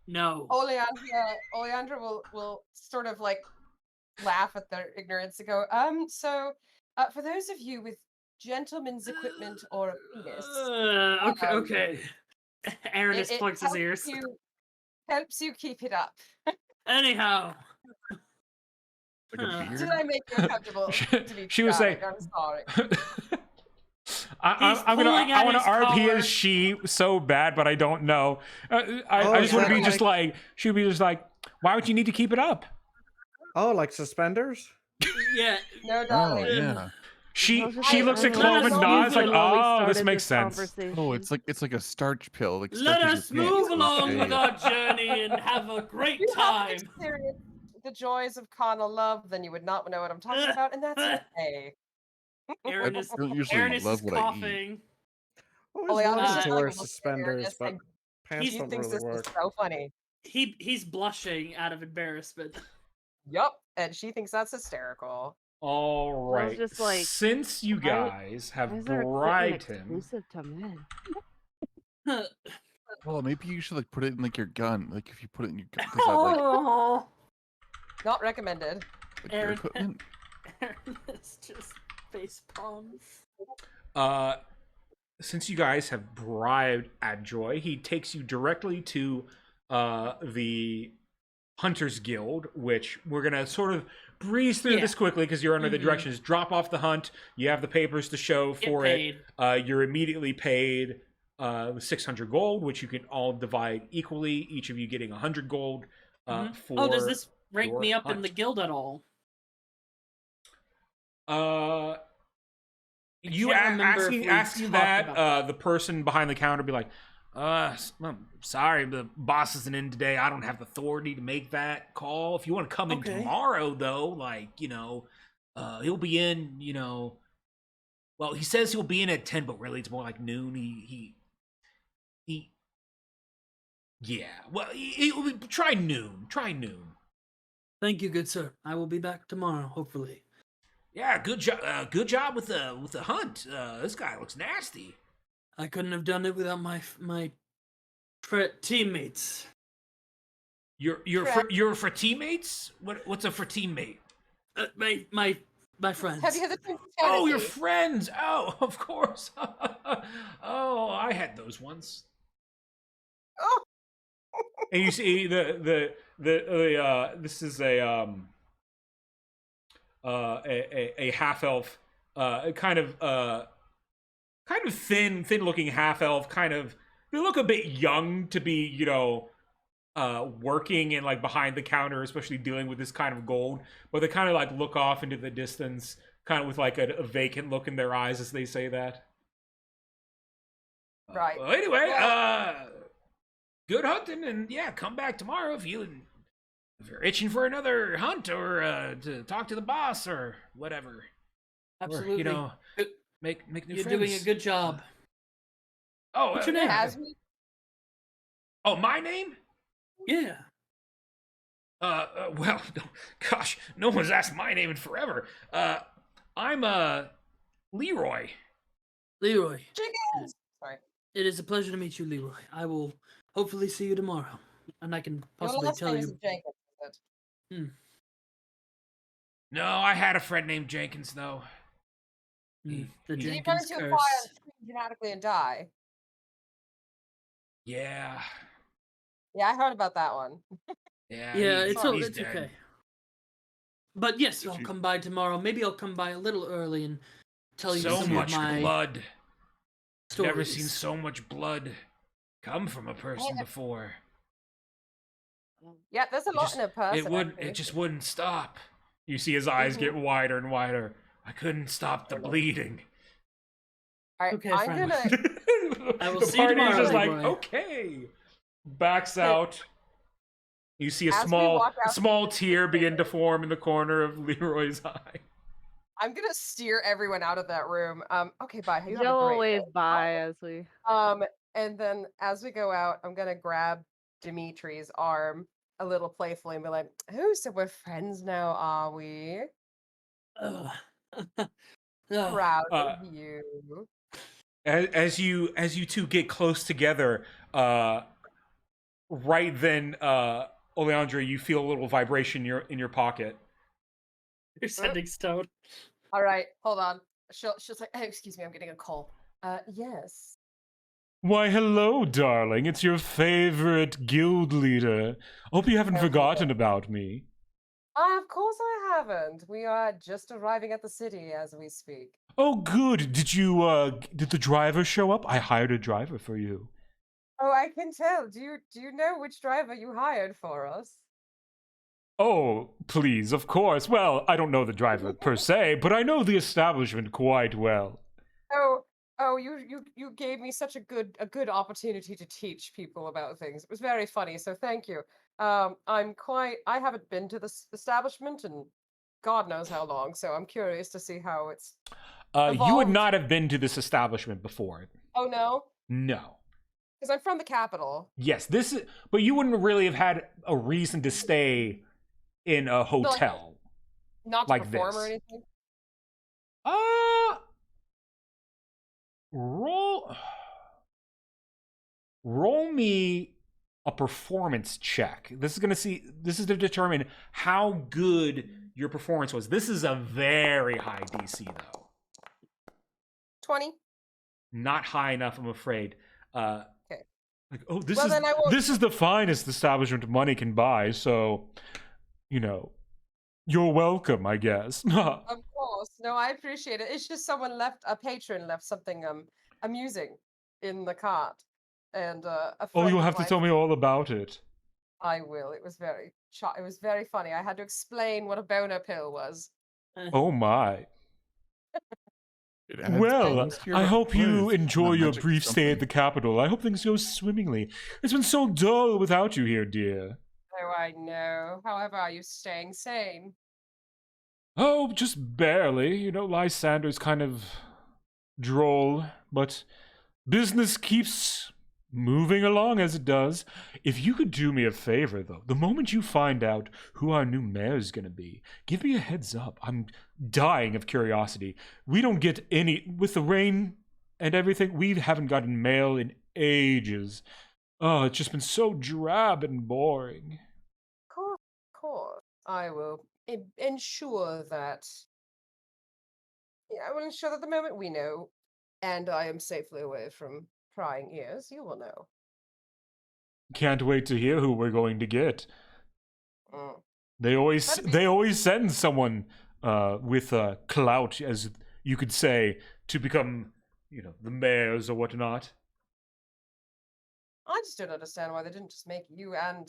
No. Oleandra will sort of like laugh at their ignorance and go, so for those of you with gentleman's equipment or a penis, Okay. Aranis it plugs his ears. helps you keep it up. Anyhow. Like a Huh. beard? Did I make you uncomfortable? To be She would say- frank? I'm sorry. I want to RP as she so bad, but I don't know. I just want to be just like, she'd be just like, "Why would you need to keep it up?" Oh, like suspenders? Yeah. No, Oh, darling. yeah. She I was just she like, looks I at don't Clove and know nods like, when we oh, this started makes sense. conversation. Oh, it's like a starch pill. Like Let starches us your pants, move so along stay- with our journey and have a great You haven't time. experienced the joys of carnal love, then you would not know what I'm talking about, and that's okay. Aaron I is don't usually Aaron is love what I eat. coughing. Always Oleana wanted just to like wear looking at suspenders, Ernest but and pants he don't thinks really this work. is so funny. He's blushing out of embarrassment. Yup, and she thinks that's hysterical. All I was right. just like, Since you why- guys Why have is there bribed equipment him, exclusive to men? Well, maybe you should like put it in like your gun. Like if you put it in your gun, because that like Oh, Not recommended. your Aaron, equipment. Aaron is just face palms. since you guys have bribed Adjoy, he takes you directly to the Hunters Guild, which we're gonna sort of breeze through Yeah. this quickly because you're under the Mhm. directions. Drop off the hunt. You have the papers to show Get for paid. it. You're immediately paid 600 gold, which you can all divide equally. Each of you getting 100 gold for. Oh, does this rank your me up in hunt. the guild at all? You can't remember if we asking talked that, about the person behind the counter be like, I'm sorry, the boss isn't in today. I don't have the authority to make that call. If you want to come in Okay. tomorrow, though, he'll be in, well, he says he'll be in at 10, but really it's more like noon. Yeah, well, try noon. Try noon. Thank you, good sir. I will be back tomorrow, hopefully. Yeah, good job. Good job with the hunt. This guy looks nasty. I couldn't have done it without my teammates. You're for teammates. What's a for teammate? My friends. Have you had the team Oh, your fantasy? friends. Oh, of course. Oh, I had those once. Oh, And you see this is a half elf, kind of thin looking half elf. Kind of, they look a bit young to be working and like behind the counter, especially dealing with this kind of gold. But they kind of like look off into the distance, kind of with like a vacant look in their eyes as they say that. right. Well, anyway, Well- good hunting, and yeah, come back tomorrow if you're itching for another hunt or to talk to the boss or whatever. Absolutely. Or, Good- make new You're friends. doing a good job. Oh, What's your name? As we Oh, my name? Yeah. Well, gosh, no one's asked my name in forever. I'm Leroy. Leroy. chickens. Sorry. It is a pleasure to meet you, Leroy. I will hopefully see you tomorrow. And I can Your possibly last tell name you. is Jenkins, is it? No, I had a friend named Jenkins though. The Did Did you run Jenkins into a curse. fire and scream dramatically and die? Yeah, Yeah, I heard about that one. yeah. Yeah, he- it's sorry. he's it's dead. okay. But yes, Did I'll you- come by tomorrow. Maybe I'll come by a little early and tell you So some much of my blood. stories. Never seen so much blood come from a person Yeah. before. Yeah, there's a lot in a person. It actually. just wouldn't stop. You see his eyes get wider and wider. I couldn't stop the bleeding. All right, Okay, I'm friend. gonna. I will The see you party is tomorrow, just like, Leroy. okay. Backs out. You see a As we small walk out- small tear begin to form in the corner of Leroy's eye. I'm gonna steer everyone out of that room. Okay, bye. You have a Joe great wave day. by as we. And then as we go out, I'm gonna grab Dimitri's arm a little playfully and be like, "Oh, so we're friends now, are we? Ugh. Proud Uh, of you." As you two get close together, right then, Oleandra, you feel a little vibration in your pocket. You're sending stone. All right, hold on. She'll say, "Oh, excuse me, I'm getting a call." Yes. Why, hello, darling. It's your favorite guild leader. Hope you haven't Hello. forgotten about me. Of course I haven't. We are just arriving at the city as we speak. Oh, good. Did the driver show up? I hired a driver for you. Oh, I can tell. Do you know which driver you hired for us? Oh, please, of course. Well, I don't know the driver per se, but I know the establishment quite well. You gave me such a good opportunity to teach people about things. It was very funny, so thank you. I haven't been to this establishment in God knows how long, so I'm curious to see how it's You would evolved. not have been to this establishment before. Oh no, No. because I'm from the capital. Yes, this is, but you wouldn't really have had a reason to stay in a hotel Not to like perform this. or anything. Roll me a performance check. This is to determine how good your performance was. This is a very high DC though. 20. Not high enough, I'm afraid. Okay. Like, oh, this Well, is then I won't- this is the finest establishment money can buy, so you know, you're welcome, I guess. Of course. No, I appreciate it. It's just a patron left something amusing in the cart. And a Oh, friend you'll of have to mine- tell me all about it. I will. It was very funny. I had to explain what a boner pill was. Oh my. It adds Well, things to your I hope you life. enjoy Not your magic, brief stay at the capital. I hope things go swimmingly. It's been so dull without you here, dear. Oh, I know. However, are you staying sane? Oh, just barely. You know, Lysander's kind of droll, but business keeps moving along as it does. If you could do me a favor, though, the moment you find out who our new mayor's gonna be, give me a heads up. I'm dying of curiosity. We don't get any, with the rain and everything, we haven't gotten mail in ages. Oh, it's just been so drab and boring. Of course. I will ensure that. Yeah, I will ensure that the moment we know, and I am safely away from prying ears, you will know. Can't wait to hear who we're going to get. Mm. They always That'd be- they always send someone with clout, as you could say, to become, you know, the mayors or whatnot. I just don't understand why they didn't just make you and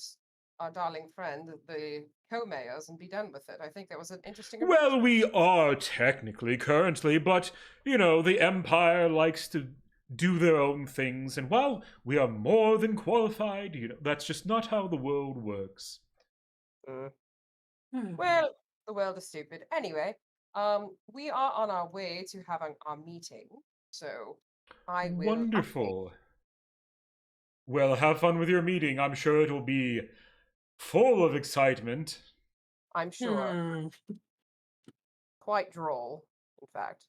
our darling friend the co-mayors and be done with it. I think that was an interesting. Well, we are technically currently, but you know, the Empire likes to do their own things, and while we are more than qualified, you know, that's just not how the world works. Well, the world is stupid. Anyway, we are on our way to having our meeting, so I will. Wonderful. Well, have fun with your meeting. I'm sure it will be full of excitement. I'm sure. Quite droll, in fact.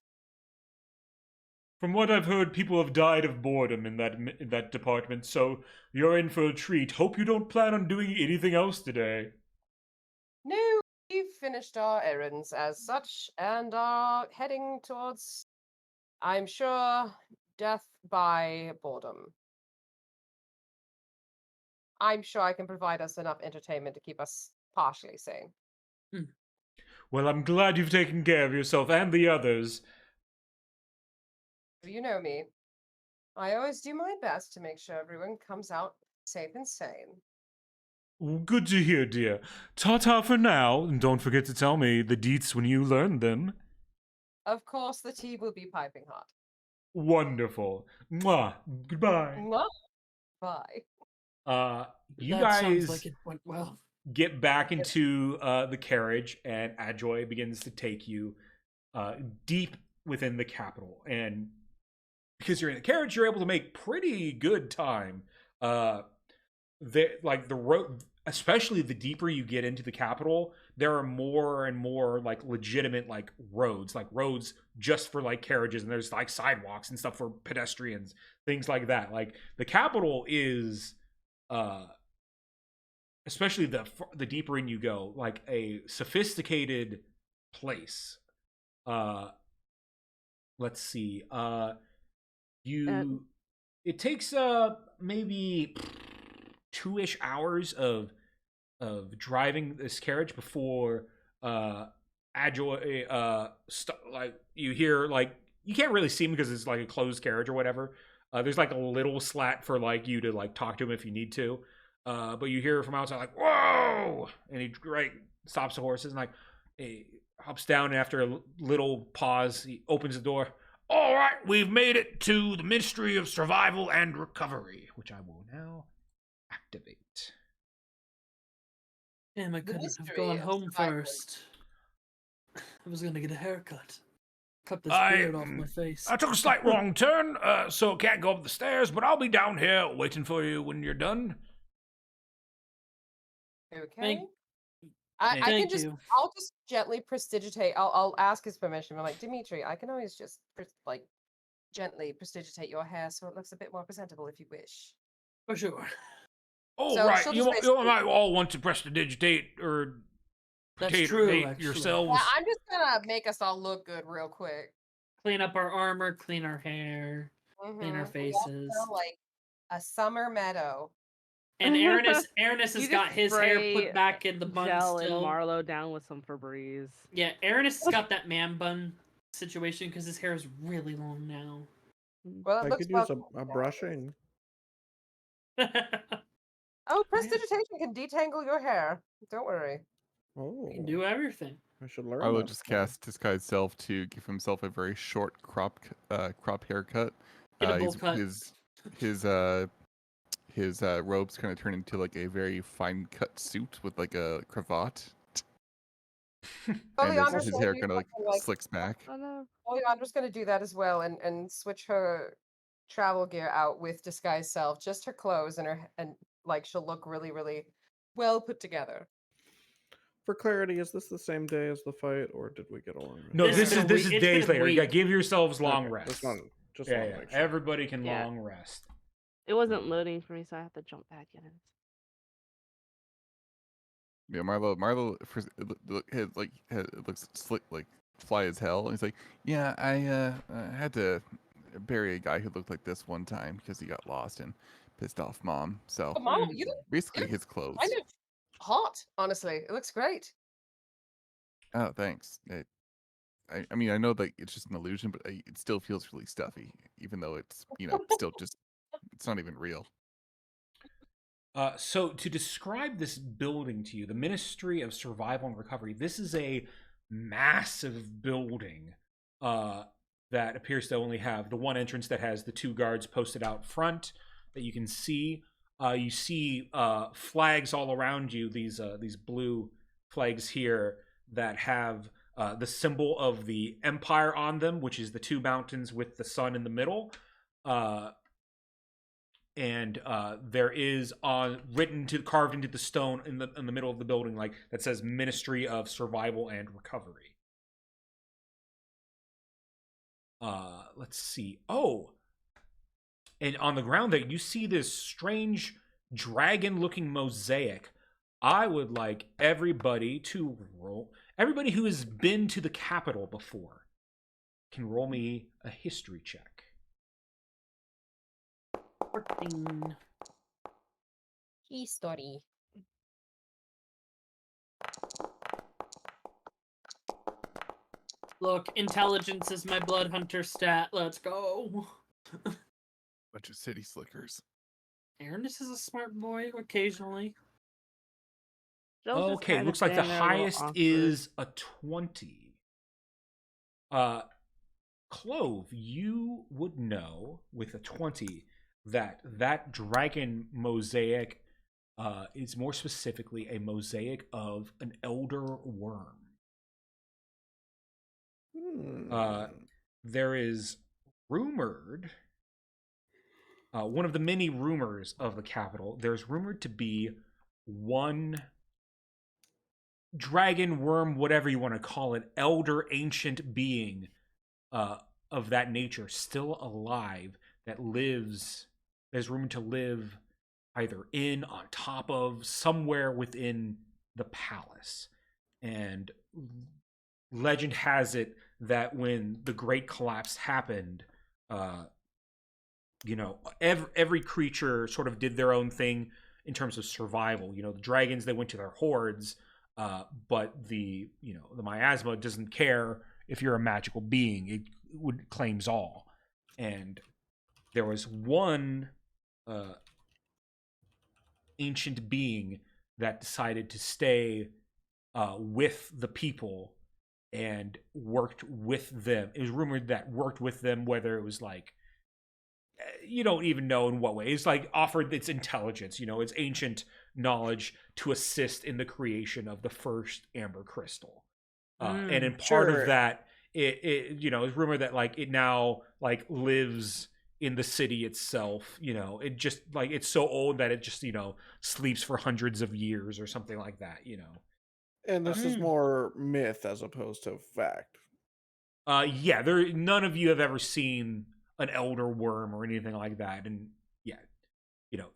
From what I've heard, people have died of boredom in that department, so you're in for a treat. Hope you don't plan on doing anything else today. No, we've finished our errands as such and are heading towards, I'm sure, death by boredom. I'm sure I can provide us enough entertainment to keep us partially sane. Well, I'm glad you've taken care of yourself and the others. You know me. I always do my best to make sure everyone comes out safe and sane. Good to hear, dear. Ta-ta for now, and don't forget to tell me the deets when you learn them. Of course, the tea will be piping hot. Wonderful. Mwah. Goodbye. Mwah. Bye. You That sounds guys like it went well. get back into the carriage, and Adjoy begins to take you deep within the capital. And because you're in the carriage, you're able to make pretty good time. The road, especially the deeper you get into the capital, there are more and more like legitimate like roads just for like carriages, and there's like sidewalks and stuff for pedestrians, things like that. Like the capital is especially the deeper in you go, like a sophisticated place. Let's see. It takes maybe 2-ish hours of driving this carriage before Adjoy like you hear, like, you can't really see him because it's like a closed carriage or whatever. There's like a little slat for like you to like talk to him if you need to. But you hear from outside like, "Whoa!" And he stops the horses and like he hops down. And after a little pause, he opens the door. All right, we've made it to the Ministry of Survival and Recovery, which I will now activate. Damn, I The couldn't have mystery gone of home survival. first. I was gonna get a haircut. Cut this I- beard off my face. I took a slight wrong turn, so can't go up the stairs, but I'll be down here waiting for you when you're done. Okay. Thank- I can Thank just, you. I'll just gently prestidigitate. I'll ask his permission. I'm like, Dimitri, I can always just like gently prestidigitate your hair so it looks a bit more presentable if you wish. For sure. Oh, So right. she'll You, just you basically- might all want to prestidigitate or That's potato true, date actually. yourselves. Yeah, I'm just gonna make us all look good real quick. Clean up our armor, clean our hair, clean our Mhm. We all faces. smell like a summer meadow. And Aranis You has just got his hair spray put back in the bun Gel still. and Marlowe down with some Febreze. Yeah, Aranis has got that man bun situation because his hair is really long now. Well, it I looks could use well a brushing. Oh, prestidigitation can detangle your hair. Don't worry. Oh, You can do everything. I should learn. I will that just skill. cast Disguise Self to give himself a very short crop haircut. Get a bowl cut. His robes kind of turn into like a very fine cut suit with like a cravat, and Oleandra's his gonna hair do kind of like something slicks back. Oh no. Oleandra's gonna do that as well and switch her travel gear out with disguise self, just her clothes and like she'll look really, really well put together. For clarity, is this the same day as the fight, or did we get a long rest? No, It's this been is a this week- is it's days been a later. Yeah, week. give yourselves long Okay, rests. Just want to Yeah. make sure. Everybody can Yeah. long rest. It wasn't loading for me, so I have to jump back in. Yeah, Marlo, it looks slick, like fly as hell. And he's like, yeah, I had to bury a guy who looked like this one time because he got lost and pissed off mom. So But Mom, you look basically, look his clothes. kind of hot, honestly. It looks great. Oh, thanks. I mean, I know that it's just an illusion, but it still feels really stuffy, even though it's still just it's not even real. So to describe this building to you, the Ministry of Survival and Recovery, this is a massive building that appears to only have the one entrance that has the two guards posted out front that you can see. You see flags all around you, these blue flags here that have the symbol of the Empire on them, which is the two mountains with the sun in the middle. And there is carved into the stone in the middle of the building, like that says Ministry of Survival and Recovery. Let's see. Oh, and on the ground there, you see this strange dragon-looking mosaic. I would like everybody to roll. Everybody who has been to the capital before can roll me a history check. 14. History. Look, intelligence is my blood hunter stat. Let's go. Bunch of city slickers. Aranis is a smart boy occasionally. Jill's just Okay, kinda looks like the standing there a little highest awkward. is a 20. Clove, you would know with a 20 that dragon mosaic is more specifically a mosaic of an elder worm. There is rumored, one of the many rumors of the capital, there's rumored to be one dragon, worm, whatever you want to call it, elder ancient being of that nature still alive that lives, there's rumored to live either in, on top of, somewhere within the palace. And legend has it that when the Great Collapse happened, every creature sort of did their own thing in terms of survival. The dragons, they went to their hordes, but the miasma doesn't care if you're a magical being. It claims all. And there was one ancient being that decided to stay with the people and worked with them. It was rumored that worked with them, whether it was like, you don't even know in what way. It's like offered its intelligence, its ancient knowledge to assist in the creation of the first amber crystal. And in part of that, it it's rumored that like it now like lives in the city itself. It just like it's so old that it just sleeps for hundreds of years or something like that. And this is more myth as opposed to fact. Yeah, none of you have ever seen an elder worm or anything like that, and yeah,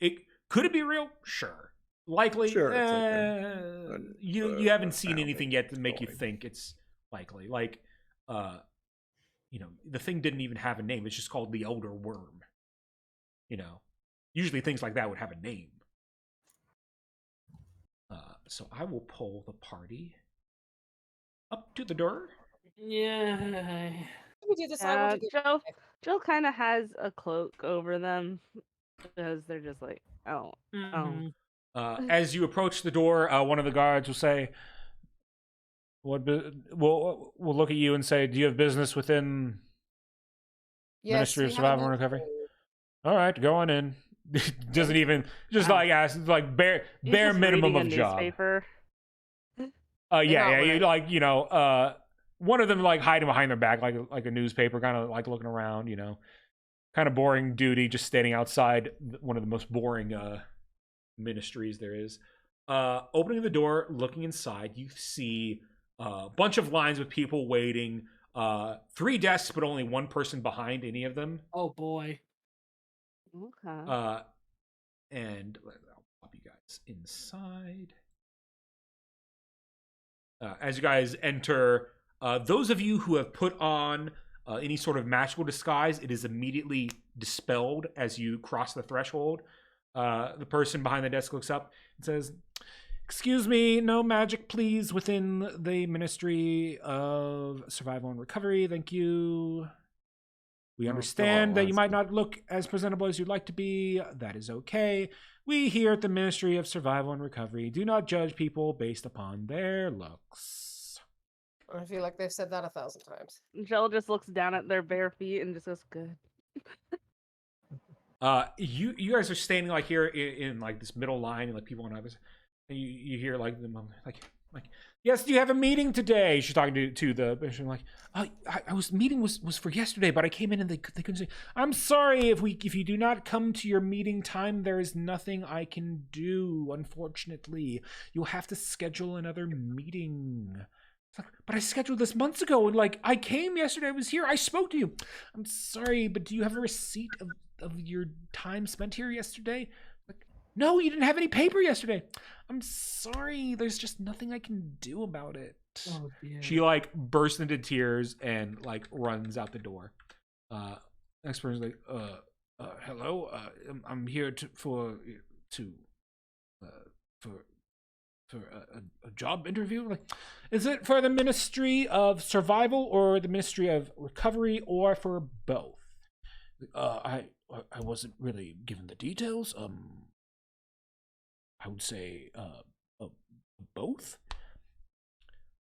it could it be real? Sure, likely. Sure, it's okay. You haven't seen anything yet to make you think it's likely. Like, the thing didn't even have a name. It's just called the elder worm. Usually things like that would have a name. So I will pull the party up to the door. Yeah. We do decide what to do. Jill kind of has a cloak over them because they're just like, oh. As you approach the door, one of the guards will say, we'll look at you and say, do you have business within Ministry of Survival and Recovery? All right, go on in. Doesn't even, just like ask, like bare minimum of job. Newspaper. Yeah, one of them like hiding behind their back like a newspaper, kind of like looking around, kind of boring duty, just standing outside one of the most boring ministries there is. Opening the door, looking inside, you see a bunch of lines with people waiting, 3 desks but only one person behind any of them. Oh boy. Okay. And I'll pop you guys inside. As you guys enter, those of you who have put on any sort of magical disguise, it is immediately dispelled as you cross the threshold. The person behind the desk looks up and says, "Excuse me, no magic, please, within the Ministry of Survival and Recovery. Thank you. We understand that you might not look as presentable as you'd like to be. That is okay. We here at the Ministry of Survival and Recovery do not judge people based upon their looks." I feel like they've said that 1,000 times. Jill just looks down at their bare feet and just goes, "Good." You guys are standing like here in like this middle line, and like people on others, and you hear like them like, "Yes, do you have a meeting today?" She's talking to the bishop, like, I was meeting was for yesterday, but I came in and they couldn't say. "I'm sorry, if you do not come to your meeting time, there is nothing I can do. Unfortunately, you'll have to schedule another meeting." It's like, "But I scheduled this months ago, and like I came yesterday, I was here, I spoke to you." "I'm sorry, but do you have a receipt of your time spent here yesterday?" Like, "No, you didn't have any paper yesterday." "I'm sorry, there's just nothing I can do about it." Oh, dear. She like bursts into tears and like runs out the door. Next person's like, "Hello, I'm here for a job interview." Like, "Is it for the Ministry of Survival or the Ministry of Recovery or for both?" I wasn't really given the details. I would say both.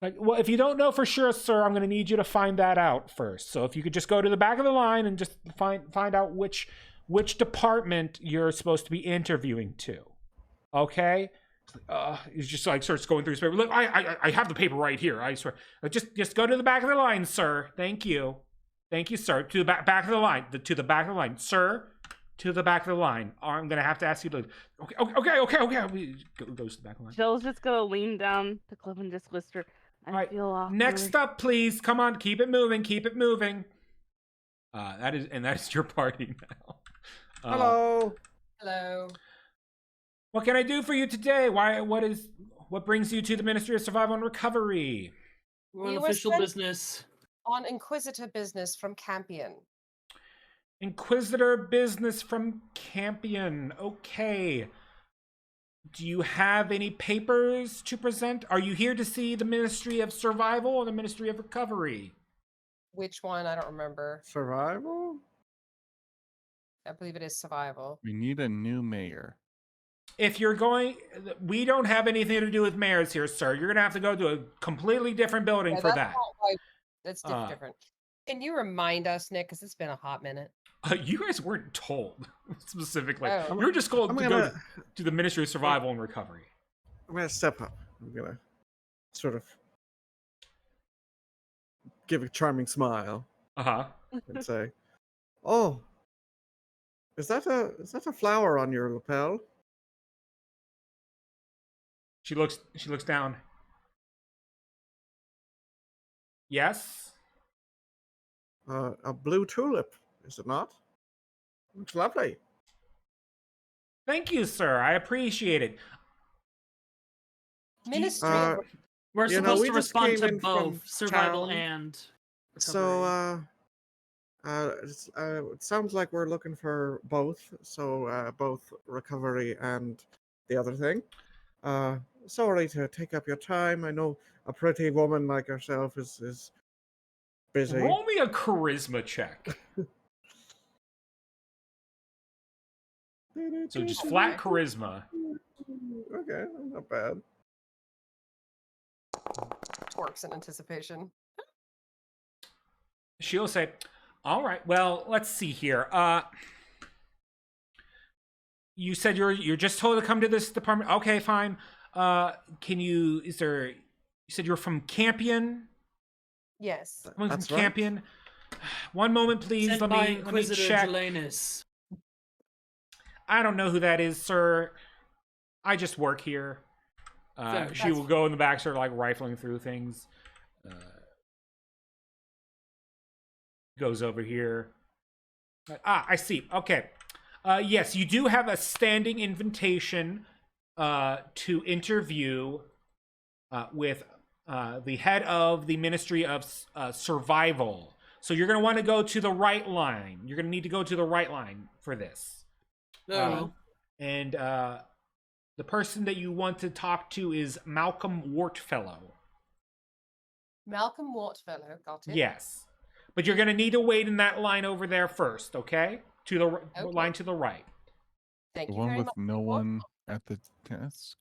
Like, "Well, if you don't know for sure, sir, I'm going to need you to find that out first. So if you could just go to the back of the line and just find out which department you're supposed to be interviewing to. Okay?" He's just like starts going through his paper. "Look, I have the paper right here. I swear. Just go to the back of the line, sir. Thank you, sir. To the back of the line. To the back of the line, sir. To the back of the line. I'm gonna have to ask you to. Okay. Goes to the back of the line. Jill's just gonna lean down to Cliff and just whisper, "I feel awkward." Next up, please. Come on, keep it moving. That is your party now. Hello. What can I do for you today? What brings you to the Ministry of Survival and Recovery? We're on We were official sent- business. On Inquisitor business from Campion. Inquisitor business from Campion. Okay. Do you have any papers to present? Are you here to see the Ministry of Survival or the Ministry of Recovery? Which one? I don't remember. Survival? I believe it is survival. We need a new mayor. if you're going, we don't have anything to do with mayors here, sir. You're gonna have to go to a completely different building Yeah, for that's that. not why- That's Uh, different. Can you remind us, Nick? Because it's been a hot minute. You guys weren't told specifically. Oh. You were just told I'm to gonna- go to the Ministry of Survival and Recovery. I'm gonna step up. I'm gonna sort of give a charming smile Uh-huh. and say, "Oh, is that a flower on your lapel?" She looks down. Yes? A blue tulip, is it not? Looks lovely. Thank you, sir. I appreciate it. Ministry. Uh, We're You know, supposed we to just respond came to in from both survival town. and So, it sounds like we're looking for both. So, both recovery and the other thing. Sorry to take up your time. I know a pretty woman like yourself is busy. Roll me a charisma check. So just flat charisma. Okay, not bad. Twerks in anticipation. She'll say, "All right. Well, let's see here. You said you're just told to come to this department. Okay, fine. Can you? Is there? You said you're from Campion. Yes. Someone from That's right. Campion. One moment, please. sent Let by me Inquisitor check. Gelanus. I don't know who that is, sir. I just work here." Fair. She will go in the back, sort of like rifling through things. Goes over here. I see. Okay. Yes, you do have a standing invitation to interview with the head of the Ministry of Survival. So you're going to want to go to the right line. You're going to need to go to the right line for this. Oh. And the person that you want to talk to is Malcolm Wartfellow. Malcolm Wartfellow. Got it. Yes. But you're going to need to wait in that line over there first, okay? To the Okay. line to the right. Thank The you one very with much. no one at the desk.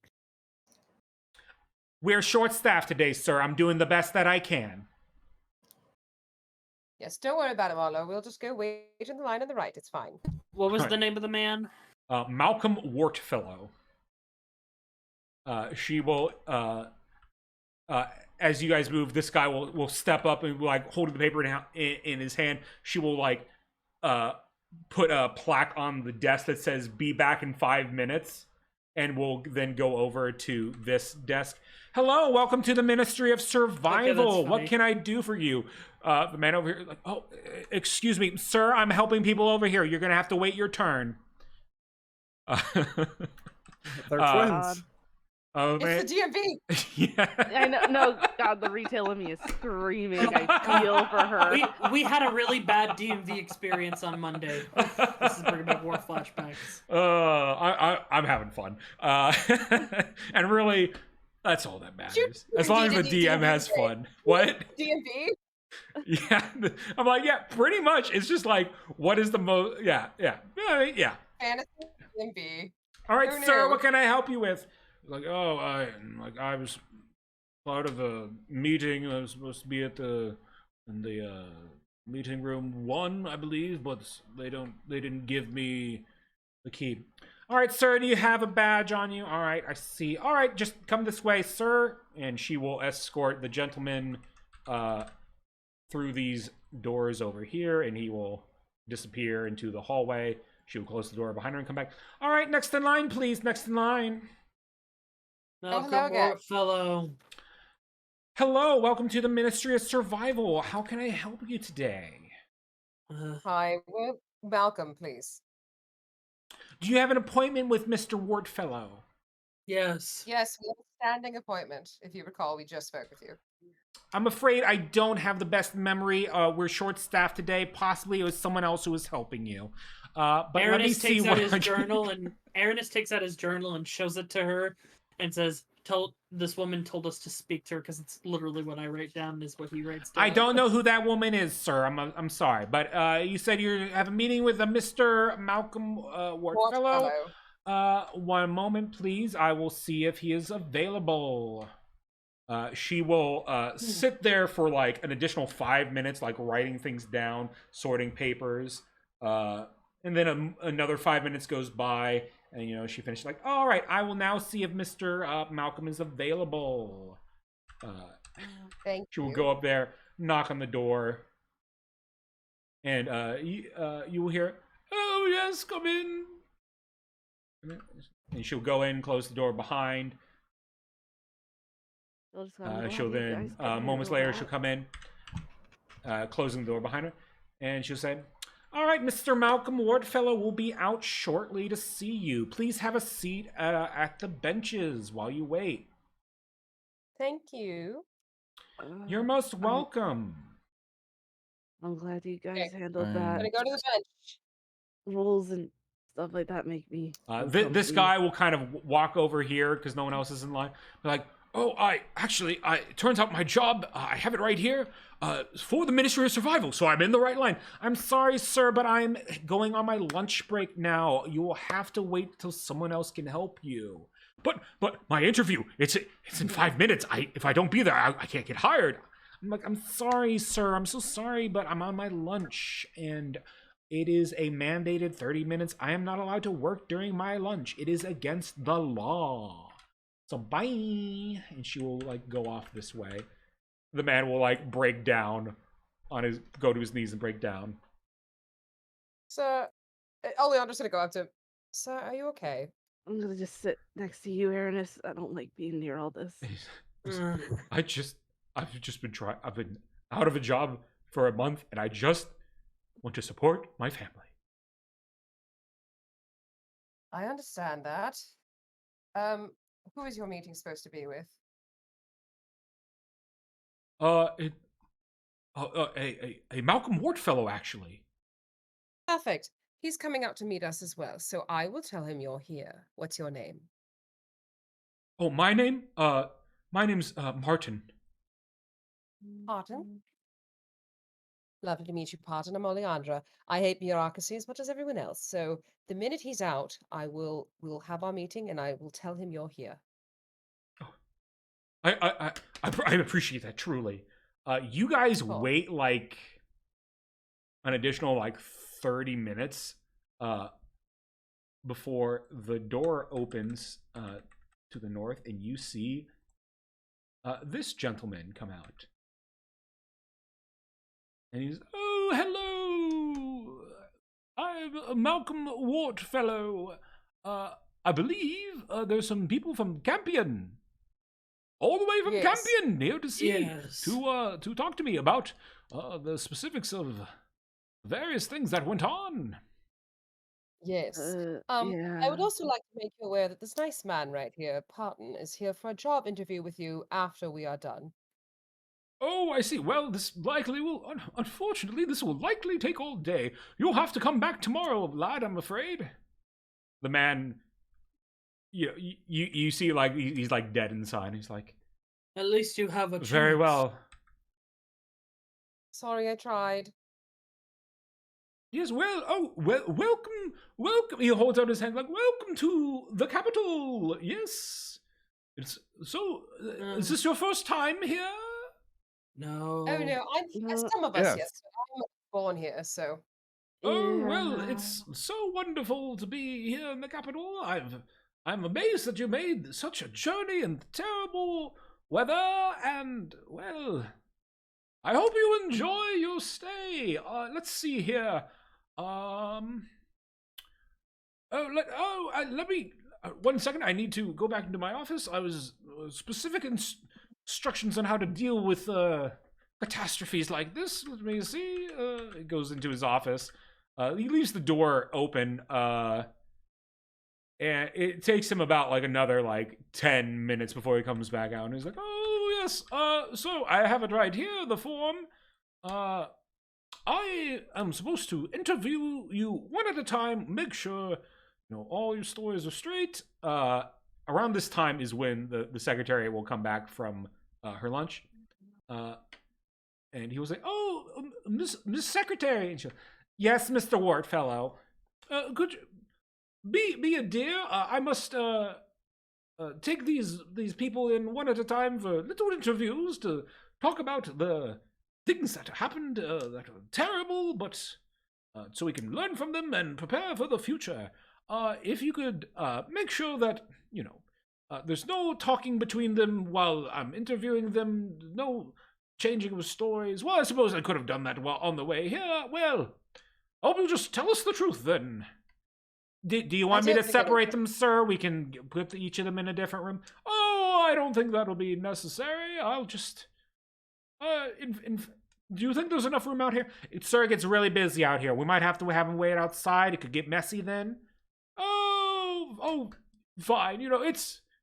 We're short-staffed today, sir. I'm doing the best that I can. Yes, don't worry about it, Marlo. We'll just go wait in the line on the right. It's fine. What was Alright. the name of the man? Malcolm Wartfellow. She will, as you guys move, this guy will step up and like holding the paper in his hand. She will like put a plaque on the desk that says "Be back in 5 minutes," and will then go over to this desk. "Hello, welcome to the Ministry of Survival. that's What funny. can I do for you?" The man over here, like, "Oh, excuse me, sir. I'm helping people over here. You're gonna have to wait your turn." They're Uh, twins. Oh It's man, the DMV. yeah. I know. No, God, the retail in me is screaming. I feel for her. We had a really bad DMV experience on Monday. This is bringing back war flashbacks. I'm having fun. And really, that's all that matters. You As long as the did DM has great. fun. What? DMV. Yeah. I'm like, yeah, pretty much. It's just like, what is the most? Yeah. Fantasy DMV. All right, Who sir. knew? What can I help you with? Like, I was part of a meeting. I was supposed to be in the meeting room 1, I believe, but they didn't give me the key. All right, sir, do you have a badge on you? All right, I see. All right, just come this way, sir. And she will escort the gentleman through these doors over here, and he will disappear into the hallway. She will close the door behind her and come back. All right, next in line, please. Next in line. Malcolm hello again. Wartfellow. Hello, welcome to the Ministry of Survival. How can I help you today? Hi, Malcolm, please. Do you have an appointment with Mr. Wartfellow? Yes. Yes, we have a standing appointment. If you recall, we just spoke with you. I'm afraid I don't have the best memory. We're short-staffed today. Possibly it was someone else who was helping you. But let me Aranis see takes out what his journal and Aranis takes out his journal and shows it to her and says, this woman told us to speak to her," because it's literally what I write down is what he writes down. I don't know who that woman is, sir. I'm sorry, but you said you have a meeting with a Mr. Malcolm Wartfellow. One moment, please. I will see if he is available. She will sit there for like an additional 5 minutes, like writing things down, sorting papers. And then another 5 minutes goes by, and you know she finishes like, "All right, I will now see if Mr. Malcolm is available." Thank She will you. go up there, knock on the door, and you will hear, "Oh yes, come in." And she'll go in, close the door behind. You'll just I'm She'll glad you then, guys can moments handle later, that. she'll come in, closing the door behind her, and she'll say, "All right, Mr. Malcolm Wardfellow will be out shortly to see you. Please have a seat at the benches while you wait." Thank you. You're most welcome. I'm glad you guys Okay. handled I'm that. gonna go to the bench. Rules and stuff like that make me feel This comfy. guy will kind of walk over here because no one else is in line. Be like, "Oh, it turns out my job, I have it right here, for the Ministry of Survival, so I'm in the right line. I'm sorry, sir, but I'm going on my lunch break now. You will have to wait till someone else can help you." But my interview, it's in 5 minutes. If I don't be there, I can't get hired. I'm like, "I'm sorry, sir. I'm so sorry, but I'm on my lunch, and it is a mandated 30 minutes. I am not allowed to work during my lunch. It is against the law. So bye." And she will like go off this way. The man will like break down go to his knees and break down. Sir, Oleandra's gonna go up to him. Sir, are you okay? I'm gonna just sit next to you, Aranis. I don't like being near all this. I've just been trying. I've been out of a job for a month, and I just want to support my family. I understand that. Who is your meeting supposed to be with? A Malcolm Ward fellow, actually. Perfect. He's coming out to meet us as well, so I will tell him you're here. What's your name? Oh, my name? My name's Martin. Pardon? Lovely to meet you, Pardon. I'm Oleandra. I hate bureaucracy as much as everyone else, so the minute he's out, we'll have our meeting and I will tell him you're here. I appreciate that truly. You guys wait like an additional like 30 minutes before the door opens to the north, and you see this gentleman come out. And he's, "Oh, hello. I'm Malcolm Wardfellow. I believe there's some people from Campion. All the way from Campion here to see, to talk to me about the specifics of various things that went on." Yes. Yeah. I would also like to make you aware that this nice man right here, Parton, is here for a job interview with you after we are done. "Oh, I see. Well, unfortunately, this will likely take all day. You'll have to come back tomorrow, lad, I'm afraid." The man, you see, like, he's like dead inside. He's like, At least you have a chance. "Very well. Sorry, I tried. Yes, welcome. He holds out his hand like, "Welcome to the capital. Yes. It's so. Is this your first time here?" No. Oh no, as some of us, yes. I'm born here, so. "Oh, well, it's so wonderful to be here in the capital. I'm amazed that you made such a journey in terrible weather, and, well, I hope you enjoy your stay. Let's see here. Let me 1 second. I need to go back into my office. I was specific instructions on how to deal with catastrophes like this. Let me see." He goes into his office. He leaves the door open. And it takes him about like another like 10 minutes before he comes back out. And he's like, "Oh yes. So I have it right here. The form. I am supposed to interview you one at a time, make sure all your stories are straight." Around this time is when the secretary will come back from her lunch, and he will say, "Oh, Miss Secretary," and she'll, "Yes, Mr. Wardfellow. be a dear. I must take these people in one at a time for little interviews to talk about the things that happened that are terrible, but so we can learn from them and prepare for the future. If you could make sure that there's no talking between them while I'm interviewing them, no changing of stories. Well, I suppose I could have done that while on the way here. Well, I hope you'll just tell us the truth then. Do you want me to separate them, sir? We can put each of them in a different room. Oh, I don't think that'll be necessary. I'll just... do you think there's enough room out here? Sir, it gets really busy out here. We might have to have him wait outside. It could get messy then. Oh, fine.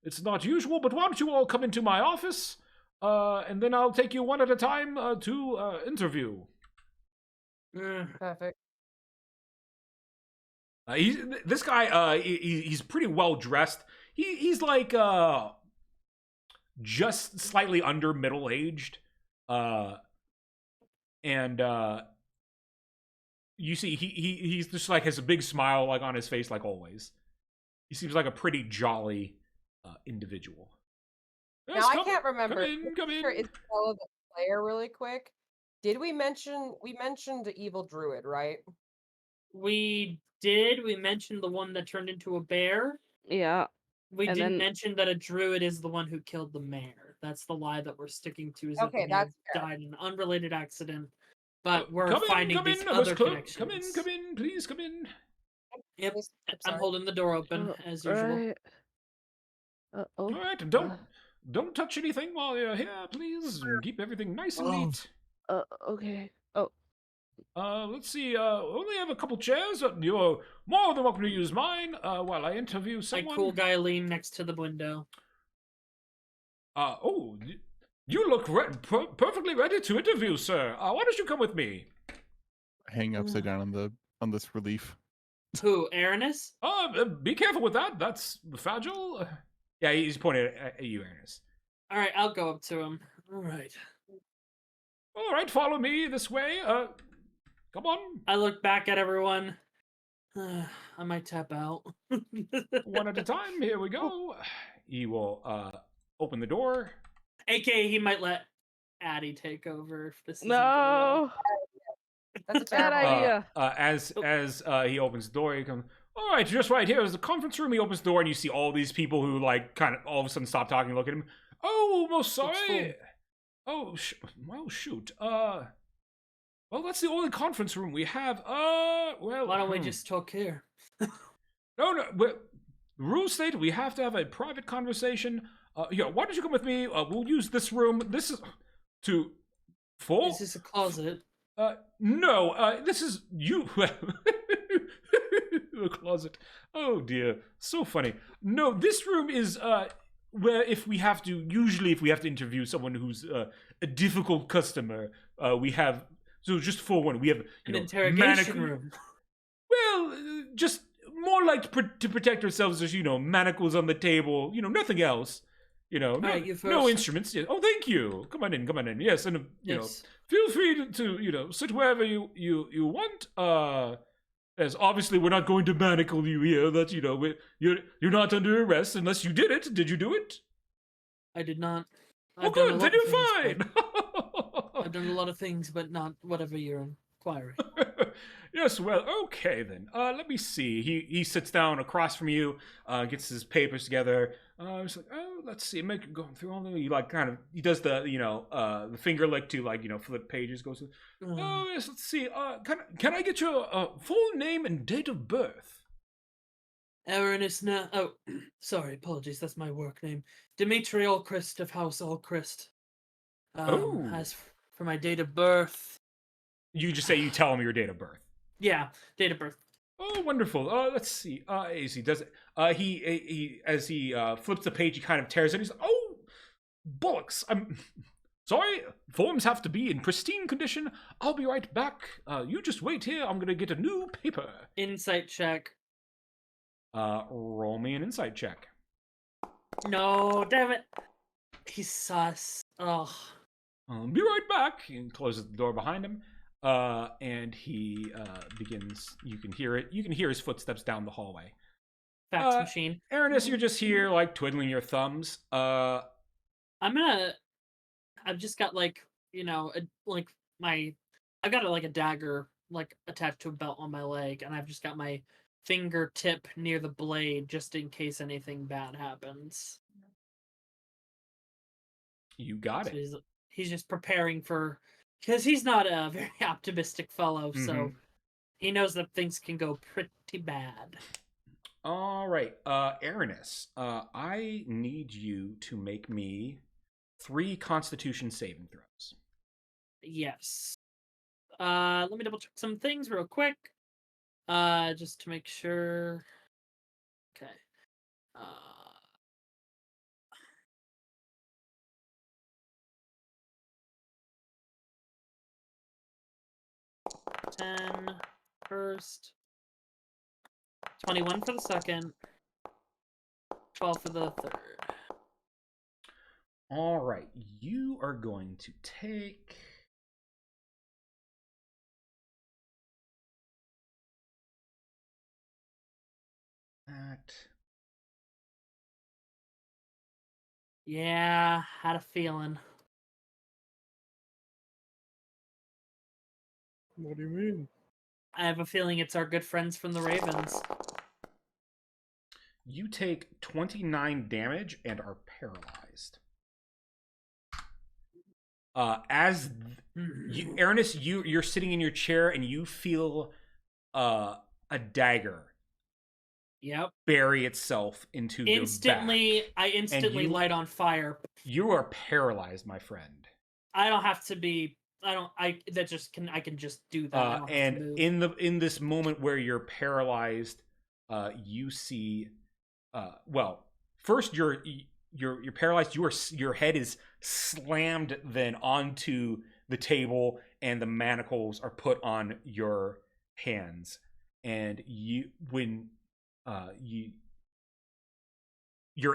It's not usual, but why don't you all come into my office, and then I'll take you one at a time to interview. Perfect. This guy, he's pretty well dressed. He's like just slightly under middle aged, and you see he's just like has a big smile like on his face like always. He seems like a pretty jolly individual. Now Yes, I can't remember. Come in. Is follow the player really quick? Did we mentioned the evil druid, right? We did. We mentioned the one that turned into a bear. Yeah. We And didn't then- mention that a druid is the one who killed the mayor. That's the lie that we're sticking to. Is that Okay, the mayor that's fair. died in an unrelated accident, but we're Come finding in, these come other in, connections. come in, please come in. Yep, Yes, I'm sorry. holding the door open as usual. Right. All right, don't touch anything while you're here, please. Keep everything nice and Oh. neat. Okay. Oh, Let's see. Only have a couple chairs. You're more than welcome to use mine while I interview Like someone. cool guy lean next to the window. You look perfectly ready to interview, sir. Why don't you come with me? Hang upside down on this relief. Who, Aranis? Be careful with that. That's fragile. Yeah, he's pointing at you, Ernest. All right, I'll go up to him. All right. All right, follow me this way. Come on. I look back at everyone. I might tap out. One at a time. Here we go. He will open the door. AKA, he might let Addie take over if this is no. That's a Bad terrible idea. As he opens the door, he comes. All right, just right here is the conference room. He opens the door, and you see all these people who like kind of all of a sudden stop talking and look at him. Oh, most sorry. Oh, well, shoot. Well, that's the only conference room we have. Well, Why don't we just talk here? No. The rules state we have to have a private conversation. Yeah, why don't you come with me? We'll use this room. This is for. Is this a closet? No. This is you. A closet. Oh dear, so funny. No, this room is where if we have to interview someone who's a difficult customer, we have. So just for one, we have An interrogation room. Well, just more like to protect ourselves. There's manacles on the table. Nothing else. Right, you no first. instruments. Yeah. Oh, thank you. Come on in. Yes, and Yes. feel free to sit wherever you want. As obviously we're not going to manacle you here. That you're not under arrest unless you did it. Did you do it? I did not. Oh, I've done a good. lot Then of you're things, fine. but I've done a lot of things, but not whatever you're inquiring. Yes, well, okay then. Let me see. He sits down across from you, gets his papers together. He's like, oh, let's see. Going through all of them. He does the the finger lick to flip pages. Goes. Oh yes, let's see. Can I get your full name and date of birth? Aranis oh, sorry, apologies, that's my work name. Dimitri Allchrist of House Allchrist. Oh. As for my date of birth... You just say you tell him your date of birth. Yeah, date of birth. Oh, wonderful. Let's see. Izzy does it. He as he flips the page, he kind of tears it. He's like, oh, bollocks. I'm sorry. Forms have to be in pristine condition. I'll be right back. You just wait here. I'm gonna get a new paper. Insight check. Roll me an insight check. No, damn it. He's sus. Ugh. I'll be right back. He closes the door behind him. And he begins. You can hear it. You can hear his footsteps down the hallway. fax machine. Aranis, you're just here, like, twiddling your thumbs. I've just got like, you know, I've got like a dagger like attached to a belt on my leg, and I've just got my fingertip near the blade just in case anything bad happens. You got So it. he's just preparing for, because he's not a very optimistic fellow, so he knows that things can go pretty bad. All right, Aranis, I need you to make me 3 Constitution saving throws. Yes. Let me double check some things real quick. Just to make sure. Okay. 10 first, 21 for the second, 12 for the third. All right, you are going to take that. Yeah, had a feeling. What do you mean? I have a feeling it's our good friends from the Ravens. You take 29 damage and are paralyzed. Aranis, you're sitting in your chair and you feel a dagger. Yep. Bury itself into your back. I instantly light on fire. You are paralyzed, my friend. I don't have to be. I can just do that. I don't have to move. in this moment where you're paralyzed, you see. Well, first you're paralyzed. Your head is slammed then onto the table, and the manacles are put on your hands. And you're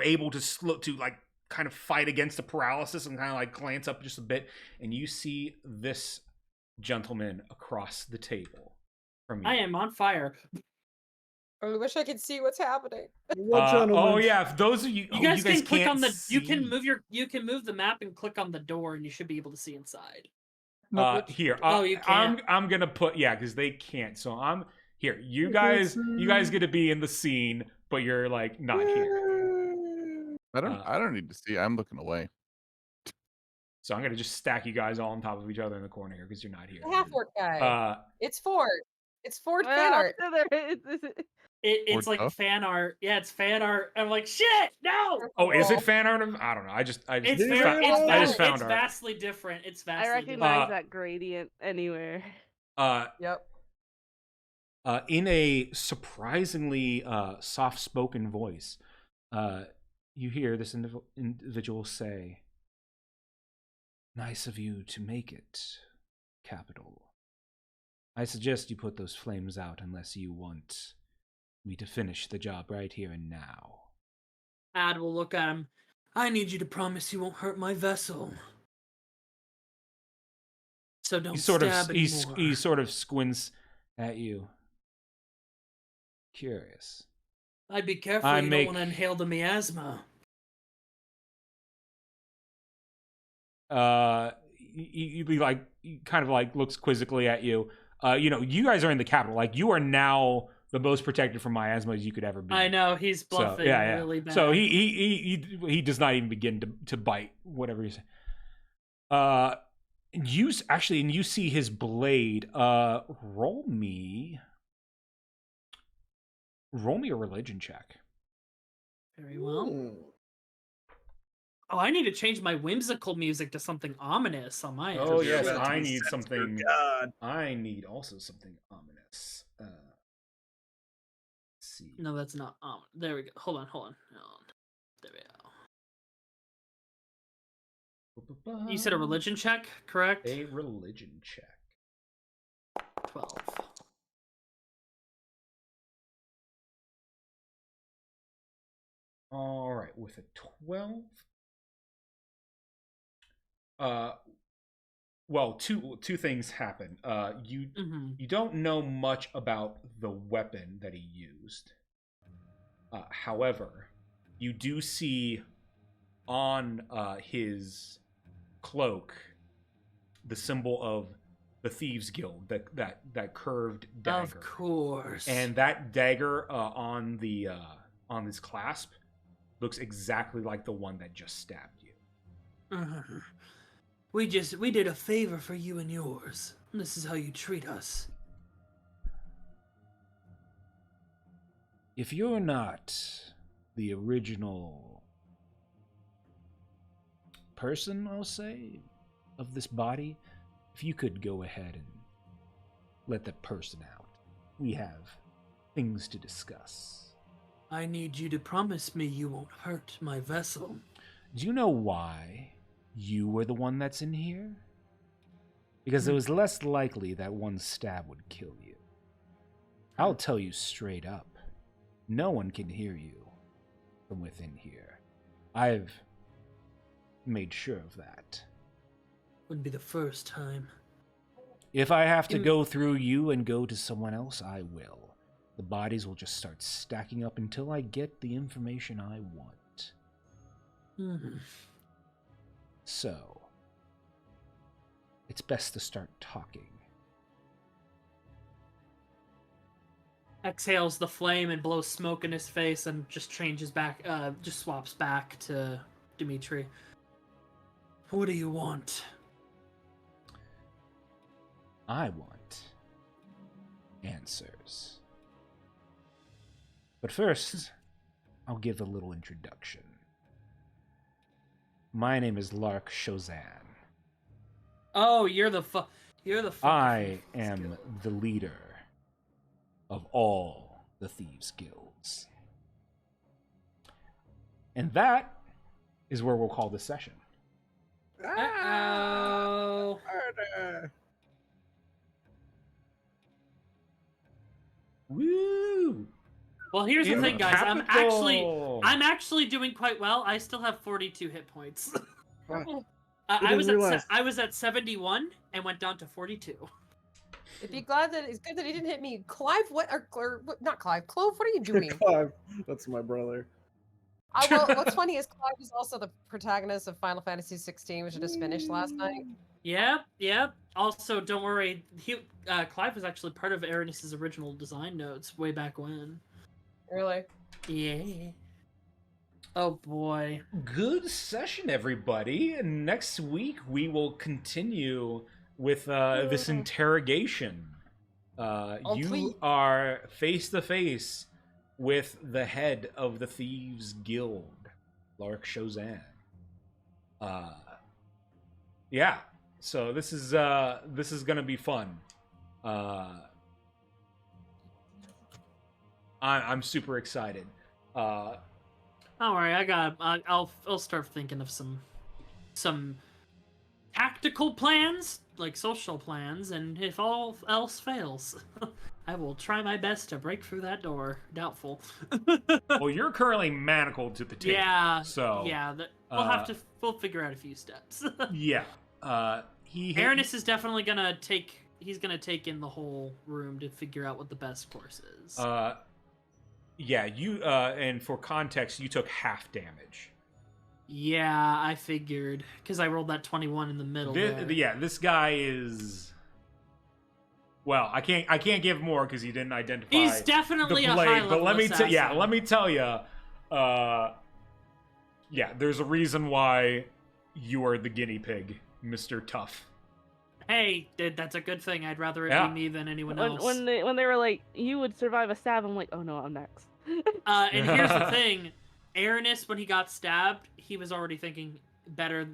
able to like kind of fight against the paralysis and kind of like glance up just a bit, and you see this gentleman across the table from you. I am on fire. I wish I could see what's happening. Oh yeah, for those of you, you guys can click can't on the. see. You can move the map and click on the door, and you should be able to see inside. Here, you can't. I'm gonna put because they can't. So I'm here. You guys get to be in the scene, but you're like not here. I don't need to see. I'm looking away. So I'm gonna just stack you guys all on top of each other in the corner here because you're not here. The half-orc guy. It's Ford. It's Ford Well, fan art. It's like fan art. Yeah, it's fan art. I'm like, shit, no. Oh, is it fan art? I don't know. I just It's found art. vastly different. It's vastly I recognize that gradient anywhere. Yep. In a surprisingly soft-spoken voice, you hear this individual say, "Nice of you to make it, Capital. I suggest you put those flames out unless you want me to finish the job right here and now." Ad will look at him. I need you to promise you won't hurt my vessel. So don't stab anymore. He sort of squints at you. Curious. I'd be careful. You don't want to inhale the miasma. He kind of like looks quizzically at you. You guys are in the capital. Like, you are now the most protected from miasma as you could ever be. I know, he's bluffing really bad. So he does not even begin to bite whatever you say. You see his blade. Roll me a religion check. Very well. Oh, I need to change my whimsical music to something ominous on my end. Oh yes, I need something. I need also something ominous. Let's see. No, that's not ominous. There we go. Hold on. There we go. You said a religion check, correct? A religion check. 12. All right, with a 12. Well, two things happen. You don't know much about the weapon that he used. However, you do see on his cloak the symbol of the Thieves Guild, that curved dagger. Of course. And that dagger on this clasp looks exactly like the one that just stabbed you. We did a favor for you and yours. This is how you treat us. If you're not the original person, I'll say, of this body, if you could go ahead and let that person out. We have things to discuss. I need you to promise me you won't hurt my vessel. Do you know why you were the one that's in here? Because it was less likely that one stab would kill you. I'll tell you straight up. No one can hear you from within here. I've made sure of that. Wouldn't be the first time. If I have to go through you and go to someone else, I will. The bodies will just start stacking up until I get the information I want. So, it's best to start talking. Exhales the flame and blows smoke in his face and just changes back, just swaps back to Dimitri. What do you want? I want answers. But first, I'll give a little introduction. My name is Lark Shozan. Oh, you're the I am the leader of all the Thieves Guilds. And that is where we'll call this session. Uh-oh. Murder. Woo! Well, here's the In thing, guys. capital. I'm actually doing quite well. I still have 42 hit points. What? I was realize. at 71 and went down to 42. It'd be glad that it's good that he didn't hit me. Clive, not Clive. Clove, what are you doing? Clive, that's my brother. Well, what's funny is Clive is also the protagonist of Final Fantasy 16, which I just finished last night. Yep. Also, don't worry. Clive was actually part of Aranis's original design notes way back when. Really? Yeah. Oh boy. Good session, everybody. And next week we will continue with this interrogation. You are face to face with the head of the Thieves Guild, Lark Shozan. Yeah. So this is gonna be fun. I'm super excited. Don't worry, I'll start thinking of some tactical plans, like social plans, and if all else fails, I will try my best to break through that door. Doubtful. Well, you're currently manacled to the table. Yeah. So yeah, we'll figure out a few steps. yeah. Aranis is definitely gonna take in the whole room to figure out what the best course is. Yeah, you and for context, you took half damage. Yeah, I figured because I rolled that 21 in the middle. This guy is. Well, I can't give more because he didn't identify. He's definitely the a blade, high-level but let me assassin. let me tell you. There's a reason why you are the guinea pig, Mr. Tough. Hey, that's a good thing. I'd rather it be me than anyone else. When they were like, you would survive a stab, I'm like, oh no, I'm next. And here's the thing, Aranis, when he got stabbed, he was already thinking better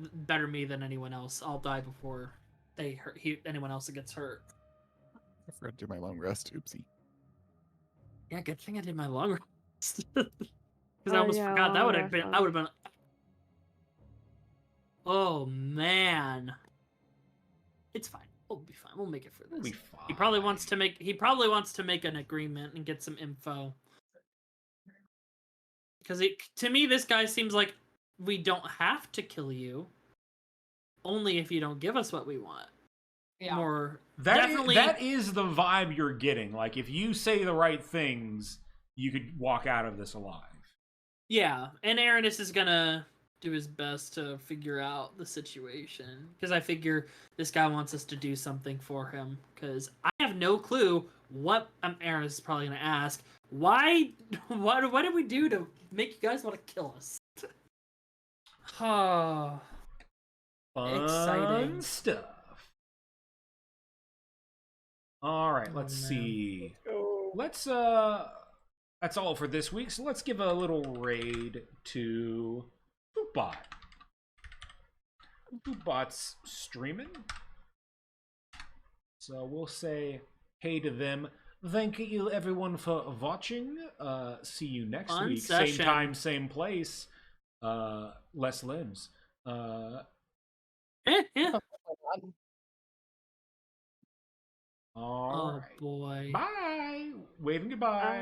me than anyone else. I'll die before anyone else that gets hurt. I forgot to do my long rest. Oopsie. Yeah, good thing I did my long rest. Because I almost forgot that would have been. I would have been. Oh man. It's fine. We'll be fine. We'll make it for this. We'll be fine. He probably wants to make an agreement and get some info. Because to me, this guy seems like we don't have to kill you. Only if you don't give us what we want. Yeah. More That is the vibe you're getting. Like, if you say the right things, you could walk out of this alive. Yeah, and Aranis is gonna do his best to figure out the situation because I figure this guy wants us to do something for him because I have no clue what Aranis is probably gonna ask. Why? What did we do to make you guys want to kill us? Oh, Fun exciting stuff. All right, Oh, let's man. see. Oh, Let's that's all for this week. So let's give a little raid to Bootbot. Bootbot's streaming. So we'll say hey to them. Thank you everyone for watching. See you next Fun week. session. Same time, same place. Less limbs. yeah. All Oh right. boy. Bye. Waving goodbye.